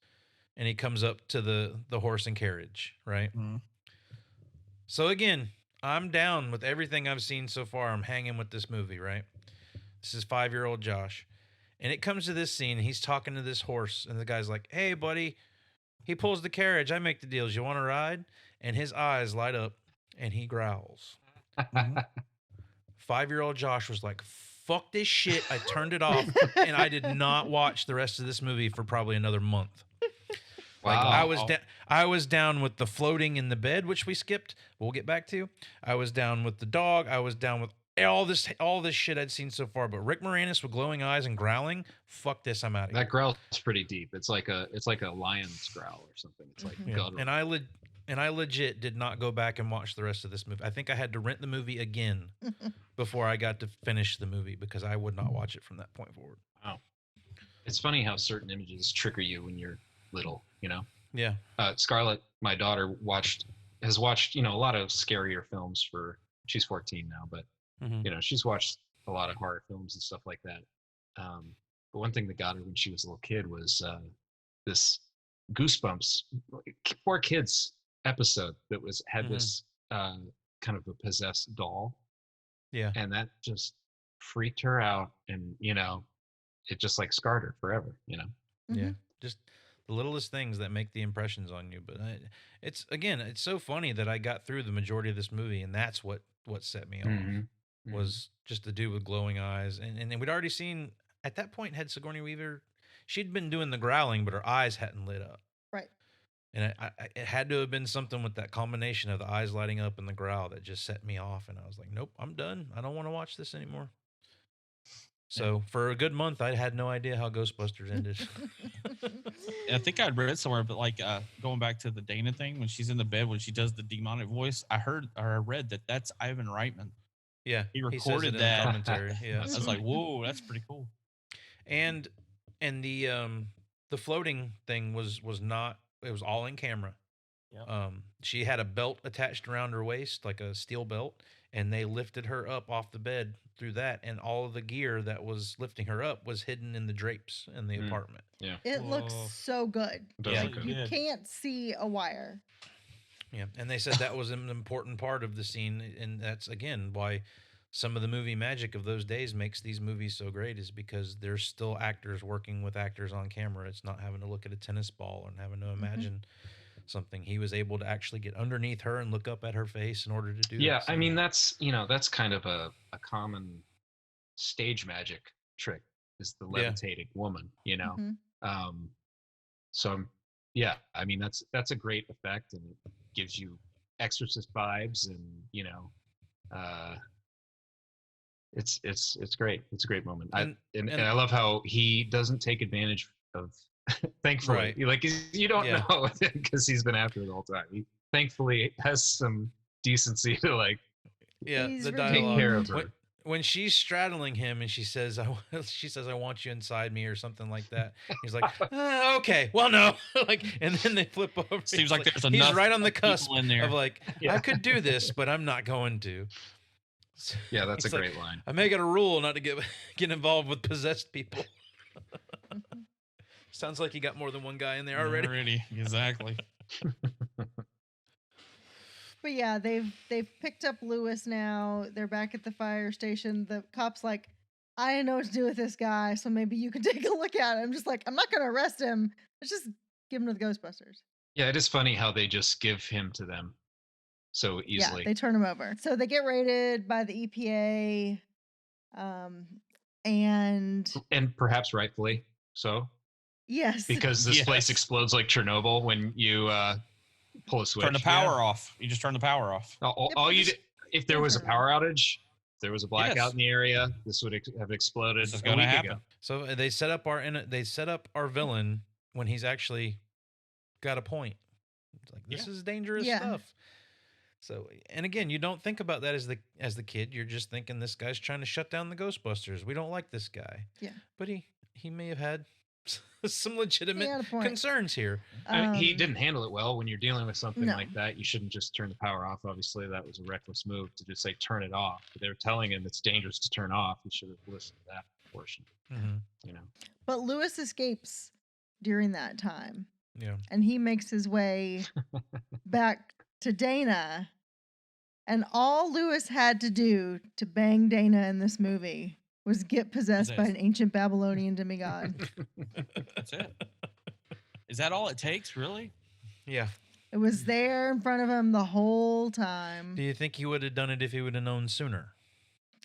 Speaker 1: and he comes up to the horse and carriage, right?
Speaker 5: Mhm.
Speaker 1: So again, I'm down with everything I've seen so far. I'm hanging with this movie, right? This is 5-year-old Josh. And it comes to this scene, and he's talking to this horse, and the guy's like, "Hey, buddy." He pulls the carriage. I make the deals. You want to ride? And his eyes light up, and he growls. 5-year-old Josh was like, "Fuck this shit." I turned it off, and I did not watch the rest of this movie for probably another month. Like
Speaker 4: Wow.
Speaker 1: I was down with the floating in the bed, which we skipped. We'll get back to. I was down with the dog. I was down with all this shit I'd seen so far. But Rick Moranis with glowing eyes and growling, fuck this, I'm out of here.
Speaker 4: That growl's pretty deep. It's like a lion's growl or something. It's like
Speaker 3: Mhm.
Speaker 1: Yeah.
Speaker 4: guttural.
Speaker 1: And I legit did not go back and watch the rest of this movie. I think I had to rent the movie again before I got to finish the movie because I would not watch it from that point forward.
Speaker 4: Wow. It's funny how certain images trigger you when you're little, you know?
Speaker 1: Yeah.
Speaker 4: Scarlett, my daughter, has watched, a lot of scarier films she's 14 now, but,
Speaker 1: Mhm.
Speaker 4: she's watched a lot of horror films and stuff like that. But one thing that got her when she was a little kid was this Goosebumps, 4 Kids episode that had this kind of a possessed doll,
Speaker 1: Yeah.
Speaker 4: and that just freaked her out, and it just like scarred her forever.
Speaker 1: Yeah.
Speaker 3: Mhm.
Speaker 1: Just the littlest things that make the impressions on you. But it's so funny that I got through the majority of this movie, and that's what set me off was just the dude with glowing eyes, and we'd already seen at that point had Sigourney Weaver. She'd been doing the growling, but her eyes hadn't lit up.
Speaker 3: Right.
Speaker 1: And it had to have been something with that combination of the eyes lighting up and the growl that just set me off. And I was like, nope, I'm done. I don't want to watch this anymore. So for a good month, I had no idea how Ghostbusters ended.
Speaker 5: I think I'd read somewhere, but like going back to the Dana thing, when she's in the bed, when she does the demonic voice, I read that that's Ivan Reitman.
Speaker 1: Yeah,
Speaker 5: He
Speaker 1: says it
Speaker 5: recorded
Speaker 1: in the
Speaker 5: that.
Speaker 1: commentary. Yeah,
Speaker 5: I was like, whoa, that's pretty cool.
Speaker 1: and the floating thing was not. It was all in camera.
Speaker 5: Yep.
Speaker 1: She had a belt attached around her waist, like a steel belt, and they lifted her up off the bed through that, and all of the gear that was lifting her up was hidden in the drapes in the apartment.
Speaker 4: Yeah.
Speaker 3: It looks
Speaker 5: Whoa.
Speaker 3: so good.
Speaker 4: It does
Speaker 1: Yeah.
Speaker 4: look good.
Speaker 3: You
Speaker 5: Good.
Speaker 3: can't see a wire.
Speaker 1: Yeah, and they said that was an important part of the scene, and that's again why some of the movie magic of those days makes these movies so great, is because there's still actors working with actors on camera. It's not having to look at a tennis ball and having to imagine something. He was able to actually get underneath her and look up at her face in order to do that.
Speaker 4: Yeah, I
Speaker 1: scene.
Speaker 4: mean that's kind of a common stage magic trick, is the
Speaker 1: Yeah.
Speaker 4: levitating woman,
Speaker 3: Mhm.
Speaker 4: So yeah, I mean that's a great effect, and it gives you Exorcist vibes, and it's great. It's a great moment.
Speaker 1: And-
Speaker 4: And
Speaker 1: and-
Speaker 4: I love how he doesn't take advantage of. Thankfully,
Speaker 1: Right.
Speaker 4: like you don't
Speaker 1: Yeah.
Speaker 4: know because he's been after her the whole time. He thankfully has some decency to like
Speaker 1: yeah,
Speaker 3: He's
Speaker 1: the
Speaker 3: redeemed.
Speaker 4: take
Speaker 1: dialogue.
Speaker 4: care of
Speaker 1: When,
Speaker 4: her.
Speaker 1: when she's straddling him and she says, she says, "I want you inside me," or something like that. He's like, "Okay, well, no." Like, and then they flip over.
Speaker 5: Seems
Speaker 1: He's
Speaker 5: like there's
Speaker 1: he's
Speaker 5: enough
Speaker 1: right on the
Speaker 5: people
Speaker 1: cusp
Speaker 5: in there.
Speaker 1: of like,
Speaker 4: Yeah.
Speaker 1: I could do this, but I'm not going to. So
Speaker 4: Yeah, that's a
Speaker 1: he's like,
Speaker 4: great line.
Speaker 1: I make it a rule not to get involved with possessed people. Sounds like you got more than one guy in there already.
Speaker 5: Exactly.
Speaker 3: But yeah, they've picked up Lewis now. They're back at the fire station. The cop's like, I didn't know what to do with this guy, so maybe you can take a look at him. I'm just like, I'm not gonna arrest him. Let's just give him to the Ghostbusters.
Speaker 4: Yeah, it is funny how they just give him to them so easily.
Speaker 3: Yeah, they turn him over. So they get raided by the EPA. And
Speaker 4: And perhaps rightfully so,
Speaker 3: yes,
Speaker 4: because this place
Speaker 5: Yes.
Speaker 4: explodes like Chernobyl when you pull a switch.
Speaker 5: Turn the power off. You just turn the power off.
Speaker 4: All you did, if there was a
Speaker 3: turn it
Speaker 4: power outage, if there was a blackout
Speaker 5: Yes.
Speaker 4: in the area, this would have exploded
Speaker 5: This is
Speaker 4: a
Speaker 5: gonna
Speaker 4: week
Speaker 5: happen.
Speaker 4: ago.
Speaker 1: So they set up our villain when he's actually got a point. It's like, this is dangerous
Speaker 3: Yeah.
Speaker 1: stuff. So, and again, you don't think about that as the kid. You're just thinking this guy's trying to shut down the Ghostbusters. We don't like this guy.
Speaker 3: Yeah.
Speaker 1: But he may have had some legitimate
Speaker 3: had a point.
Speaker 1: concerns here.
Speaker 4: I mean, he
Speaker 3: Um,
Speaker 4: didn't handle it well. When you're dealing with something
Speaker 3: No.
Speaker 4: like that, you shouldn't just turn the power off. Obviously, that was a reckless move to just say turn it off. But they were telling him it's dangerous to turn off. He should have listened to that portion.
Speaker 1: Hmm.
Speaker 4: You know,
Speaker 3: But Lewis escapes during that time,
Speaker 1: Yeah.
Speaker 3: and he makes his way back to Dana. And all Lewis had to do to bang Dana in this movie was get possessed by an ancient Babylonian demigod.
Speaker 5: That's it. Is that all it takes, really?
Speaker 1: Yeah.
Speaker 3: It was there in front of him the whole time.
Speaker 1: Do you think he would have done it if he would have known sooner?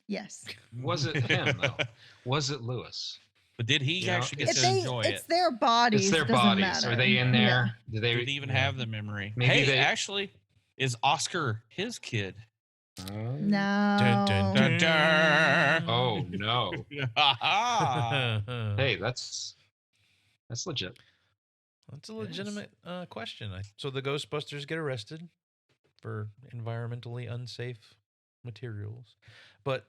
Speaker 3: Yes.
Speaker 4: was it him though? Was it Lewis?
Speaker 5: But did he
Speaker 4: Yeah,
Speaker 5: actually get
Speaker 3: If
Speaker 5: to
Speaker 3: they,
Speaker 5: enjoy
Speaker 3: it's
Speaker 5: it?
Speaker 3: their bodies.
Speaker 4: It's their
Speaker 3: doesn't
Speaker 4: bodies.
Speaker 3: matter.
Speaker 4: Are they in there? Do they
Speaker 5: Did he even have the memory?
Speaker 4: Maybe
Speaker 5: Hey,
Speaker 4: they-
Speaker 5: actually, is Oscar his kid?
Speaker 4: Oh.
Speaker 3: No.
Speaker 1: Dun, dun, dun.
Speaker 5: Dun.
Speaker 4: Oh no!
Speaker 5: Ah.
Speaker 4: Hey, that's legit.
Speaker 1: That's a legitimate question. So the Ghostbusters get arrested for environmentally unsafe materials, but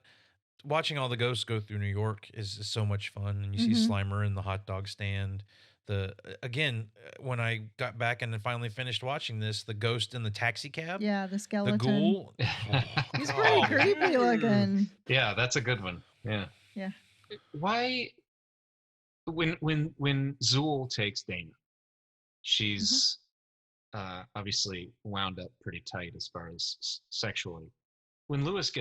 Speaker 1: watching all the ghosts go through New York is so much fun. And you see
Speaker 3: Mhm.
Speaker 1: Slimer in the hot dog stand. When I got back and then finally finished watching this, the ghost in the taxi cab,
Speaker 3: Yeah, the skeleton.
Speaker 1: the ghoul.
Speaker 3: He's pretty creepy looking.
Speaker 4: Yeah, that's a good one. Yeah.
Speaker 3: Yeah.
Speaker 4: Why? When Zool takes Dana, she's obviously wound up pretty tight as far as sexually. When Lewis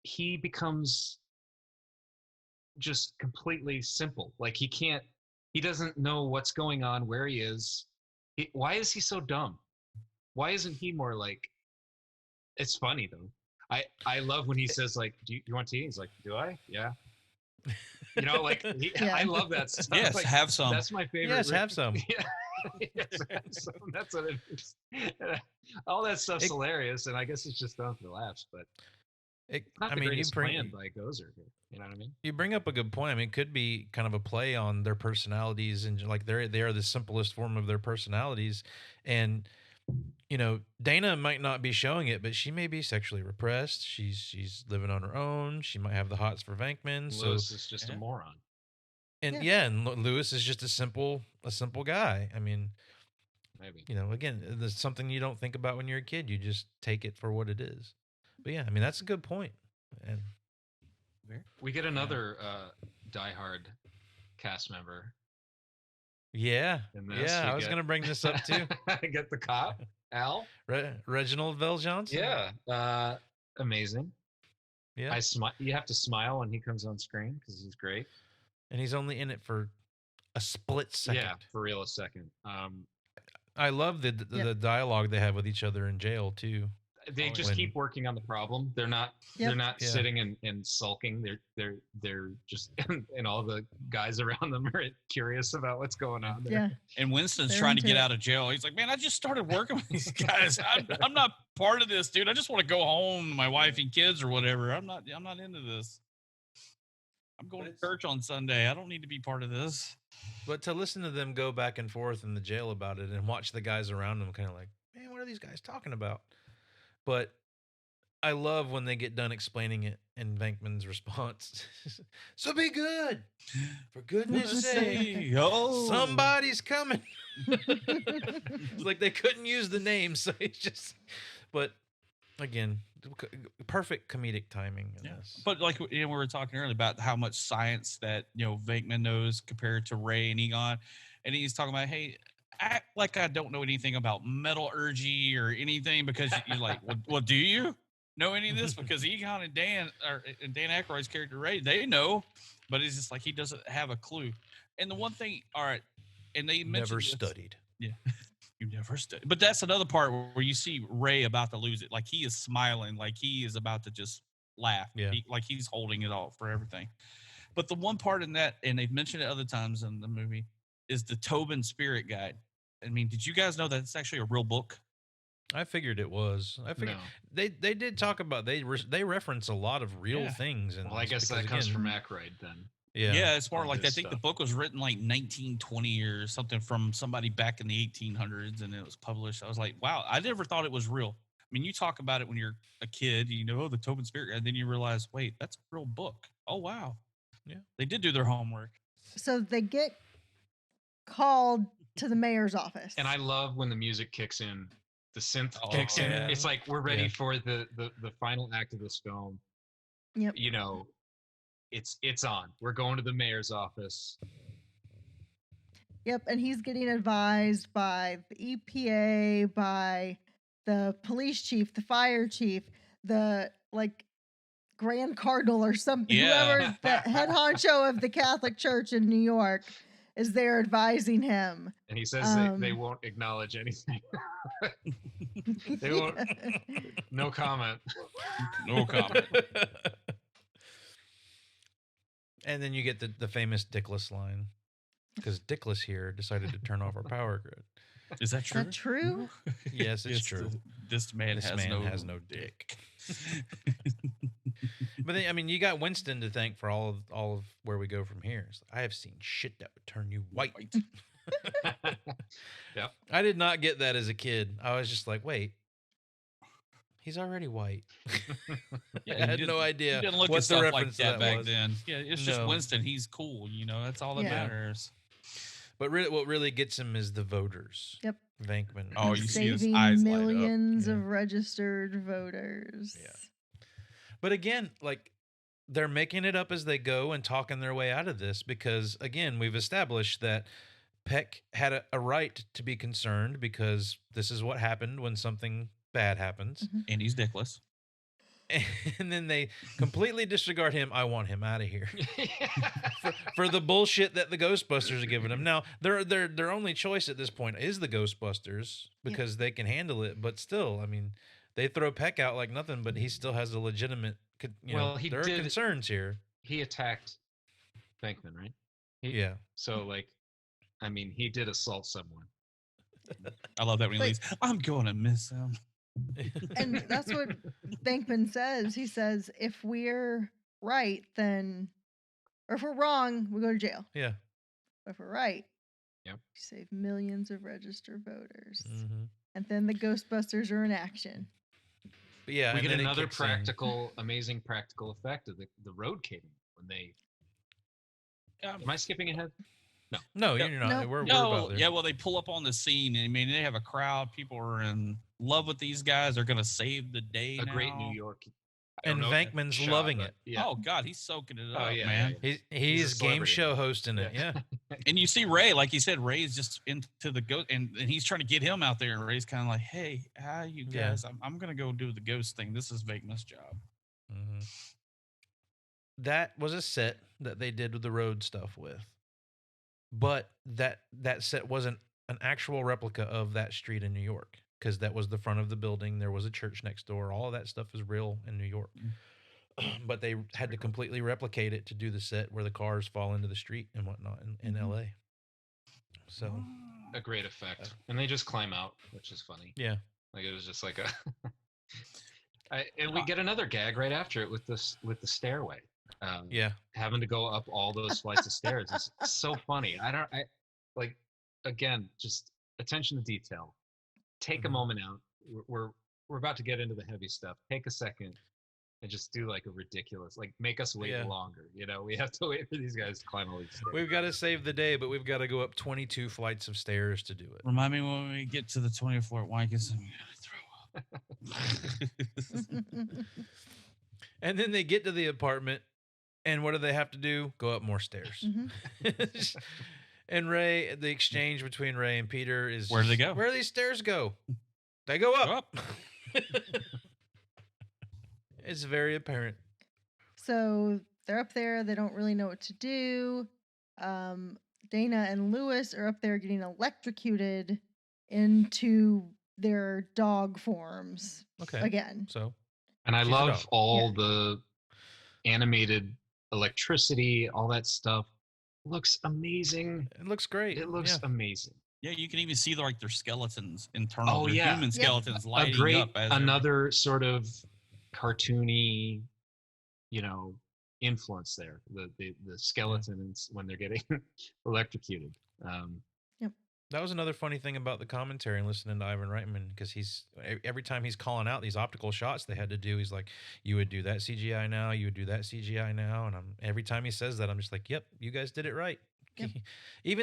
Speaker 4: he becomes just completely simple. Like he doesn't know what's going on, where he is. Why is he so dumb? Why isn't he more like? It's funny though. I love when he says like, "Do you want tea?" He's like, "Do I? Yeah." You know, like
Speaker 3: Yeah.
Speaker 4: I love that stuff.
Speaker 5: Yes,
Speaker 4: like,
Speaker 5: have some.
Speaker 4: That's my favorite.
Speaker 1: Yes, have some.
Speaker 4: Yeah. Yes, have some. That's what it is. All that stuff's hilarious, and I guess it's just done for laughs. But not the greatest plan by Gozer here. You know what I mean?
Speaker 1: You bring up a good point. I mean, it could be kind of a play on their personalities, and like they are the simplest form of their personalities, and Dana might not be showing it, but she may be sexually repressed. She's living on her own. She might have the hots for Venkman.
Speaker 4: Lewis is just a moron.
Speaker 1: And and Lewis is just a simple guy. I mean,
Speaker 4: maybe
Speaker 1: again, there's something you don't think about when you're a kid. You just take it for what it is. But yeah, I mean that's a good point. And
Speaker 4: we get another diehard cast member.
Speaker 1: Yeah, I was gonna bring this up too.
Speaker 4: Get the cop, Al,
Speaker 1: Reginald VelJohnson.
Speaker 4: Yeah, amazing.
Speaker 1: Yeah,
Speaker 4: You have to smile when he comes on screen because he's great,
Speaker 1: and he's only in it for a split second.
Speaker 4: Yeah, for real, a second.
Speaker 1: I love the dialogue they have with each other in jail too.
Speaker 4: They just keep working on the problem. They're not sitting and sulking. They're just and all the guys around them are curious about what's going on there.
Speaker 3: Yeah.
Speaker 5: And Winston's trying to get out of jail. He's like, man, I just started working with these guys. I'm not part of this, dude. I just want to go home to my wife and kids or whatever. I'm not into this. I'm going to church on Sunday. I don't need to be part of this.
Speaker 1: But to listen to them go back and forth in the jail about it and watch the guys around them kind of like, man, what are these guys talking about? But I love when they get done explaining it and Venkman's response. So be good. For goodness sake. Somebody's coming. It's like they couldn't use the name. So it's just, but again, perfect comedic timing in this.
Speaker 5: But like we were talking earlier about how much science that Venkman knows compared to Ray and Egon, and he's talking about, hey, act like I don't know anything about metallurgy or anything because you're like, well, do you know any of this? Because Egon and Dan Aykroyd's character Ray, they know, but it's just like he doesn't have a clue. And the one thing, all right, and they mentioned
Speaker 1: never studied.
Speaker 5: Yeah. You never studied. But that's another part where you see Ray about to lose it. Like he is smiling, like he is about to just laugh.
Speaker 1: Yeah.
Speaker 5: Like he's holding it all for everything. But the one part in that, and they've mentioned it other times in the movie, is the Tobin Spirit Guide. I mean, did you guys know that it's actually a real book?
Speaker 1: I figured it was. I figured they did talk about they reference a lot of real things. And
Speaker 4: I guess that comes from Aykroyd then.
Speaker 5: Yeah, it's more like I think the book was written like 1920 or something from somebody back in the 1800s, and it was published. I was like, wow, I never thought it was real. I mean, you talk about it when you're a kid, the Tobin Spirit, and then you realize, wait, that's a real book. Oh wow,
Speaker 1: yeah,
Speaker 5: they did do their homework.
Speaker 3: So they get called to the mayor's office.
Speaker 4: And I love when the music kicks in, the synth
Speaker 5: Oh,
Speaker 4: kicks in.
Speaker 5: yeah.
Speaker 4: It's like we're ready
Speaker 1: Yeah.
Speaker 4: for the final act of this film.
Speaker 3: Yep.
Speaker 4: You know, it's on. We're going to the mayor's office.
Speaker 3: Yep, and he's getting advised by the EPA, by the police chief, the fire chief, the Grand Cardinal or something.
Speaker 5: Yeah.
Speaker 3: Whoever's the head honcho of the Catholic Church in New York is there advising him.
Speaker 4: And he says they won't acknowledge anything. They won't. No comment.
Speaker 5: No comment.
Speaker 1: And then you get the famous Dickless line, because Dickless here decided to turn off our power grid.
Speaker 5: Is that
Speaker 3: Is
Speaker 5: true?
Speaker 3: that true?
Speaker 1: Yes, it's true.
Speaker 5: This man,
Speaker 1: This man has no dick. But then, I mean, you got Winston to thank for all of where we go from here. It's like, I have seen shit that would turn you white.
Speaker 4: Yep.
Speaker 1: I did not get that as a kid. I was just like, wait, he's already white.
Speaker 5: Yeah,
Speaker 1: I had no idea
Speaker 5: You didn't look
Speaker 1: what
Speaker 5: at
Speaker 1: the
Speaker 5: stuff like
Speaker 1: reference to
Speaker 5: that back
Speaker 1: was.
Speaker 5: then. Yeah, it's just
Speaker 1: No.
Speaker 5: Winston. He's cool. That's all that
Speaker 3: Yeah.
Speaker 5: matters.
Speaker 1: But really, what really gets him is the voters.
Speaker 3: Yep.
Speaker 1: Venkman.
Speaker 5: Oh,
Speaker 3: He's
Speaker 5: you see his
Speaker 3: saving
Speaker 5: eyes light up.
Speaker 3: millions
Speaker 1: Yeah.
Speaker 3: of registered voters.
Speaker 1: Yeah. But again, like, they're making it up as they go and talking their way out of this because, again, we've established that Peck had a right to be concerned because this is what happened when something bad happens.
Speaker 5: And he's dickless.
Speaker 1: And then they completely disregard him. I want him out of here for the bullshit that the Ghostbusters are giving him. Now, their only choice at this point is the Ghostbusters because they can handle it. But still, I mean, they throw Peck out like nothing, but he still has a legitimate, there are concerns here.
Speaker 4: He attacked Bankman, right?
Speaker 1: Yeah.
Speaker 4: So, like, I mean, he did assault someone.
Speaker 5: I love that when he leaves. I'm going to miss him.
Speaker 3: And that's what Bankman says. He says, if we're right, or if we're wrong, we go to jail.
Speaker 1: Yeah.
Speaker 3: But if we're right,
Speaker 4: Yep.
Speaker 3: we save millions of registered voters.
Speaker 1: Mm-hmm.
Speaker 3: And then the Ghostbusters are in action.
Speaker 1: But yeah,
Speaker 4: We
Speaker 1: and
Speaker 4: get
Speaker 1: then it
Speaker 4: another
Speaker 1: kicks in.
Speaker 4: amazing practical effect of the road caving when they. Am I skipping ahead?
Speaker 1: No,
Speaker 5: No,
Speaker 1: you're not.
Speaker 3: no.
Speaker 1: We're
Speaker 5: No,
Speaker 1: about there.
Speaker 5: yeah, well, they pull up on the scene, and I mean, they have a crowd. People are in love with these guys. They're going to save the day.
Speaker 4: A great
Speaker 5: now.
Speaker 4: New York. I
Speaker 1: And
Speaker 4: don't know
Speaker 1: Venkman's
Speaker 4: shot,
Speaker 1: loving
Speaker 4: but
Speaker 1: it.
Speaker 4: Yeah.
Speaker 5: Oh God, he's soaking it
Speaker 4: Oh,
Speaker 5: up,
Speaker 4: yeah,
Speaker 5: man.
Speaker 4: yeah,
Speaker 1: He's
Speaker 4: a
Speaker 1: game
Speaker 4: celebrity
Speaker 1: show
Speaker 4: now.
Speaker 1: hosting it. Yeah.
Speaker 5: And you see Ray, like you said, Ray's just into the ghost, and he's trying to get him out there. And Ray's kind of like, "Hey, how you
Speaker 1: Yeah.
Speaker 5: guys? I'm gonna go do the ghost thing. This is Venkman's job."
Speaker 1: Mm-hmm. That was a set that they did with the road stuff with, but that set wasn't an actual replica of that street in New York because that was the front of the building. There was a church next door. All of that stuff is real in New York, but they had to completely replicate it to do the set where the cars fall into the street and whatnot in L.A. So
Speaker 4: A great effect, and they just climb out, which is funny.
Speaker 1: yeah,
Speaker 4: Like it was just like a. And we get another gag right after it with the stairway.
Speaker 1: yeah,
Speaker 4: Having to go up all those flights of stairs is so funny. I like, again, just attention to detail. Take a
Speaker 1: Mhm.
Speaker 4: moment out. We're about to get into the heavy stuff. Take a second and just do like a ridiculous, like make us wait
Speaker 1: Yeah.
Speaker 4: longer. We have to wait for these guys to climb all these stairs.
Speaker 1: we've got to save the day, but we've got to go up 22 flights of stairs to do it.
Speaker 5: Remind me when we get to the 20th floor at Wankus, I'm gonna throw up.
Speaker 1: And then they get to the apartment, and what do they have to do? Go up more stairs.
Speaker 3: Mhm.
Speaker 1: And Ray, the exchange between Ray and Peter is
Speaker 5: Where do they go?
Speaker 1: Where do these stairs go? They go up.
Speaker 5: Go
Speaker 1: It's very apparent.
Speaker 3: So they're up there. They don't really know what to do. Dana and Lewis are up there getting electrocuted into their dog forms
Speaker 1: Okay.
Speaker 3: again.
Speaker 1: So
Speaker 4: And I
Speaker 1: She's a
Speaker 4: love
Speaker 1: dog.
Speaker 4: all the animated electricity, all that stuff. Looks amazing.
Speaker 1: it looks great.
Speaker 4: It looks
Speaker 1: Yeah.
Speaker 4: amazing.
Speaker 5: Yeah, you can even see like their skeletons internal.
Speaker 4: Oh,
Speaker 5: their
Speaker 4: yeah.
Speaker 5: human
Speaker 3: Yep.
Speaker 5: skeletons
Speaker 4: A
Speaker 5: lighting
Speaker 4: great,
Speaker 5: up as they're-
Speaker 4: another sort of cartoony, influence there. The skeletons when they're getting electrocuted.
Speaker 3: Yep.
Speaker 1: That was another funny thing about the commentary and listening to Ivan Reitman, because every time he's calling out these optical shots they had to do, he's like, "You would do that CGI now, you would do that CGI now," and every time he says that, I'm just like, "Yep, you guys did it right."
Speaker 3: Yep.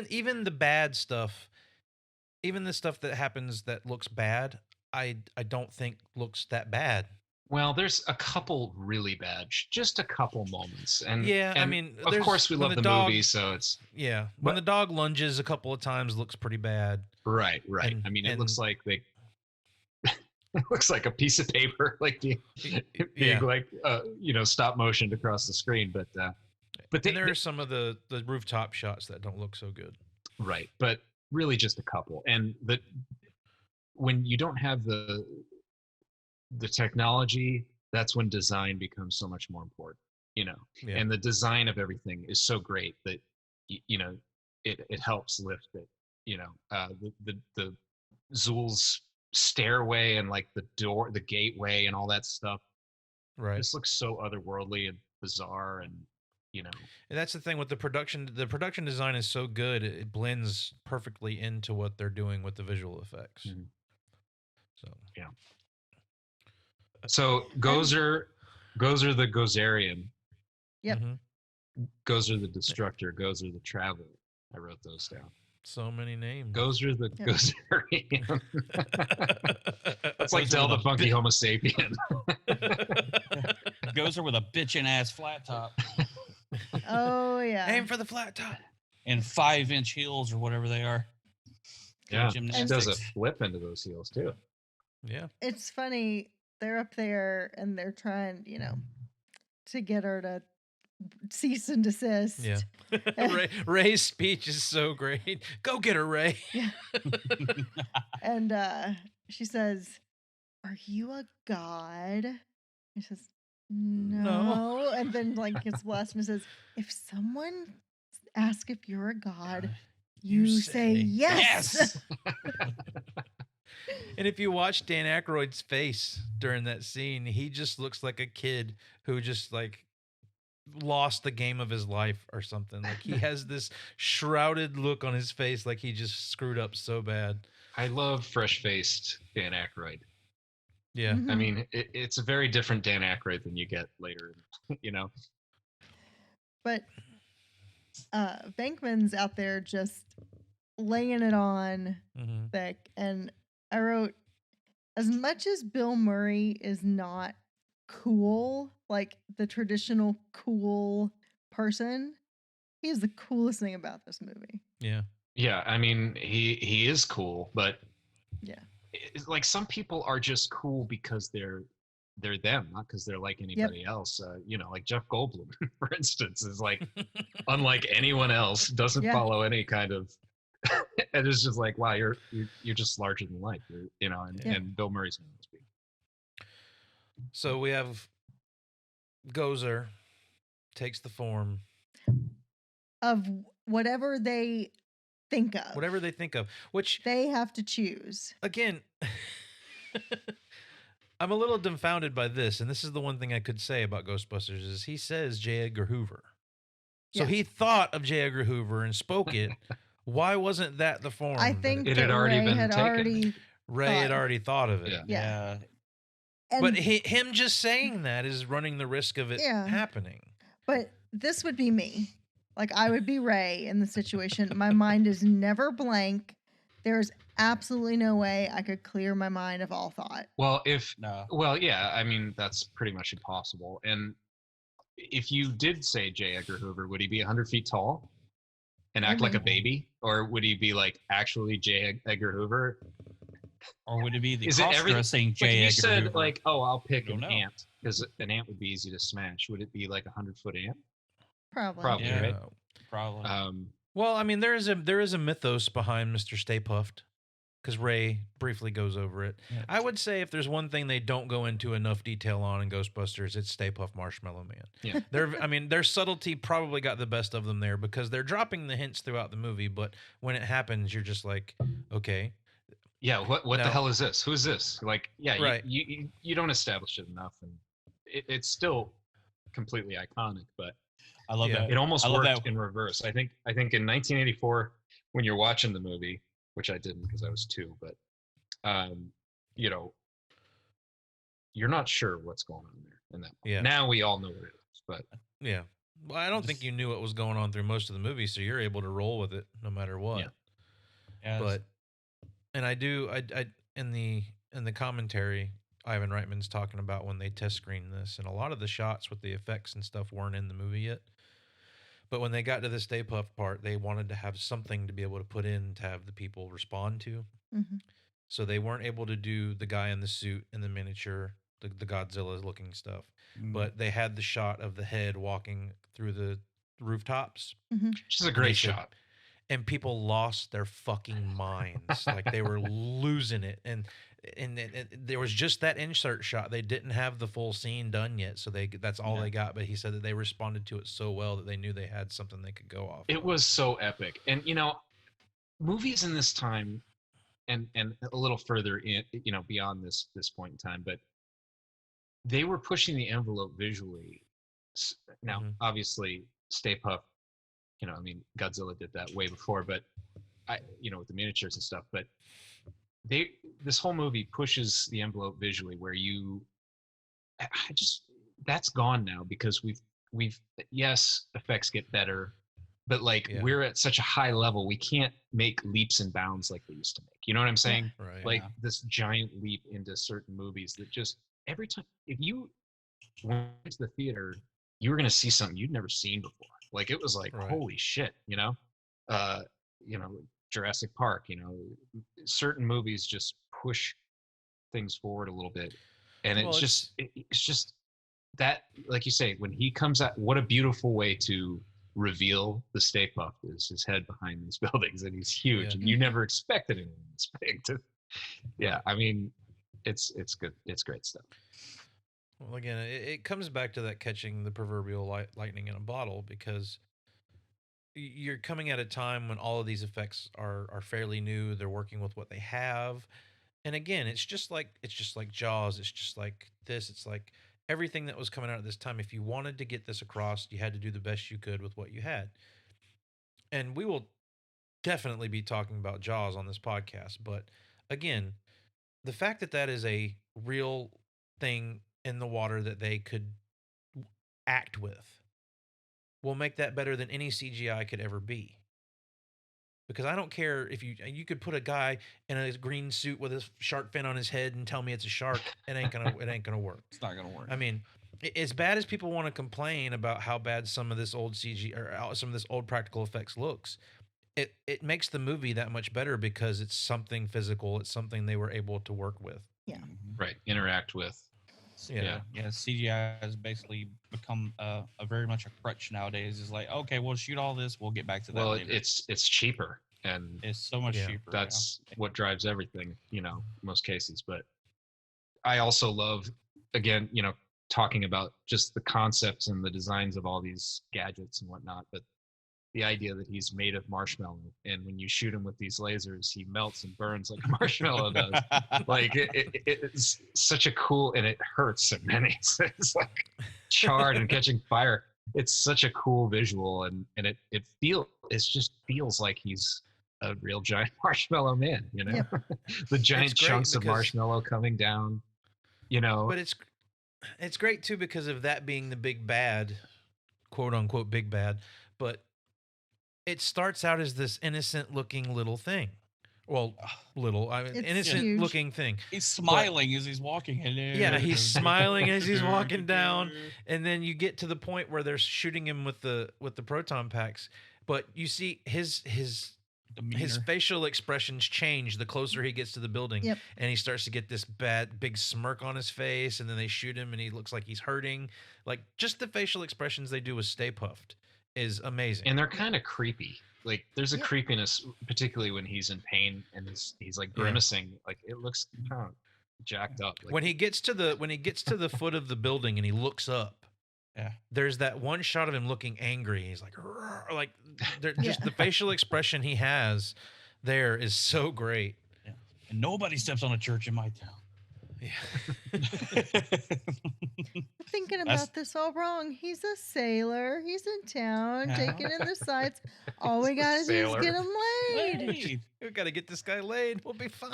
Speaker 1: Even the bad stuff, even the stuff that happens that looks bad, I don't think looks that bad.
Speaker 4: Well, there's a couple really bad, just a couple moments, and
Speaker 1: Yeah, I
Speaker 4: and
Speaker 1: mean,
Speaker 4: of course we
Speaker 1: when
Speaker 4: love
Speaker 1: the
Speaker 4: the
Speaker 1: dog,
Speaker 4: movie, so it's
Speaker 1: yeah, when
Speaker 4: but
Speaker 1: the dog lunges a couple of times, looks pretty bad.
Speaker 4: right.
Speaker 1: And
Speaker 4: I mean, it
Speaker 1: and
Speaker 4: looks like it looks like a piece of paper, like being
Speaker 1: yeah,
Speaker 4: like stop motioned across the screen, but
Speaker 1: and there are some of the rooftop shots that don't look so good.
Speaker 4: right, but really just a couple, and when you don't have the technology, that's when design becomes so much more important,
Speaker 1: Yeah.
Speaker 4: and the design of everything is so great that it helps lift it. The Zool's stairway and like the door, the gateway, and all that stuff
Speaker 1: Right.
Speaker 4: just looks so otherworldly and bizarre, and
Speaker 1: And that's the thing with the production. The production design is so good; it blends perfectly into what they're doing with the visual effects.
Speaker 4: Mhm.
Speaker 1: So
Speaker 4: yeah. So Gozer the Gozerian,
Speaker 3: Yep.
Speaker 1: mhm.
Speaker 4: Gozer the Destructor, Gozer the Traveler. I wrote those down.
Speaker 1: So many names.
Speaker 4: Gozer the
Speaker 3: Yep.
Speaker 4: Gozerian. That's like
Speaker 5: Gozer
Speaker 4: Del
Speaker 5: with
Speaker 4: the
Speaker 5: a
Speaker 4: Funky
Speaker 5: bit-
Speaker 4: Homo sapien.
Speaker 5: Gozer with a bitchin' ass flat top
Speaker 3: Oh yeah.
Speaker 1: Aim for the flat top.
Speaker 5: and 5-inch heels or whatever they are.
Speaker 4: Yeah, she
Speaker 5: Gymnastics.
Speaker 4: does a flip into those heels too.
Speaker 1: Yeah.
Speaker 3: It's funny. They're up there and they're trying, to get her to cease and desist.
Speaker 1: Yeah. Ray's speech is so great. Go get her, Ray.
Speaker 3: Yeah. And she says, "Are you a god?" He says, "No." And then like gets blessed and says, "If someone asks if you're a god, you say yes."
Speaker 1: And if you watch Dan Aykroyd's face during that scene, he just looks like a kid who just like lost the game of his life or something. Like he has this shrouded look on his face, like he just screwed up so bad.
Speaker 4: I love fresh-faced Dan Aykroyd.
Speaker 1: Yeah.
Speaker 3: Mhm.
Speaker 4: I mean, it's a very different Dan Aykroyd than you get later,
Speaker 3: But Venkman's out there just laying it on
Speaker 1: Mm-hmm.
Speaker 3: thick. And I wrote, as much as Bill Murray is not cool, like the traditional cool person, he is the coolest thing about this movie.
Speaker 1: Yeah.
Speaker 4: Yeah, I mean, he is cool, but
Speaker 3: Yeah.
Speaker 4: it's like some people are just cool because they're them, not because they're like anybody else. Like Jeff Goldblum, for instance, is like unlike anyone else, doesn't
Speaker 3: Yeah.
Speaker 4: follow any kind of. And it's just like, wow, you're just larger than life, and Bill Murray's supposed to be.
Speaker 1: So we have Gozer takes the form,
Speaker 3: Of whatever they think of.
Speaker 1: whatever they think of, which
Speaker 3: They have to choose.
Speaker 1: again, I'm a little dumbfounded by this, and this is the one thing I could say about Ghostbusters is he says J. Edgar Hoover. So
Speaker 3: Yeah.
Speaker 1: he thought of J. Edgar Hoover and spoke it. Why wasn't that the form?
Speaker 3: I
Speaker 1: that
Speaker 3: think
Speaker 4: It
Speaker 3: that
Speaker 4: had already
Speaker 3: Ray
Speaker 4: been
Speaker 3: had
Speaker 4: taken.
Speaker 3: already
Speaker 1: Ray had
Speaker 3: thought-
Speaker 1: already thought of it.
Speaker 4: Yeah.
Speaker 3: Yeah.
Speaker 5: Yeah.
Speaker 3: and
Speaker 1: But him just saying that is running the risk of it
Speaker 3: Yeah.
Speaker 1: happening.
Speaker 3: But this would be me. Like I would be Ray in the situation. My mind is never blank. There's absolutely no way I could clear my mind of all thought.
Speaker 4: Well, yeah, I mean that's pretty much impossible. And if you did say J. Edgar Hoover, would he be 100 feet tall and act like a
Speaker 3: Maybe.
Speaker 4: baby, or would he be like actually J. Edgar Hoover?
Speaker 5: Or would it be the
Speaker 4: Is it
Speaker 5: cross-dressing
Speaker 4: Like
Speaker 5: J.
Speaker 4: if you
Speaker 5: Edgar
Speaker 4: said
Speaker 5: Hoover?
Speaker 4: like, oh, I'll pick
Speaker 5: Don't
Speaker 4: an
Speaker 5: know.
Speaker 4: ant because an ant would be easy to smash. Would it be like 100-foot ant?
Speaker 3: Probably.
Speaker 4: Probably.
Speaker 5: Yeah.
Speaker 4: Right?
Speaker 5: Probably.
Speaker 1: Well, I mean, there is a mythos behind Mr. Stay Puffed, because Ray briefly goes over it.
Speaker 5: Yeah.
Speaker 1: I would say if there's one thing they don't go into enough detail on in Ghostbusters, it's Stay Puft Marshmallow Man.
Speaker 4: Yeah.
Speaker 1: Their subtlety probably got the best of them there because they're dropping the hints throughout the movie, but when it happens, you're just like, okay.
Speaker 4: Yeah. What the
Speaker 1: No.
Speaker 4: hell is this? Who is this? Like, yeah,
Speaker 1: Right.
Speaker 4: you don't establish it enough, and it's still completely iconic, but
Speaker 5: I love
Speaker 1: Yeah.
Speaker 5: that.
Speaker 4: it almost
Speaker 5: I love
Speaker 4: worked
Speaker 5: that.
Speaker 4: in reverse. I think in 1984, when you're watching the movie, which I didn't because I was 2. But you know, you're not sure what's going on there in that.
Speaker 1: Yeah.
Speaker 4: Now we all know what it is, but
Speaker 1: Yeah. Well, I don't think you knew what was going on through most of the movie, so you're able to roll with it no matter what.
Speaker 4: Yeah.
Speaker 5: Yeah,
Speaker 1: But and I in the commentary, Ivan Reitman's talking about when they test screened this, and a lot of the shots with the effects and stuff weren't in the movie yet. But when they got to the Stay Puft part, they wanted to have something to be able to put in to have the people respond to.
Speaker 3: Mhm.
Speaker 1: So they weren't able to do the guy in the suit in the miniature, the Godzilla looking stuff. But they had the shot of the head walking through the rooftops.
Speaker 4: which is a
Speaker 1: And they
Speaker 4: great
Speaker 1: said-
Speaker 4: shot.
Speaker 1: And people lost their fucking minds. Like they were losing it. And there was just that insert shot. They didn't have the full scene done yet, so that's all they got. But he said that they responded to it so well that they knew they had something they could go off.
Speaker 4: It was so epic. And you know, movies in this time and a little further in, you know, beyond this point in time, but they were pushing the envelope visually. Now, obviously, Stay Puft, you know, I mean, Godzilla did that way before, but you know, with the miniatures and stuff, but this whole movie pushes the envelope visually where that's gone now because we've yes, effects get better, but like we're at such a high level, we can't make leaps and bounds like we used to make. You know what I'm saying?
Speaker 1: Right.
Speaker 4: Like this giant leap into certain movies that just every time, if you went to the theater, you were going to see something you'd never seen before. Like it was like, holy shit, you know, Jurassic Park, you know, certain movies just push things forward a little bit. And it's just that, like you say, when he comes out, what a beautiful way to reveal the Stay Puft is his head behind these buildings, and he's huge, and you never expected anything this big to. Yeah, I mean, it's good. It's great stuff.
Speaker 1: Well, again, it comes back to that catching the proverbial lightning in a bottle, because you're coming at a time when all of these effects are fairly new. They're working with what they have. And again, it's just like Jaws. It's just like this. It's like everything that was coming out at this time. If you wanted to get this across, you had to do the best you could with what you had. And we will definitely be talking about Jaws on this podcast. But again, the fact that that is a real thing in the water that they could act with will make that better than any CGI could ever be. Because I don't care if you could put a guy in a green suit with a shark fin on his head and tell me it's a shark. It ain't gonna work.
Speaker 5: It's not gonna work.
Speaker 1: I mean, as bad as people want to complain about how bad some of this old CG or some of this old practical effects looks, it makes the movie that much better because it's something physical. It's something they were able to work with.
Speaker 3: Yeah.
Speaker 4: Right. Interact with.
Speaker 5: Yeah. CGI has basically become a very much a crutch nowadays. It's like, okay, we'll shoot all this. We'll get back to that.
Speaker 4: Well,
Speaker 5: later.
Speaker 4: it's cheaper, and
Speaker 5: It's so much cheaper.
Speaker 4: That's what drives everything, you know, most cases. But I also love, again, you know, talking about just the concepts and the designs of all these gadgets and whatnot. But the idea that he's made of marshmallow, and when you shoot him with these lasers, he melts and burns like a marshmallow does. Like it's such a cool, and it hurts, and then it's like charred and catching fire. It's such a cool visual, and it just feels like he's a real giant marshmallow man, you know. The giant chunks of marshmallow coming down, you know.
Speaker 1: But it's great too because of that being the big bad, quote unquote big bad, but it starts out as this innocent looking little thing. Well, innocent looking thing.
Speaker 5: He's smiling as he's walking.
Speaker 1: Yeah, he's smiling as he's walking down, and then you get to the point where they're shooting him with the proton packs, but you see his facial expressions change the closer he gets to the building, and he starts to get this big smirk on his face, and then they shoot him and he looks like he's hurting. Like just the facial expressions they do with Stay Puft is amazing.
Speaker 4: And they're kind of creepy. Like there's a creepiness, particularly when he's in pain and he's like grimacing. Like it looks kind of jacked up. Like,
Speaker 1: when he gets to the foot of the building and he looks up, there's that one shot of him looking angry. He's like just the facial expression he has there is so great.
Speaker 5: Yeah. And nobody steps on a church in my town.
Speaker 3: Thinking about this all wrong. He's a sailor. He's in town, taking in the sights. All we gotta do is
Speaker 1: sailor.
Speaker 3: get him laid.
Speaker 5: Hey.
Speaker 1: We got to get this guy laid. We'll be fine.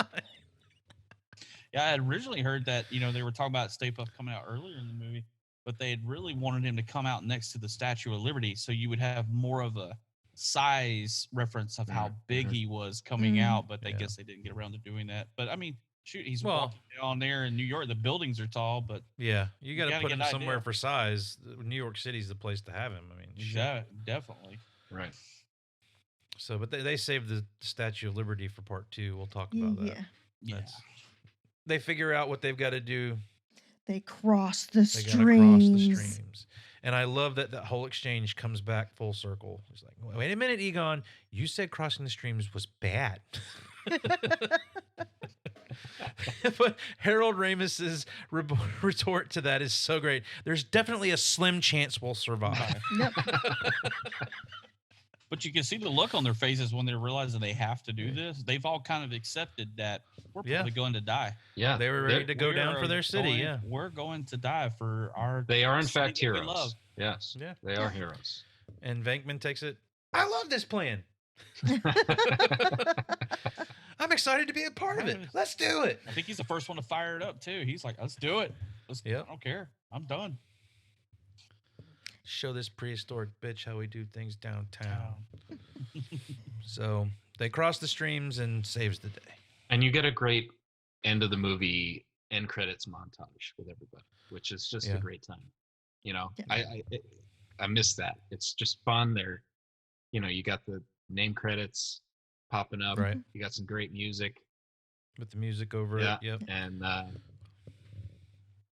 Speaker 5: Yeah, I had originally heard that, they were talking about Stay Puft coming out earlier in the movie, but they had really wanted him to come out next to the Statue of Liberty so you would have more of a size reference of how big he was coming out, but I guess they didn't get around to doing that. But I mean, shoot, he's walking down there in New York. The buildings are tall, but
Speaker 1: Yeah, you got to
Speaker 5: gotta
Speaker 1: put
Speaker 5: get
Speaker 1: him
Speaker 5: an
Speaker 1: somewhere
Speaker 5: idea.
Speaker 1: for size. New York City's the place to have him. I mean, shit.
Speaker 5: yeah, definitely.
Speaker 4: Right.
Speaker 1: So, but they saved the Statue of Liberty for part 2. We'll talk about that.
Speaker 3: Yeah.
Speaker 5: Yeah.
Speaker 1: They figure out what they've got to do.
Speaker 3: They cross the
Speaker 1: They got to
Speaker 3: streams.
Speaker 1: cross the streams. And I love that whole exchange comes back full circle. It's like, wait a minute, Egon. You said crossing the streams was bad. But Harold Ramis's retort to that is so great. There's definitely a slim chance we'll survive.
Speaker 3: Yep.
Speaker 5: But you can see the look on their faces when they're realizing they have to do this. They've all kind of accepted that we're probably going to die.
Speaker 4: Yeah.
Speaker 1: They were ready to go down for their city.
Speaker 5: Yeah, we're going to die for our.
Speaker 4: They are in
Speaker 5: city
Speaker 4: fact
Speaker 5: that we
Speaker 4: heroes.
Speaker 5: love.
Speaker 4: Yes.
Speaker 1: Yeah.
Speaker 4: They are heroes.
Speaker 1: And Venkman takes it. I love this plan. I'm excited to be a part of it. Let's do it.
Speaker 5: I think he's the first one to fire it up too. He's like, "Let's do it. I don't care. I'm done."
Speaker 1: Show this prehistoric bitch how we do things downtown. So they cross the streams and saves the day.
Speaker 4: And you get a great end of the movie end credits montage with everybody, which is just a great time.
Speaker 3: Yeah.
Speaker 4: I miss that. It's just fun. They're, you got the name credits popping up.
Speaker 1: Right.
Speaker 4: You got some great music.
Speaker 1: With the music over
Speaker 4: Yeah.
Speaker 1: it. Yep.
Speaker 4: And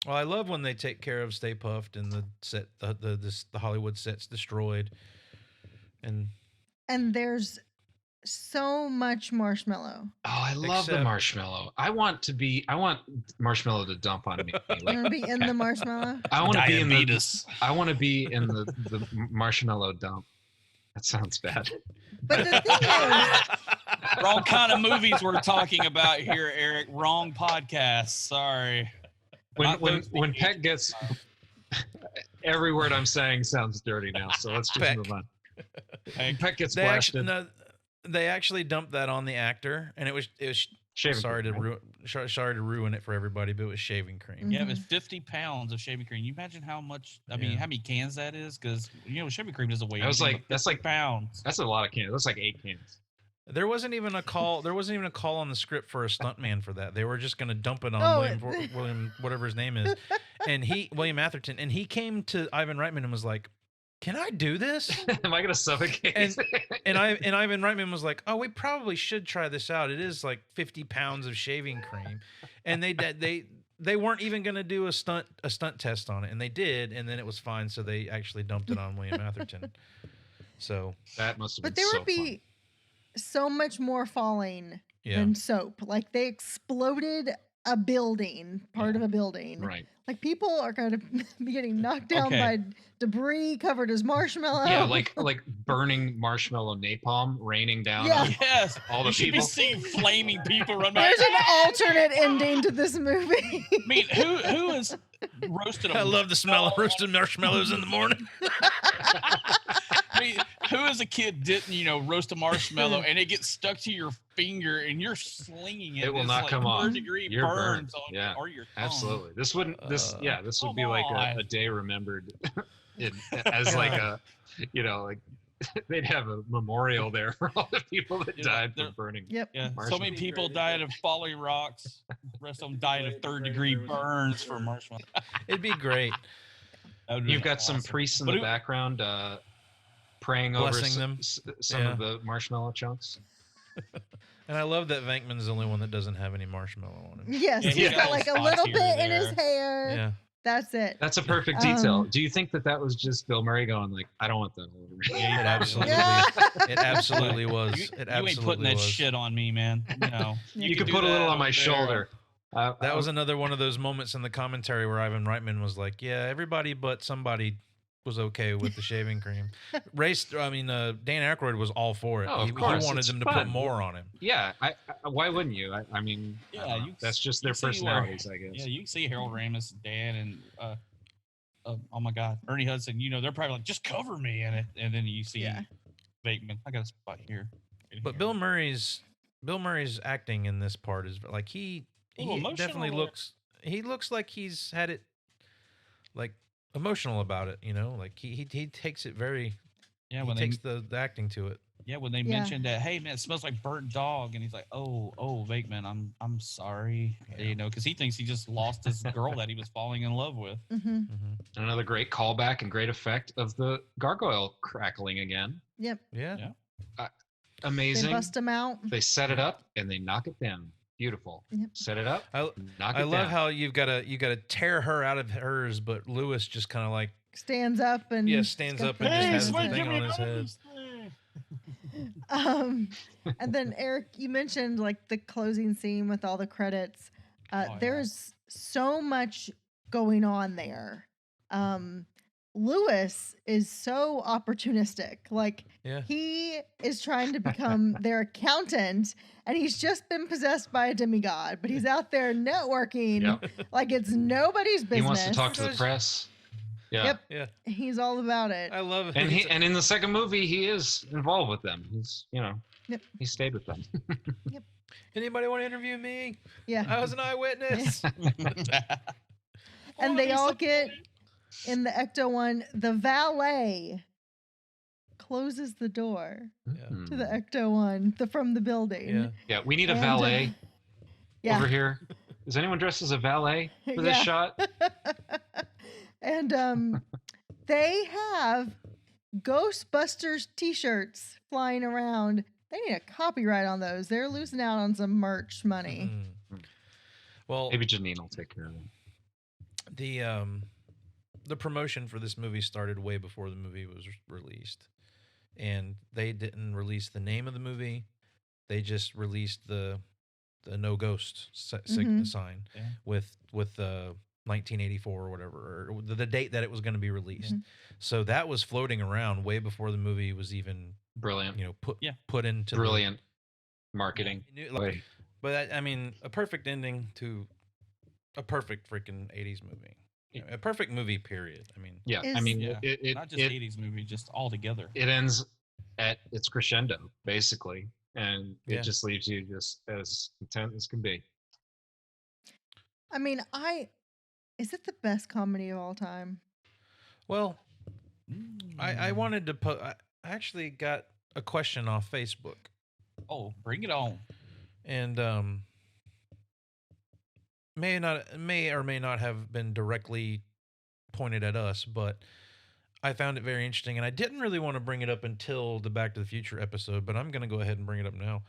Speaker 1: Well, I love when they take care of Stay Puft and the set, the Hollywood set's destroyed, and
Speaker 3: there's so much marshmallow.
Speaker 4: I love the marshmallow. I want marshmallow to dump on me.
Speaker 3: You want to be in the marshmallow?
Speaker 4: I want to be in the.
Speaker 5: Diabetes.
Speaker 4: I want to be in the marshmallow dump. That sounds bad.
Speaker 3: But the thing is,
Speaker 5: Wrong kind of movies we're talking about here, Eric. Wrong podcast. Sorry.
Speaker 4: When Peck gets every word I'm saying sounds dirty now, so let's just move on. When Peck gets blasted.
Speaker 1: They actually dumped that on the actor, and it was
Speaker 4: Shaving
Speaker 1: sorry
Speaker 4: cream,
Speaker 1: to ruin it for everybody, but it was shaving cream.
Speaker 5: Yeah, it was 50 pounds of shaving cream. You imagine how much? I mean, how many cans that is? Because shaving cream doesn't weigh.
Speaker 4: That's like
Speaker 5: pounds.
Speaker 4: That's a lot of cans. That's like 8 cans.
Speaker 1: There wasn't even a call. There wasn't even a call on the script for a stuntman for that. They were just going to dump it on William, whatever his name is, and William Atherton, and he came to Ivan Reitman and was like, "Can I do this?
Speaker 4: Am I going to suffocate?"
Speaker 1: And Ivan Reitman was like, "Oh, we probably should try this out. It is like 50 pounds of shaving cream," and they weren't even going to do a stunt test on it, and they did, and then it was fine. So they actually dumped it on William Atherton. So
Speaker 4: that must have been.
Speaker 3: But there would be so much more falling than soap. Like they exploded a building, part of a building.
Speaker 4: Right.
Speaker 3: Like people are going to be getting knocked down by debris covered as marshmallow.
Speaker 4: Yeah, like by marshmallow napalm raining down.
Speaker 3: Yeah.
Speaker 4: On
Speaker 5: Yes.
Speaker 4: all the
Speaker 5: you should
Speaker 4: people.
Speaker 5: be seeing flaming people run by.
Speaker 3: There's an alternate ending to this movie.
Speaker 5: I mean, who is roasted?
Speaker 1: I love the smell of roasted marshmallows in the morning.
Speaker 5: I mean, who as a kid didn't, roast a marshmallow and it gets stuck to your finger and you're slinging it?
Speaker 4: It will
Speaker 5: it's
Speaker 4: not
Speaker 5: like
Speaker 4: come off.
Speaker 5: 3rd-degree
Speaker 4: You're
Speaker 5: burns
Speaker 4: burned.
Speaker 5: on
Speaker 4: Yeah,
Speaker 5: or your tongue.
Speaker 4: absolutely. This would
Speaker 5: Come
Speaker 4: be like
Speaker 5: on.
Speaker 4: a day remembered as like a, like they'd have a memorial there for all the people that died from burning.
Speaker 3: Yep.
Speaker 5: Yeah, so
Speaker 4: marshmallow.
Speaker 5: many people died of falling rocks. The rest of them died of 3rd-degree burns from marshmallow.
Speaker 1: It'd be great.
Speaker 4: You've got some priests in the background praying
Speaker 1: Blessing
Speaker 4: over
Speaker 1: them.
Speaker 4: some of the marshmallow chunks.
Speaker 1: And I love that Venkman's the only one that doesn't have any marshmallow on him.
Speaker 3: Yes,
Speaker 5: Yeah,
Speaker 3: he's got like a little
Speaker 5: here
Speaker 3: bit
Speaker 5: and
Speaker 3: in his
Speaker 5: there.
Speaker 3: hair.
Speaker 1: Yeah.
Speaker 3: That's it.
Speaker 4: That's a perfect detail. Do you think that was just Bill Murray going like, I don't want that all over me?
Speaker 1: It absolutely,
Speaker 3: Yeah.
Speaker 1: it absolutely was.
Speaker 5: You
Speaker 1: It
Speaker 5: ain't
Speaker 1: absolutely
Speaker 5: putting that
Speaker 1: was.
Speaker 5: shit on me, man. No.
Speaker 4: You
Speaker 5: can
Speaker 4: could
Speaker 5: do
Speaker 4: put a little
Speaker 5: that
Speaker 4: on my
Speaker 5: over
Speaker 4: shoulder.
Speaker 1: That was another one of those moments in the commentary where Ivan Reitman was like, "Yeah, everybody but somebody was okay with the shaving cream." Dan Aykroyd was all for it.
Speaker 4: Oh, of
Speaker 1: he
Speaker 4: course.
Speaker 1: wanted
Speaker 4: It's
Speaker 1: them to
Speaker 4: fun.
Speaker 1: put more on him.
Speaker 4: Yeah, why wouldn't you? I mean,
Speaker 5: Yeah,
Speaker 4: I don't know.
Speaker 5: you
Speaker 4: That's just
Speaker 5: you
Speaker 4: their
Speaker 5: see where-
Speaker 4: personalities, I guess.
Speaker 5: Yeah, you can see Harold Ramis, Dan, and oh my God, Ernie Hudson. You know, they're probably like, just cover me in it, and then you see
Speaker 3: Yeah.
Speaker 5: Bateman. I got a spot here. Right
Speaker 1: But
Speaker 5: here.
Speaker 1: Bill Murray's acting in this part is like he
Speaker 5: Little
Speaker 1: definitely
Speaker 5: emotional.
Speaker 1: looks like he's had it like emotional about it, you know, like he takes it very
Speaker 5: Yeah,
Speaker 1: he
Speaker 5: when
Speaker 1: takes
Speaker 5: they
Speaker 1: the acting to it.
Speaker 5: when they
Speaker 3: Yeah.
Speaker 5: mentioned that, hey man, it smells like burnt dog, and he's like, oh, Bateman, I'm sorry,
Speaker 1: Yeah.
Speaker 5: you know, because he thinks he just lost this girl that he was falling in love with.
Speaker 3: Mm-hmm.
Speaker 4: Another great callback and great effect of the gargoyle crackling again.
Speaker 3: Yep.
Speaker 1: Yeah.
Speaker 5: Yeah.
Speaker 3: They
Speaker 4: Amazing.
Speaker 3: bust him out.
Speaker 4: They set it up and they knock it down. Beautiful.
Speaker 3: Yep.
Speaker 4: Set it up. Knock
Speaker 1: I
Speaker 4: it
Speaker 1: love
Speaker 4: down.
Speaker 1: how you gotta tear her out of hers, but Lewis just kind of like
Speaker 3: Stands up and
Speaker 1: stands
Speaker 3: got
Speaker 1: up
Speaker 3: the
Speaker 1: and just
Speaker 3: thing.
Speaker 1: has the thing on his head.
Speaker 3: And then Eric, you mentioned like the closing scene with all the credits.
Speaker 5: Yeah.
Speaker 3: There's so much going on there. Lewis is so opportunistic. Like
Speaker 1: Yeah.
Speaker 3: he is trying to become their accountant, and he's just been possessed by a demigod, but he's out there networking
Speaker 4: Yep.
Speaker 3: like it's nobody's business.
Speaker 4: He wants to talk to the press. Yeah.
Speaker 3: Yep.
Speaker 1: Yeah.
Speaker 3: He's all about it.
Speaker 1: I love it.
Speaker 4: And in the second movie, he is involved with them. He's,
Speaker 3: Yep.
Speaker 4: he stayed with them.
Speaker 1: Anybody want to interview me?
Speaker 3: Yeah.
Speaker 1: I was an eyewitness.
Speaker 3: And they all get in the Ecto one. The valet closes the door to the Ecto one from the building.
Speaker 1: Yeah.
Speaker 4: Yeah, we need a
Speaker 3: And,
Speaker 4: valet
Speaker 3: Yeah.
Speaker 4: over here. Is anyone dressed as a valet for this
Speaker 3: Yeah.
Speaker 4: shot?
Speaker 3: And they have Ghostbusters t-shirts flying around. They need a copyright on those. They're losing out on some merch money.
Speaker 1: Mm. Well,
Speaker 4: Maybe Janine will take care of it.
Speaker 1: the promotion for this movie started way before the movie was released, and they didn't release the name of the movie. They just released the no ghost sign
Speaker 5: Yeah.
Speaker 1: with 1984 or whatever, or the date that it was going to be released. So that was floating around way before the movie was even
Speaker 4: Brilliant.
Speaker 1: put into
Speaker 4: Brilliant marketing.
Speaker 1: Like, but I mean, a perfect ending to a perfect freaking 80s movie. You know, a perfect movie, period. I mean,
Speaker 4: Yeah,
Speaker 3: Is-
Speaker 4: I mean,
Speaker 5: Yeah.
Speaker 4: it
Speaker 5: Not just 80s movie, just all together.
Speaker 4: it ends at its crescendo, basically, and it
Speaker 1: Yeah.
Speaker 4: just leaves you just as content as can be.
Speaker 3: I mean, is it the best comedy of all time?
Speaker 1: well, I wanted to put. I actually got a question off Facebook,
Speaker 5: Oh, bring it on.
Speaker 1: and may or may not have been directly pointed at us, but I found it very interesting, and I didn't really want to bring it up until the Back to the Future episode, but I'm going to go ahead and bring it up now.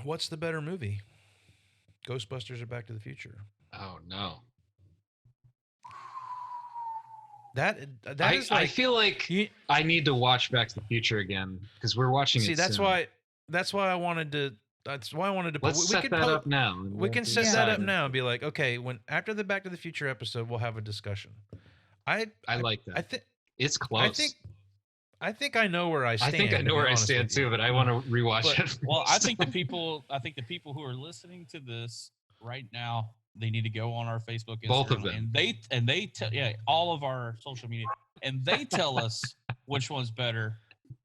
Speaker 1: What's the better movie, Ghostbusters or Back to the Future?
Speaker 4: Oh no.
Speaker 1: That
Speaker 4: I,
Speaker 1: is
Speaker 4: I
Speaker 1: like,
Speaker 4: feel like I need to watch Back to the Future again because we're watching
Speaker 1: see,
Speaker 4: it
Speaker 1: that's
Speaker 4: soon.
Speaker 1: why I wanted to. That's why I wanted to.
Speaker 4: Let's
Speaker 1: we
Speaker 4: set
Speaker 1: could
Speaker 4: that
Speaker 1: po-
Speaker 4: up now. and
Speaker 1: We
Speaker 4: we'll
Speaker 1: can set that
Speaker 4: decide.
Speaker 1: up now and be like, okay, when after the Back to the Future episode, we'll have a discussion. I
Speaker 4: like that.
Speaker 1: I think
Speaker 4: It's close.
Speaker 1: I think I know where I
Speaker 4: I
Speaker 1: stand.
Speaker 4: think I
Speaker 1: to
Speaker 4: know
Speaker 1: be
Speaker 4: where I
Speaker 1: honest
Speaker 4: stand
Speaker 1: with you.
Speaker 4: too, but I want to rewatch
Speaker 1: But-
Speaker 4: it.
Speaker 5: Well, I think the people who are listening to this right now, they need to go on our Facebook, Instagram,
Speaker 4: Both of them.
Speaker 5: and they tell all of our social media, and they tell us which one's better.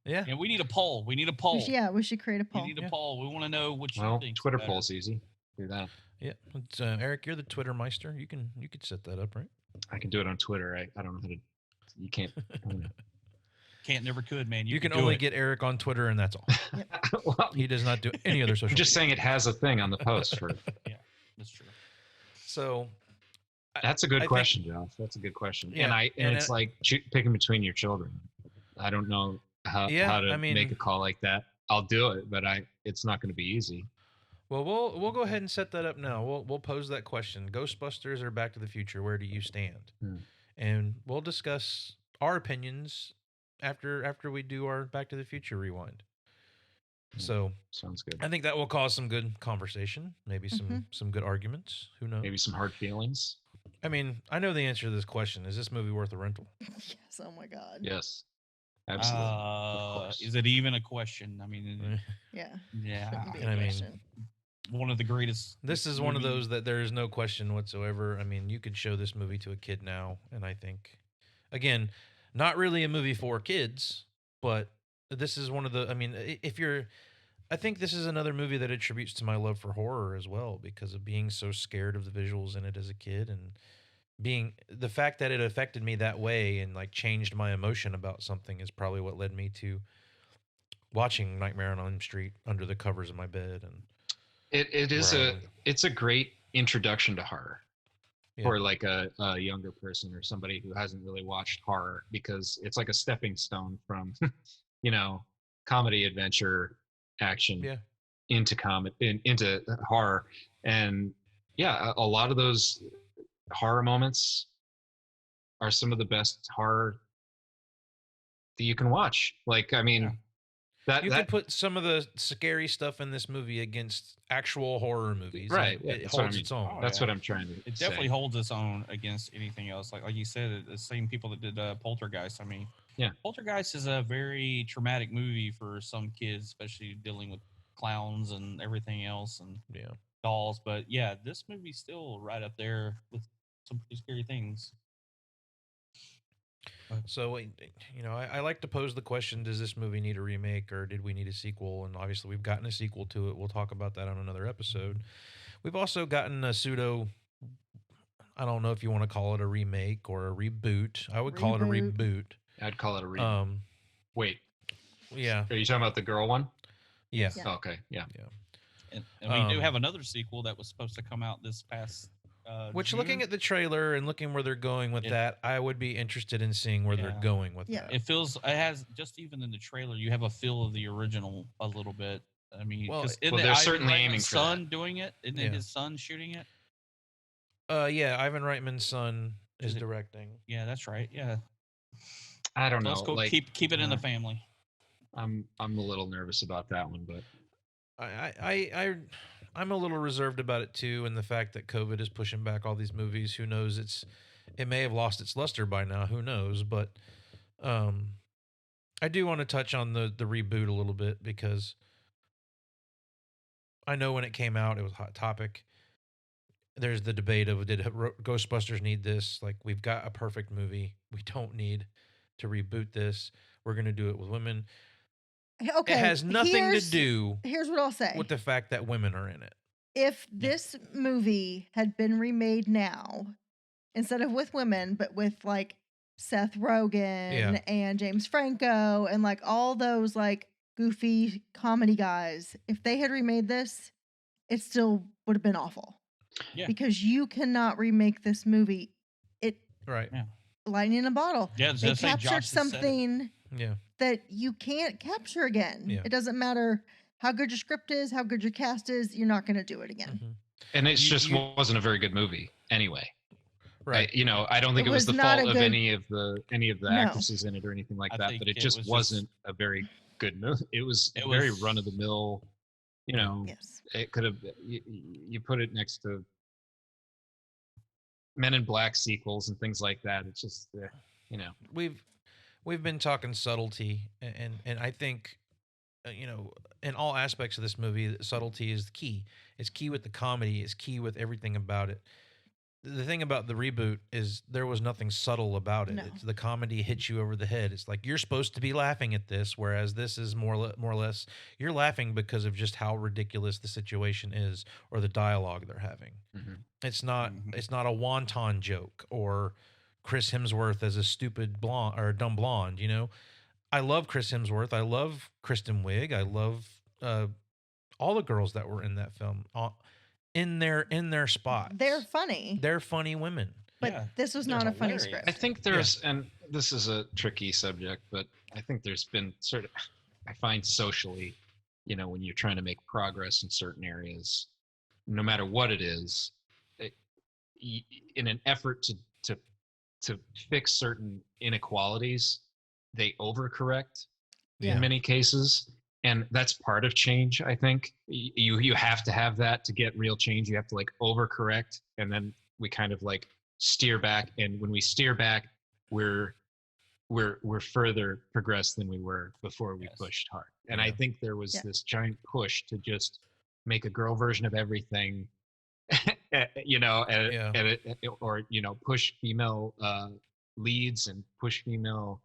Speaker 1: Yeah.
Speaker 5: And we need a poll. We need a poll.
Speaker 3: We should create a
Speaker 5: We
Speaker 3: poll.
Speaker 5: need a
Speaker 1: Yeah.
Speaker 5: poll. We want to know what you
Speaker 4: Well,
Speaker 5: think.
Speaker 4: Twitter poll's easy. Do that.
Speaker 1: Yeah. It's, Eric, you're the Twitter meister. You could set that up, right?
Speaker 4: I can do it on Twitter. I don't know how to. You can't. I don't know.
Speaker 5: Can't, never could, man.
Speaker 1: You can
Speaker 5: do
Speaker 1: only
Speaker 5: it.
Speaker 1: get Eric on Twitter, and that's all.
Speaker 4: Well,
Speaker 1: He does not do any other social.
Speaker 4: I'm just saying it has a thing on the post for.
Speaker 5: That's true.
Speaker 1: So
Speaker 4: That's a good
Speaker 1: I think-
Speaker 4: question, Josh. That's a good question.
Speaker 1: Yeah,
Speaker 4: And it's like picking between your children. I don't know how to make a call like that. I'll do it, but it's not going to be easy.
Speaker 1: Well, we'll go ahead and set that up now. We'll pose that question: Ghostbusters or Back to the Future? Where do you stand? And we'll discuss our opinions after we do our Back to the Future rewind. So
Speaker 4: Sounds good.
Speaker 1: I think that will cause some good conversation, maybe some good arguments. Who knows?
Speaker 4: Maybe some hard feelings.
Speaker 1: I mean, I know the answer to this question. Is this movie worth a rental?
Speaker 3: Yes. Oh my God.
Speaker 4: Yes, absolutely. Of course.
Speaker 5: Is it even a question? I mean,
Speaker 3: Yeah.
Speaker 5: yeah.
Speaker 3: Shouldn't be a
Speaker 1: and I mean,
Speaker 3: question.
Speaker 5: one of the greatest.
Speaker 1: This is one of
Speaker 5: movie-
Speaker 1: those that there is no question whatsoever. I mean, you could show this movie to a kid now, and I think, again, not really a movie for kids, but this is one of the. I mean, if you're, I think this is another movie that attributes to my love for horror as well because of being so scared of the visuals in it as a kid and being the fact that it affected me that way and like changed my emotion about something is probably what led me to watching Nightmare on Elm Street under the covers of my bed and
Speaker 4: It is
Speaker 1: where I
Speaker 4: it's a great introduction to horror
Speaker 1: Yeah.
Speaker 4: for like a younger person or somebody who hasn't really watched horror because it's like a stepping stone from comedy, adventure, action
Speaker 1: Yeah.
Speaker 4: into into horror. And yeah, a lot of those horror moments are some of the best horror that you can watch. Like, I mean,
Speaker 1: You could put some of the scary stuff in this movie against actual horror movies. and
Speaker 4: right. Yeah,
Speaker 1: It
Speaker 4: that's what I
Speaker 1: holds
Speaker 4: mean.
Speaker 1: its own.
Speaker 5: Oh,
Speaker 4: That's
Speaker 5: yeah.
Speaker 4: what I'm trying to
Speaker 5: It
Speaker 4: say.
Speaker 5: definitely holds its own against anything else. Like you said, the same people that did Poltergeist. I mean,
Speaker 4: Yeah.
Speaker 5: Poltergeist is a very traumatic movie for some kids, especially dealing with clowns and everything else and
Speaker 1: Yeah.
Speaker 5: dolls. But yeah, this movie's still right up there with some pretty scary things.
Speaker 1: So, I like to pose the question: does this movie need a remake, or did we need a sequel? And obviously, we've gotten a sequel to it. We'll talk about that on another episode. We've also gotten a pseudo. I don't know if you want to call it a remake or a reboot. I would call it a
Speaker 3: Reboot.
Speaker 1: reboot.
Speaker 4: I'd call it a reboot. Wait,
Speaker 1: Yeah.
Speaker 4: are you talking about the girl one?
Speaker 1: Yeah.
Speaker 3: Yeah.
Speaker 4: Oh, okay, yeah.
Speaker 5: And we do
Speaker 1: Um,
Speaker 5: have another sequel that was supposed to come out this past.
Speaker 1: Which,
Speaker 5: June.
Speaker 1: looking at the trailer and looking where they're going with
Speaker 5: Yeah.
Speaker 1: that, I would be interested in seeing where they're
Speaker 5: Yeah.
Speaker 1: going with
Speaker 3: Yeah.
Speaker 1: that.
Speaker 5: It has just even in the trailer, you have a feel of the original a little bit. I mean,
Speaker 1: Well,
Speaker 5: 'cause
Speaker 4: well,
Speaker 5: isn't it
Speaker 4: they're
Speaker 5: Ivan
Speaker 4: certainly aiming
Speaker 5: Reitman's
Speaker 4: for
Speaker 5: son doing it? Isn't
Speaker 1: Yeah.
Speaker 5: it his son shooting it?
Speaker 1: Yeah, Ivan Reitman's son is
Speaker 5: Is it-
Speaker 1: directing.
Speaker 5: Yeah, that's right. Yeah,
Speaker 4: I don't
Speaker 5: so
Speaker 4: know.
Speaker 5: let's go
Speaker 4: Like,
Speaker 5: keep it in the family.
Speaker 4: I'm a little nervous about that one, but
Speaker 1: I'm a little reserved about it too, and the fact that COVID is pushing back all these movies. Who knows? It may have lost its luster by now. Who knows? But I do want to touch on the reboot a little bit because I know when it came out, it was a hot topic. There's the debate of did Ghostbusters need this? Like, we've got a perfect movie. We don't need to reboot this. We're going to do it with women.
Speaker 3: Okay.
Speaker 1: It has nothing to
Speaker 3: here's-
Speaker 1: do
Speaker 3: Here's what I'll say.
Speaker 1: with the fact that women are in it.
Speaker 3: If this movie had been remade now, instead of with women, but with like Seth Rogen
Speaker 1: Yeah.
Speaker 3: and James Franco and like all those like goofy comedy guys, if they had remade this, it still would have been awful.
Speaker 5: Yeah.
Speaker 3: Because you cannot remake this movie. It
Speaker 1: Right.
Speaker 5: Yeah.
Speaker 3: lightning in a bottle.
Speaker 5: Yeah, I was
Speaker 3: They
Speaker 5: gonna say, Josh
Speaker 3: captured
Speaker 5: just said it.
Speaker 3: something
Speaker 1: Yeah.
Speaker 3: that you can't capture again.
Speaker 1: Yeah.
Speaker 3: It doesn't matter how good your script is, how good your cast is, you're not going to do it again.
Speaker 1: Mhm.
Speaker 4: and it
Speaker 1: You-
Speaker 4: just
Speaker 1: you-
Speaker 4: wasn't a very good movie anyway.
Speaker 1: Right.
Speaker 4: I don't think
Speaker 3: It
Speaker 4: it was
Speaker 3: was
Speaker 4: the
Speaker 3: not
Speaker 4: fault
Speaker 3: a
Speaker 4: of
Speaker 3: good-
Speaker 4: any of the
Speaker 3: No.
Speaker 4: actresses in it or anything like
Speaker 5: I
Speaker 4: that,
Speaker 5: think
Speaker 4: but it
Speaker 5: it
Speaker 4: just
Speaker 5: was just-
Speaker 4: wasn't a very good movie. It was
Speaker 5: It
Speaker 4: very
Speaker 5: was-
Speaker 4: run of the mill.
Speaker 3: Yes.
Speaker 4: It could have you put it next to Men in Black sequels and things like that. It's just
Speaker 1: We've been talking subtlety, and I think in all aspects of this movie, subtlety is the key. It's key with the comedy. It's key with everything about it. The thing about the reboot is there was nothing subtle about it.
Speaker 3: No.
Speaker 1: It's the comedy hits you over the head. It's like you're supposed to be laughing at this, whereas this is more or less you're laughing because of just how ridiculous the situation is or the dialogue they're having.
Speaker 4: Mhm.
Speaker 1: It's not
Speaker 5: Mhm.
Speaker 1: it's not a wonton joke or Chris Hemsworth as a stupid blonde or a dumb blonde. I love Chris Hemsworth. I love Kristen Wiig. I love all the girls that were in that film. In their spots.
Speaker 3: They're funny,
Speaker 1: They're funny women.
Speaker 3: but
Speaker 5: Yeah,
Speaker 3: this was
Speaker 5: they're
Speaker 3: not a funny
Speaker 5: hilarious.
Speaker 3: script.
Speaker 4: I think there's, and this is a tricky subject, but I think there's been I find socially, when you're trying to make progress in certain areas, no matter what it is, in an effort to fix certain inequalities, they overcorrect
Speaker 3: Yeah.
Speaker 4: in many cases. And that's part of change, I think. You have to have that to get real change. You have to like overcorrect, and then we kind of like steer back. And when we steer back, we're further progressed than we were before we
Speaker 5: Yes.
Speaker 4: pushed hard. And I
Speaker 1: Yeah.
Speaker 4: think there was
Speaker 3: Yeah.
Speaker 4: this giant push to just make a girl version of everything,
Speaker 1: Yeah.
Speaker 4: or push female leads and push female,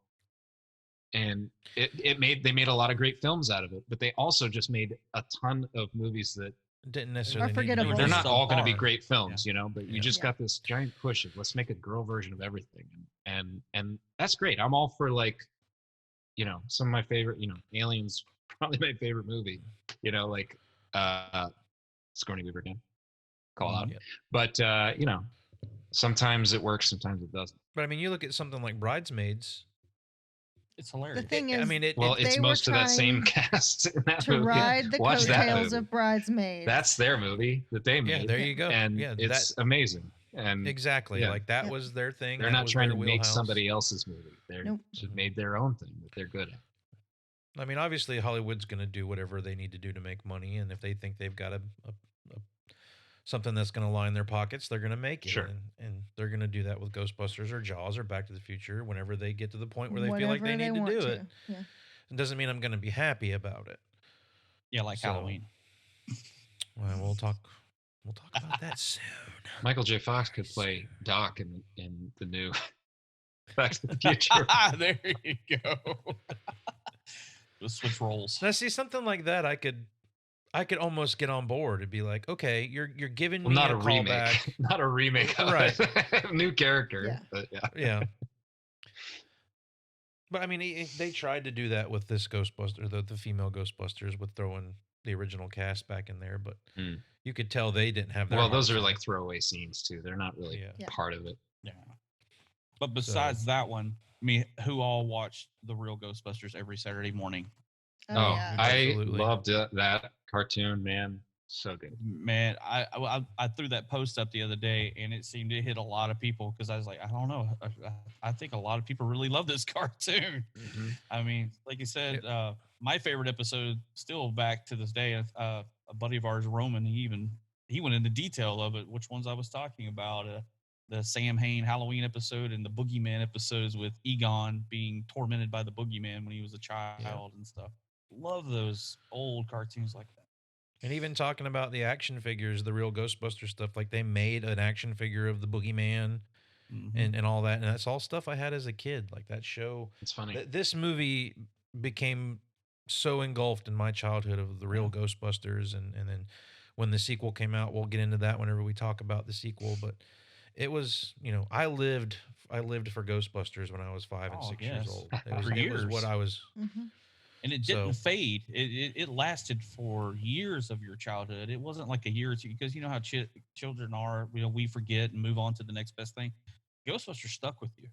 Speaker 4: and they made a lot of great films out of it, but they also just made a ton of movies that
Speaker 1: Didn't necessarily need to
Speaker 3: forgettable.
Speaker 1: be
Speaker 4: they're not
Speaker 1: good.
Speaker 4: all going to be
Speaker 5: subpar.
Speaker 4: great films, but you
Speaker 1: Yeah.
Speaker 4: just got this giant push of let's make a girl version of everything, and that's great. I'm all for some of my favorite, Aliens, probably my favorite movie, like Sigourney Weaver again, call out.
Speaker 1: Yeah.
Speaker 4: But sometimes it works, sometimes it doesn't.
Speaker 1: But I mean, you look at something like Bridesmaids.
Speaker 5: It's
Speaker 3: The
Speaker 5: hilarious.
Speaker 3: thing
Speaker 1: I
Speaker 3: is,
Speaker 1: mean,
Speaker 4: Well,
Speaker 3: if
Speaker 4: it's
Speaker 3: they were
Speaker 4: most of that same
Speaker 3: trying
Speaker 4: cast in that
Speaker 3: to
Speaker 4: movie.
Speaker 3: ride the
Speaker 4: Watch that
Speaker 3: coattails
Speaker 4: movie.
Speaker 3: of Bridesmaids.
Speaker 4: That's their movie that they made.
Speaker 1: yeah, there you go.
Speaker 4: And
Speaker 1: yeah,
Speaker 4: it's amazing. And
Speaker 1: exactly
Speaker 4: yeah.
Speaker 1: like that
Speaker 3: Yep.
Speaker 1: was their thing.
Speaker 4: they're
Speaker 1: that
Speaker 4: not
Speaker 1: was
Speaker 4: trying
Speaker 1: their
Speaker 4: to make
Speaker 1: wheelhouse.
Speaker 4: somebody else's movie. They're
Speaker 3: Nope.
Speaker 4: just made their own thing that they're good at.
Speaker 1: I mean, obviously, Hollywood's going to do whatever they need to do to make money, and if they think they've got a something that's going to line their pockets, they're going to make it.
Speaker 4: Sure.
Speaker 1: And they're going to do that with Ghostbusters or Jaws or Back to the Future whenever they get to the point where they feel like
Speaker 3: Whatever
Speaker 1: they need to
Speaker 3: want
Speaker 1: do it.
Speaker 3: Yeah.
Speaker 1: It doesn't mean I'm going to be happy about it.
Speaker 5: Yeah, like
Speaker 1: So-
Speaker 5: Halloween.
Speaker 1: Well, we'll talk about that soon.
Speaker 4: Michael J. Fox could play Doc in the new Back to the Future.
Speaker 5: There you go. Just switch roles.
Speaker 1: Now, see, something like that, I could almost get on board and be like, okay, you're giving
Speaker 4: Well,
Speaker 1: me
Speaker 4: not
Speaker 1: a
Speaker 4: a remake.
Speaker 1: callback.
Speaker 4: Not a remake of
Speaker 1: Right.
Speaker 4: it. New character.
Speaker 3: Yeah.
Speaker 4: But yeah.
Speaker 1: Yeah. But I mean, they tried to do that with this Ghostbuster, the female Ghostbusters, with throwing the original cast back in there. But
Speaker 4: Hmm.
Speaker 1: you could tell they didn't have their
Speaker 4: Well, those
Speaker 1: hearts
Speaker 4: are
Speaker 1: in
Speaker 4: like
Speaker 1: it.
Speaker 4: throwaway scenes too. They're not really
Speaker 1: Yeah.
Speaker 4: part of it.
Speaker 5: Yeah. But besides that one, I mean, who all watched the real Ghostbusters every Saturday morning?
Speaker 3: Oh, yeah.
Speaker 4: I
Speaker 1: Absolutely.
Speaker 4: loved that cartoon, man. So good.
Speaker 5: Man, I threw that post up the other day, and it seemed to hit a lot of people because I was like, I don't know, I think a lot of people really love this cartoon. I mean, like you said, my favorite episode, still back to this day, a buddy of ours, Roman, he went into detail of it, which ones I was talking about. The Sam Hain Halloween episode and the Boogeyman episodes with Egon being tormented by the Boogeyman when he was a child and stuff. Love those old cartoons like that.
Speaker 1: And even talking about the action figures, the real Ghostbuster stuff, like they made an action figure of the Boogeyman
Speaker 5: Mhm.
Speaker 1: and all that. And that's all stuff I had as a kid. Like that show.
Speaker 4: It's funny.
Speaker 1: This movie became so engulfed in my childhood of the real Ghostbusters. And then when the sequel came out, we'll get into that whenever we talk about the sequel. But it was, I lived for Ghostbusters when I was 5 and
Speaker 5: Oh,
Speaker 1: 6 years
Speaker 5: yes.
Speaker 1: old.
Speaker 5: For
Speaker 1: It was
Speaker 5: years.
Speaker 1: what I was.
Speaker 3: Mhm.
Speaker 5: And it didn't
Speaker 1: So-
Speaker 5: fade. It lasted for years of your childhood. It wasn't like a year or two, because you know how children are. We forget and move on to the next best thing. Ghostbusters stuck with you.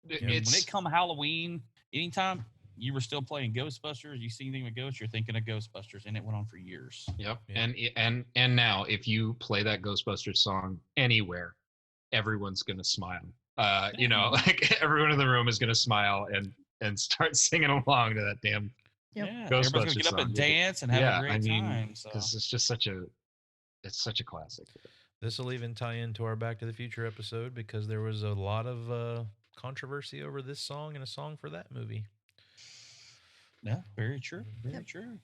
Speaker 5: When it come Halloween, anytime you were still playing Ghostbusters, you see anything with ghosts, you're thinking of Ghostbusters, and it went on for years.
Speaker 4: Yep.
Speaker 1: Yeah.
Speaker 4: And now if you play that Ghostbusters song anywhere, everyone's gonna smile. Like everyone in the room is gonna smile and start singing along to that damn
Speaker 3: Yep.
Speaker 5: Yeah, everybody's gonna
Speaker 4: Ghostbusters
Speaker 5: get up
Speaker 4: song.
Speaker 5: and dance and have a great
Speaker 4: I mean,
Speaker 5: time. So.
Speaker 4: because it's just such a classic.
Speaker 1: This will even tie into our Back to the Future episode because there was a lot of controversy over this song and a song for that movie.
Speaker 5: Yeah, very true. Very
Speaker 3: Yep.
Speaker 5: true.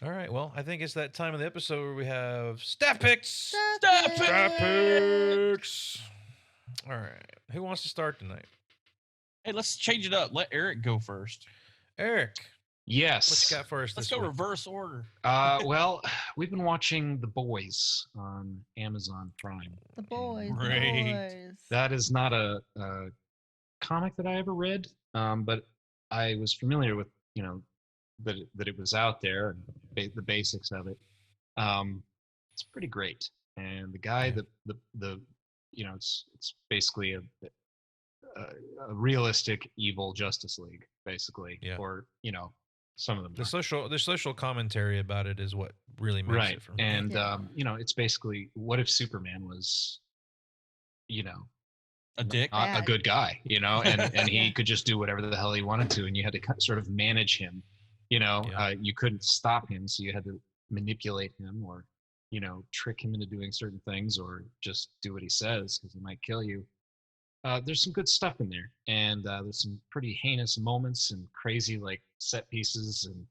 Speaker 1: All right, well, I think it's that time of the episode where we have staff picks.
Speaker 3: Stop
Speaker 1: Staff
Speaker 3: it.
Speaker 1: picks. All right, who wants to start tonight?
Speaker 5: Hey, let's change it up. Let Eric go first.
Speaker 1: Eric,
Speaker 4: Yes.
Speaker 1: what you got for us
Speaker 5: Let's
Speaker 1: this
Speaker 5: go
Speaker 1: week?
Speaker 5: reverse order.
Speaker 4: Well, we've been watching The Boys on Amazon Prime.
Speaker 3: The boys.
Speaker 5: Great.
Speaker 3: The boys.
Speaker 4: That is not a comic that I ever read, but I was familiar with, that it was out there and the basics of it. It's pretty great, and the guy,
Speaker 1: Yeah.
Speaker 4: it's basically a realistic evil Justice League, basically,
Speaker 1: Yeah.
Speaker 4: or some of them.
Speaker 1: The social commentary about it is what really makes
Speaker 4: Right,
Speaker 1: it for me.
Speaker 4: and
Speaker 3: Yeah.
Speaker 4: it's basically, what if Superman was,
Speaker 5: A dick.
Speaker 4: not a
Speaker 3: Bad.
Speaker 4: good guy, and he
Speaker 3: Yeah.
Speaker 4: could just do whatever the hell he wanted to, and you had to sort of manage him,
Speaker 1: Yeah.
Speaker 4: you couldn't stop him, so you had to manipulate him, or trick him into doing certain things, or just do what he says because he might kill you. There's some good stuff in there, and there's some pretty heinous moments and crazy like set pieces, and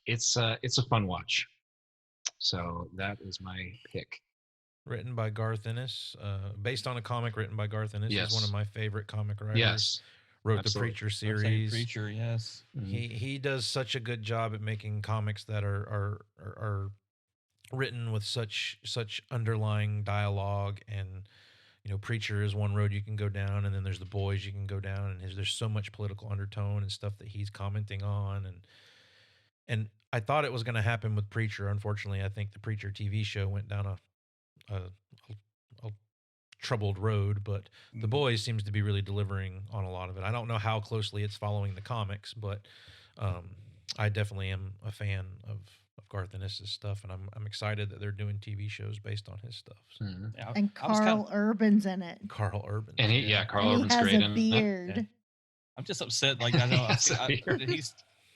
Speaker 4: it's a fun watch. So that is my pick.
Speaker 1: Written by Garth Ennis, based on a comic written by Garth Ennis. He's one of
Speaker 4: Yes.
Speaker 1: my favorite comic writers.
Speaker 4: Yes.
Speaker 1: Wrote
Speaker 4: Absolutely.
Speaker 1: the Preacher
Speaker 5: Say
Speaker 1: series.
Speaker 5: Preacher, yes.
Speaker 1: He does such a good job at making comics that are written with such underlying dialogue. And Preacher is one road you can go down, and then there's The Boys you can go down, and there's so much political undertone and stuff that he's commenting on. And I thought it was going to happen with Preacher. Unfortunately, I think the Preacher TV show went down a troubled road, but The Boys seems to be really delivering on a lot of it. I don't know how closely it's following the comics, but I definitely am a fan of Garth Ennis' stuff, and I'm excited that they're doing TV shows based on his stuff. So.
Speaker 5: Yeah,
Speaker 3: And Carl Urban's in it.
Speaker 1: Carl Urban.
Speaker 4: And Carl
Speaker 3: And he
Speaker 4: Urban's
Speaker 3: has
Speaker 4: great
Speaker 3: a
Speaker 4: in it.
Speaker 3: beard.
Speaker 5: I'm just upset. Like I know
Speaker 4: He has a beard.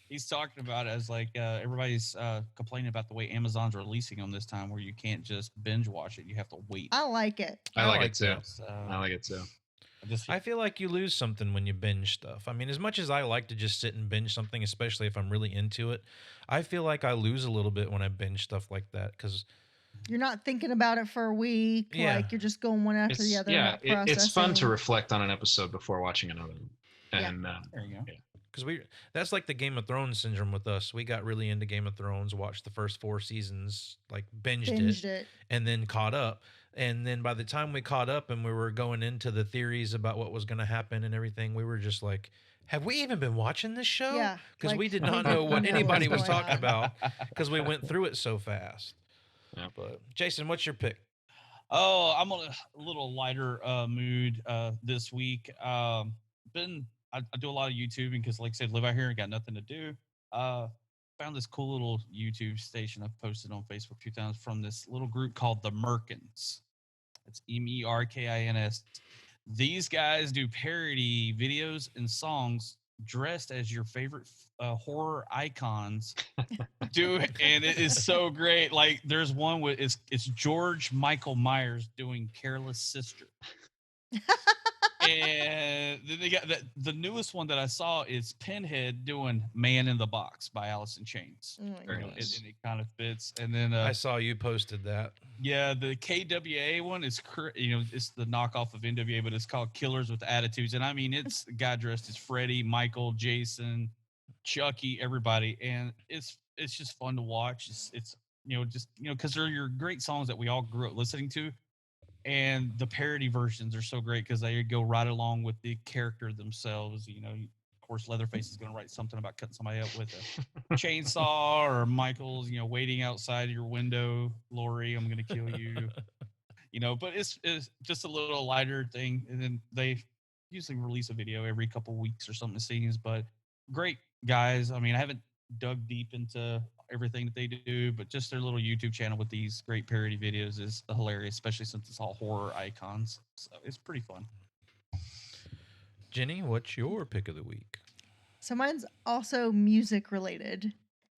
Speaker 5: he's talking about it as like everybody's complaining about the way Amazon's releasing them this time, where you can't just binge watch it; you have to wait.
Speaker 3: I like it.
Speaker 4: I like
Speaker 1: like
Speaker 4: it too.
Speaker 1: that.
Speaker 5: So,
Speaker 4: I like it too.
Speaker 1: I feel like you lose something when you binge stuff. I mean, as much as I like to just sit and binge something, especially if I'm really into it, I feel like I lose a little bit when I binge stuff like that because
Speaker 3: You're not thinking about it for a week.
Speaker 1: Yeah.
Speaker 3: Like you're just going one after the other. Not
Speaker 4: it's fun to
Speaker 3: processing.
Speaker 4: reflect on an episode before watching another. And
Speaker 5: there you go.
Speaker 1: because that's like the Game of Thrones syndrome with us. We got really into Game of Thrones, watched the first 4 seasons, like binged it, and then caught up. And then by the time we caught up and we were going into the theories about what was going to happen and everything, we were just like, have we even been watching this show?
Speaker 3: Yeah,
Speaker 1: Because
Speaker 3: like,
Speaker 1: we did
Speaker 3: we
Speaker 1: not
Speaker 3: didn't
Speaker 1: know what
Speaker 3: know
Speaker 1: anybody
Speaker 3: what's
Speaker 1: was
Speaker 3: going
Speaker 1: talking
Speaker 3: on.
Speaker 1: about because we went through it so fast.
Speaker 4: Yeah.
Speaker 1: But Jason, what's your pick?
Speaker 5: Oh, I'm on a little lighter mood this week. I do a lot of YouTube because, like I said, live out here and got nothing to do. Found this cool little YouTube station I've posted on Facebook a few times from this little group called the Merkins. It's Merkins. These guys do parody videos and songs dressed as your favorite horror icons. And it is so great. Like there's one with it's George Michael Myers doing Careless Sister. And then they got the newest one that I saw is Pinhead doing Man in the Box by Alice in Chains.
Speaker 3: Oh my
Speaker 4: Very
Speaker 3: gosh.
Speaker 4: nice.
Speaker 5: And it kind of fits. And then
Speaker 1: I saw you posted that.
Speaker 5: yeah, the KWA one is it's the knockoff of NWA, but it's called Killers with Attitudes. And I mean, it's a guy dressed as Freddy, Michael, Jason, Chucky, everybody, and it's just fun to watch. It's because they're your great songs that we all grew up listening to, and the parody versions are so great because they go right along with the character themselves. Of course, Leatherface is going to write something about cutting somebody up with a chainsaw, or Michael's, waiting outside your window, Lori, I'm going to kill you. But it's just a little lighter thing. And then they usually release a video every couple weeks or something, it seems. But great guys. I mean, I haven't dug deep into everything that they do, but just their little YouTube channel with these great parody videos is hilarious, especially since it's all horror icons. So it's pretty fun.
Speaker 1: Jenny, what's your pick of the week?
Speaker 3: So mine's also music related,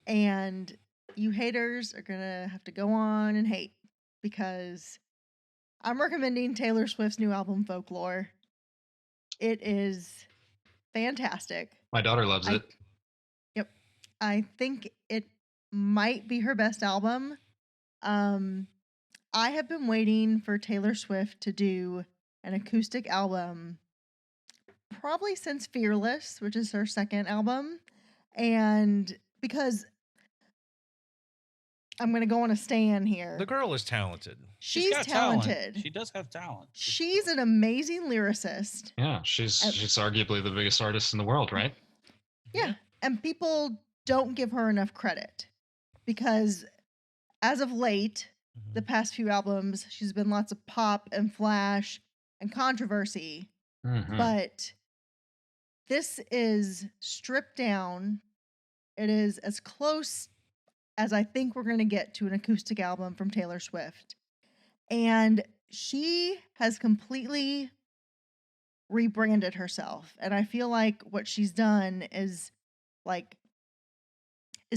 Speaker 3: and you haters are gonna have to go on and hate because I'm recommending Taylor Swift's new album Folklore. It is fantastic.
Speaker 4: My daughter loves it.
Speaker 3: Yep. I think it might be her best album. I have been waiting for Taylor Swift to do an acoustic album probably since Fearless, which is her second album. And because I'm going to go on a stand here.
Speaker 1: The girl is talented.
Speaker 3: She's
Speaker 5: got
Speaker 3: talented.
Speaker 5: talent. She does have talent.
Speaker 3: She's an amazing lyricist.
Speaker 4: Yeah, she's arguably the biggest artist in the world, right?
Speaker 3: Yeah. And people don't give her enough credit because as of late, the past few albums, she's been lots of pop and flash and controversy.
Speaker 4: Mhm.
Speaker 3: But this is stripped down. It is as close as I think we're going to get to an acoustic album from Taylor Swift. And she has completely rebranded herself. And I feel like what she's done is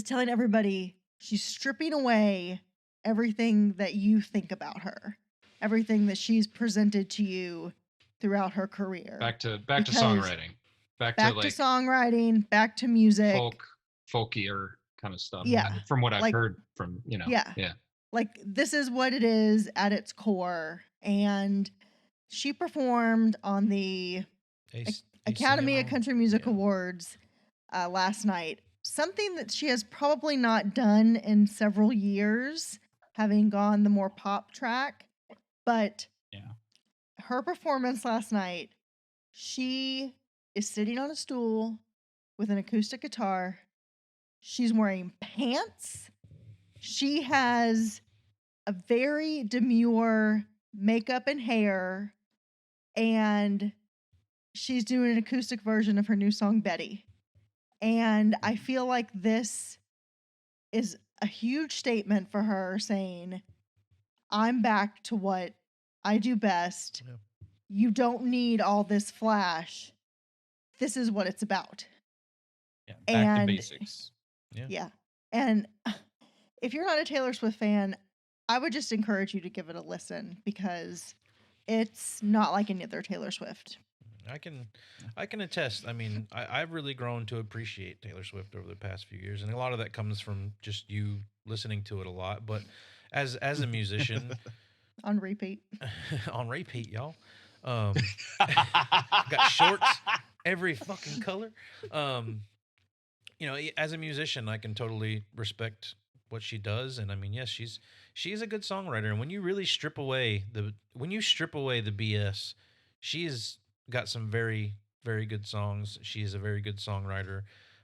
Speaker 3: telling everybody she's stripping away everything that you think about her, everything that she's presented to you throughout her career.
Speaker 4: Back to songwriting. Back to
Speaker 3: songwriting, back to music.
Speaker 4: folkier kind of stuff.
Speaker 3: Yeah,
Speaker 4: From what I've
Speaker 3: like-
Speaker 4: heard from,
Speaker 3: Yeah.
Speaker 4: Yeah.
Speaker 3: Like, this is what it is at its core. And she performed on the Academy of Country Music Awards last night. Something that she has probably not done in several years, having gone the more pop track. But her performance last night, she is sitting on a stool with an acoustic guitar. She's wearing pants. She has a very demure makeup and hair, and she's doing an acoustic version of her new song, Betty. And I feel like this is a huge statement for her saying, I'm back to what I do best.
Speaker 1: Yeah.
Speaker 3: You don't need all this flash. This is what it's about.
Speaker 5: Yeah, back to
Speaker 3: And-
Speaker 5: basics.
Speaker 3: Yeah. And if you're not a Taylor Swift fan, I would just encourage you to give it a listen because it's not like any other Taylor Swift.
Speaker 1: I can attest. I mean, I've really grown to appreciate Taylor Swift over the past few years, and a lot of that comes from just you listening to it a lot. But as a musician,
Speaker 3: On repeat.
Speaker 1: on repeat, y'all, got shorts every fucking color. As a musician, I can totally respect what she does, and I mean, yes, she's a good songwriter. And when you really strip away the BS, she's got some very, very good songs. She is a very good songwriter.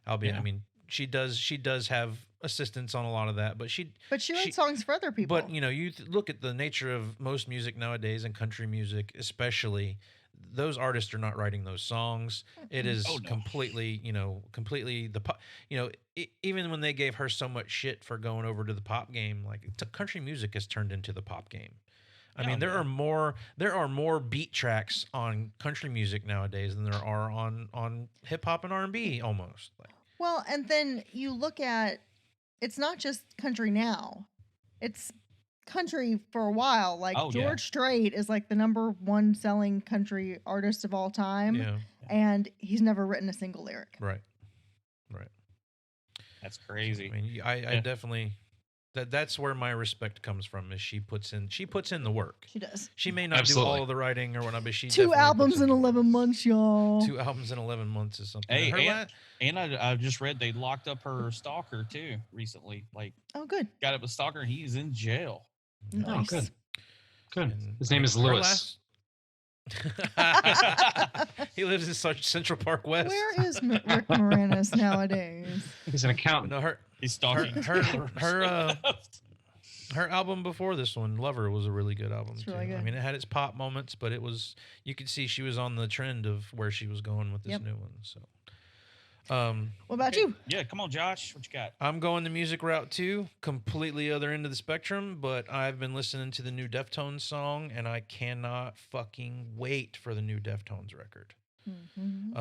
Speaker 1: Albeit, I mean, she does have assistance on a lot of that, but she
Speaker 3: writes songs for other people.
Speaker 1: But you look at the nature of most music nowadays, and country music especially. Those artists are not writing those songs. It is completely the pop. Even when they gave her so much shit for going over to the pop game, like country music has turned into the pop game. I mean, there are more beat tracks on country music nowadays than there are on hip hop and R&B almost.
Speaker 3: Well, and then you look at, it's not just country now. It's country for a while. Like George Strait is like the #1 selling country artist of all time.
Speaker 1: Yeah.
Speaker 3: And he's never written a single lyric.
Speaker 1: Right.
Speaker 5: That's crazy.
Speaker 1: I mean, I definitely that's where my respect comes from. Is she puts in the work.
Speaker 3: She does.
Speaker 1: She may not do all of the writing or whatnot, but she
Speaker 3: 2 albums in 11 months, y'all.
Speaker 1: 2 albums in 11 months is something.
Speaker 5: Hey, and I just read they locked up her stalker too recently. Like,
Speaker 3: oh, good.
Speaker 5: Got up a stalker. He's in jail.
Speaker 3: Nice.
Speaker 4: Oh, good.
Speaker 1: And
Speaker 4: His name is Lewis.
Speaker 1: He lives in Central Park West.
Speaker 3: Where is Rick Moranis nowadays?
Speaker 4: He's an accountant.
Speaker 1: No,
Speaker 5: he's stalking
Speaker 1: her album before this one, Lover, was a really good album too.
Speaker 3: Really good.
Speaker 1: I mean, it had its pop moments, but you could see she was on the trend of where she was going with this new one. So,
Speaker 3: what about you?
Speaker 5: Yeah, come on, Josh. What you got?
Speaker 1: I'm going the music route too, completely other end of the spectrum, but I've been listening to the new Deftones song, and I cannot fucking wait for the new Deftones record.
Speaker 3: Mm-hmm.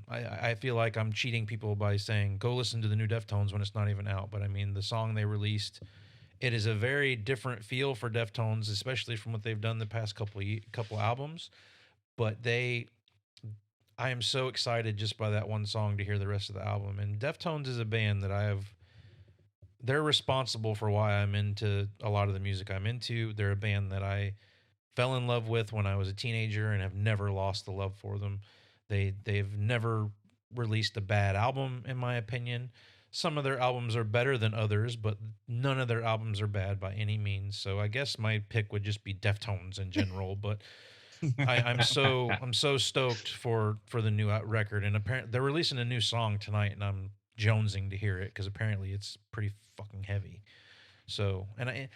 Speaker 1: I feel like I'm cheating people by saying go listen to the new Deftones when it's not even out, but I mean the song they released, it is a very different feel for Deftones, especially from what they've done the past couple albums. But I am so excited just by that one song to hear the rest of the album. And Deftones is a band that they're responsible for why I'm into a lot of the music I'm into. They're a band that I fell in love with when I was a teenager and have never lost the love for them. They've never released a bad album, in my opinion. Some of their albums are better than others, but none of their albums are bad by any means. So I guess my pick would just be Deftones in general, but I'm so stoked for the new record, and apparently they're releasing a new song tonight, and I'm jonesing to hear it because apparently it's pretty fucking heavy. So, and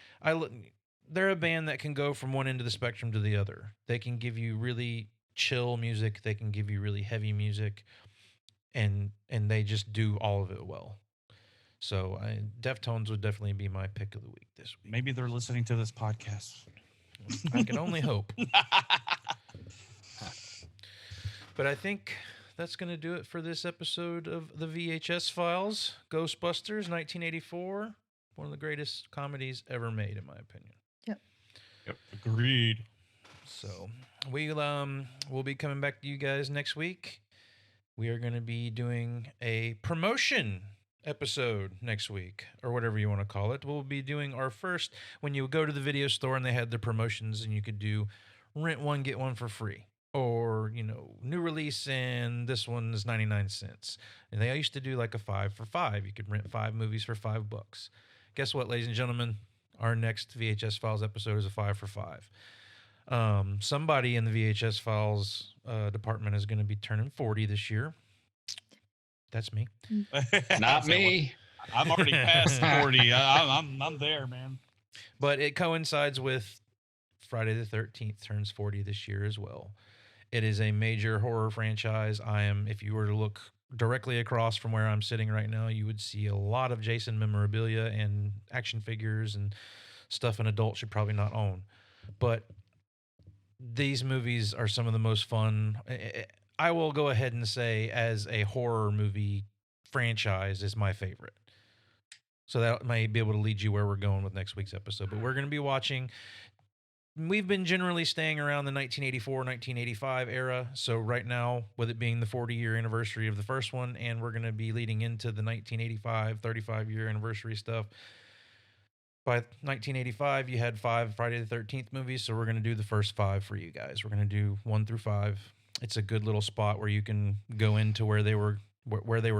Speaker 1: they're a band that can go from one end of the spectrum to the other. They can give you really chill music, they can give you really heavy music, and they just do all of it well. So, Deftones would definitely be my pick of the week this week.
Speaker 5: Maybe they're listening to this podcast.
Speaker 1: I can only hope. But I think that's going to do it for this episode of the VHS Files. Ghostbusters, 1984. One of the greatest comedies ever made, in my opinion.
Speaker 5: Yep. Agreed.
Speaker 1: So we'll be coming back to you guys next week. We are going to be doing a promotion episode next week, or whatever you want to call it. We'll be doing our first, when you go to the video store and they had the promotions and you could do rent one, get one for free. Or, new release and this one's 99 cents. And they used to do like a 5 for 5. You could rent 5 movies for $5. Guess what, ladies and gentlemen? Our next VHS Files episode is a 5 for 5. Somebody in the VHS Files department is going to be turning 40 this year. That's me.
Speaker 2: Not me.
Speaker 5: I'm already past 40. I'm there, man.
Speaker 1: But it coincides with Friday the 13th turns 40 this year as well. It is a major horror franchise. If you were to look directly across from where I'm sitting right now, you would see a lot of Jason memorabilia and action figures and stuff an adult should probably not own. But these movies are some of the most fun. I will go ahead and say, as a horror movie franchise, is my favorite. So that may be able to lead you where we're going with next week's episode. But we're going to be watching. We've been generally staying around the 1984, 1985 era. So right now, with it being the 40-year anniversary of the first one, and we're going to be leading into the 1985, 35-year anniversary stuff. By 1985, you had 5 Friday the 13th movies, so we're going to do the first 5 for you guys. We're going to do 1 through 5. It's a good little spot where you can go into where they were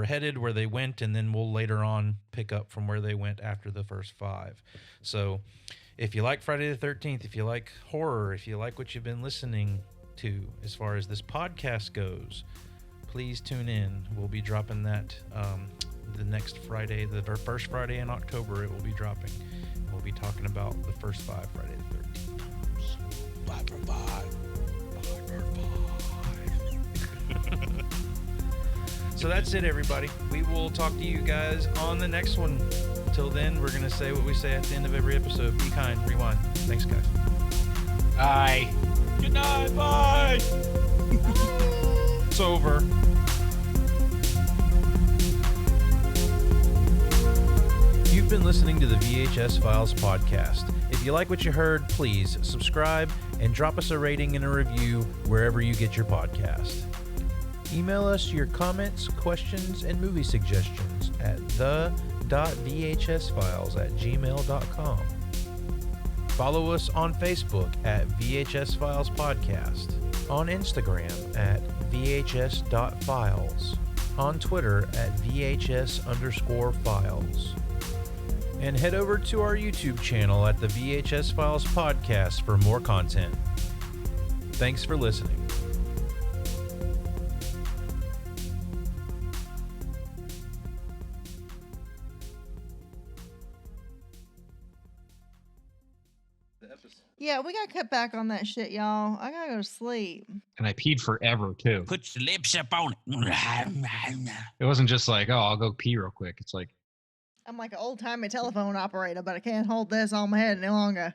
Speaker 1: headed, where they went, and then we'll later on pick up from where they went after the first 5. So if you like Friday the 13th, if you like horror, if you like what you've been listening to as far as this podcast goes, please tune in. We'll be dropping that the next Friday, the first Friday in October, it will be dropping. We'll be talking about the first 5 Friday the 13th.
Speaker 5: 5 for 5. 5 for 5.
Speaker 1: So that's it, everybody. We will talk to you guys on the next one. Till then, we're going to say what we say at the end of every episode. Be kind. Rewind. Thanks, guys.
Speaker 2: Bye.
Speaker 5: Good night. Bye.
Speaker 1: It's over. You've been listening to the VHS Files podcast. If you like what you heard, please subscribe and drop us a rating and a review wherever you get your podcast. Email us your comments, questions, and movie suggestions at the.vhsfiles@gmail.com. Follow us on Facebook at VHS Files Podcast, on Instagram at VHS.files, on Twitter at VHS_files. And head over to our YouTube channel at the VHS Files Podcast for more content. Thanks for listening.
Speaker 3: Yeah, we gotta cut back on that shit, y'all. I gotta go to sleep.
Speaker 4: And I peed forever too.
Speaker 5: Put your lips up on it.
Speaker 4: It wasn't just like, oh, I'll go pee real quick. It's like,
Speaker 3: I'm like an old-timey telephone operator, but I can't hold this on my head any longer.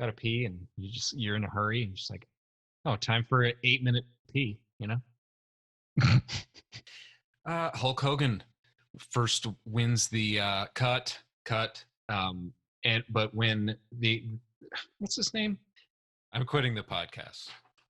Speaker 4: gotta pee, and you're in a hurry, and you're just like, oh, time for an 8-minute pee, Hulk Hogan first wins the cut, but when what's his name? I'm quitting the podcast.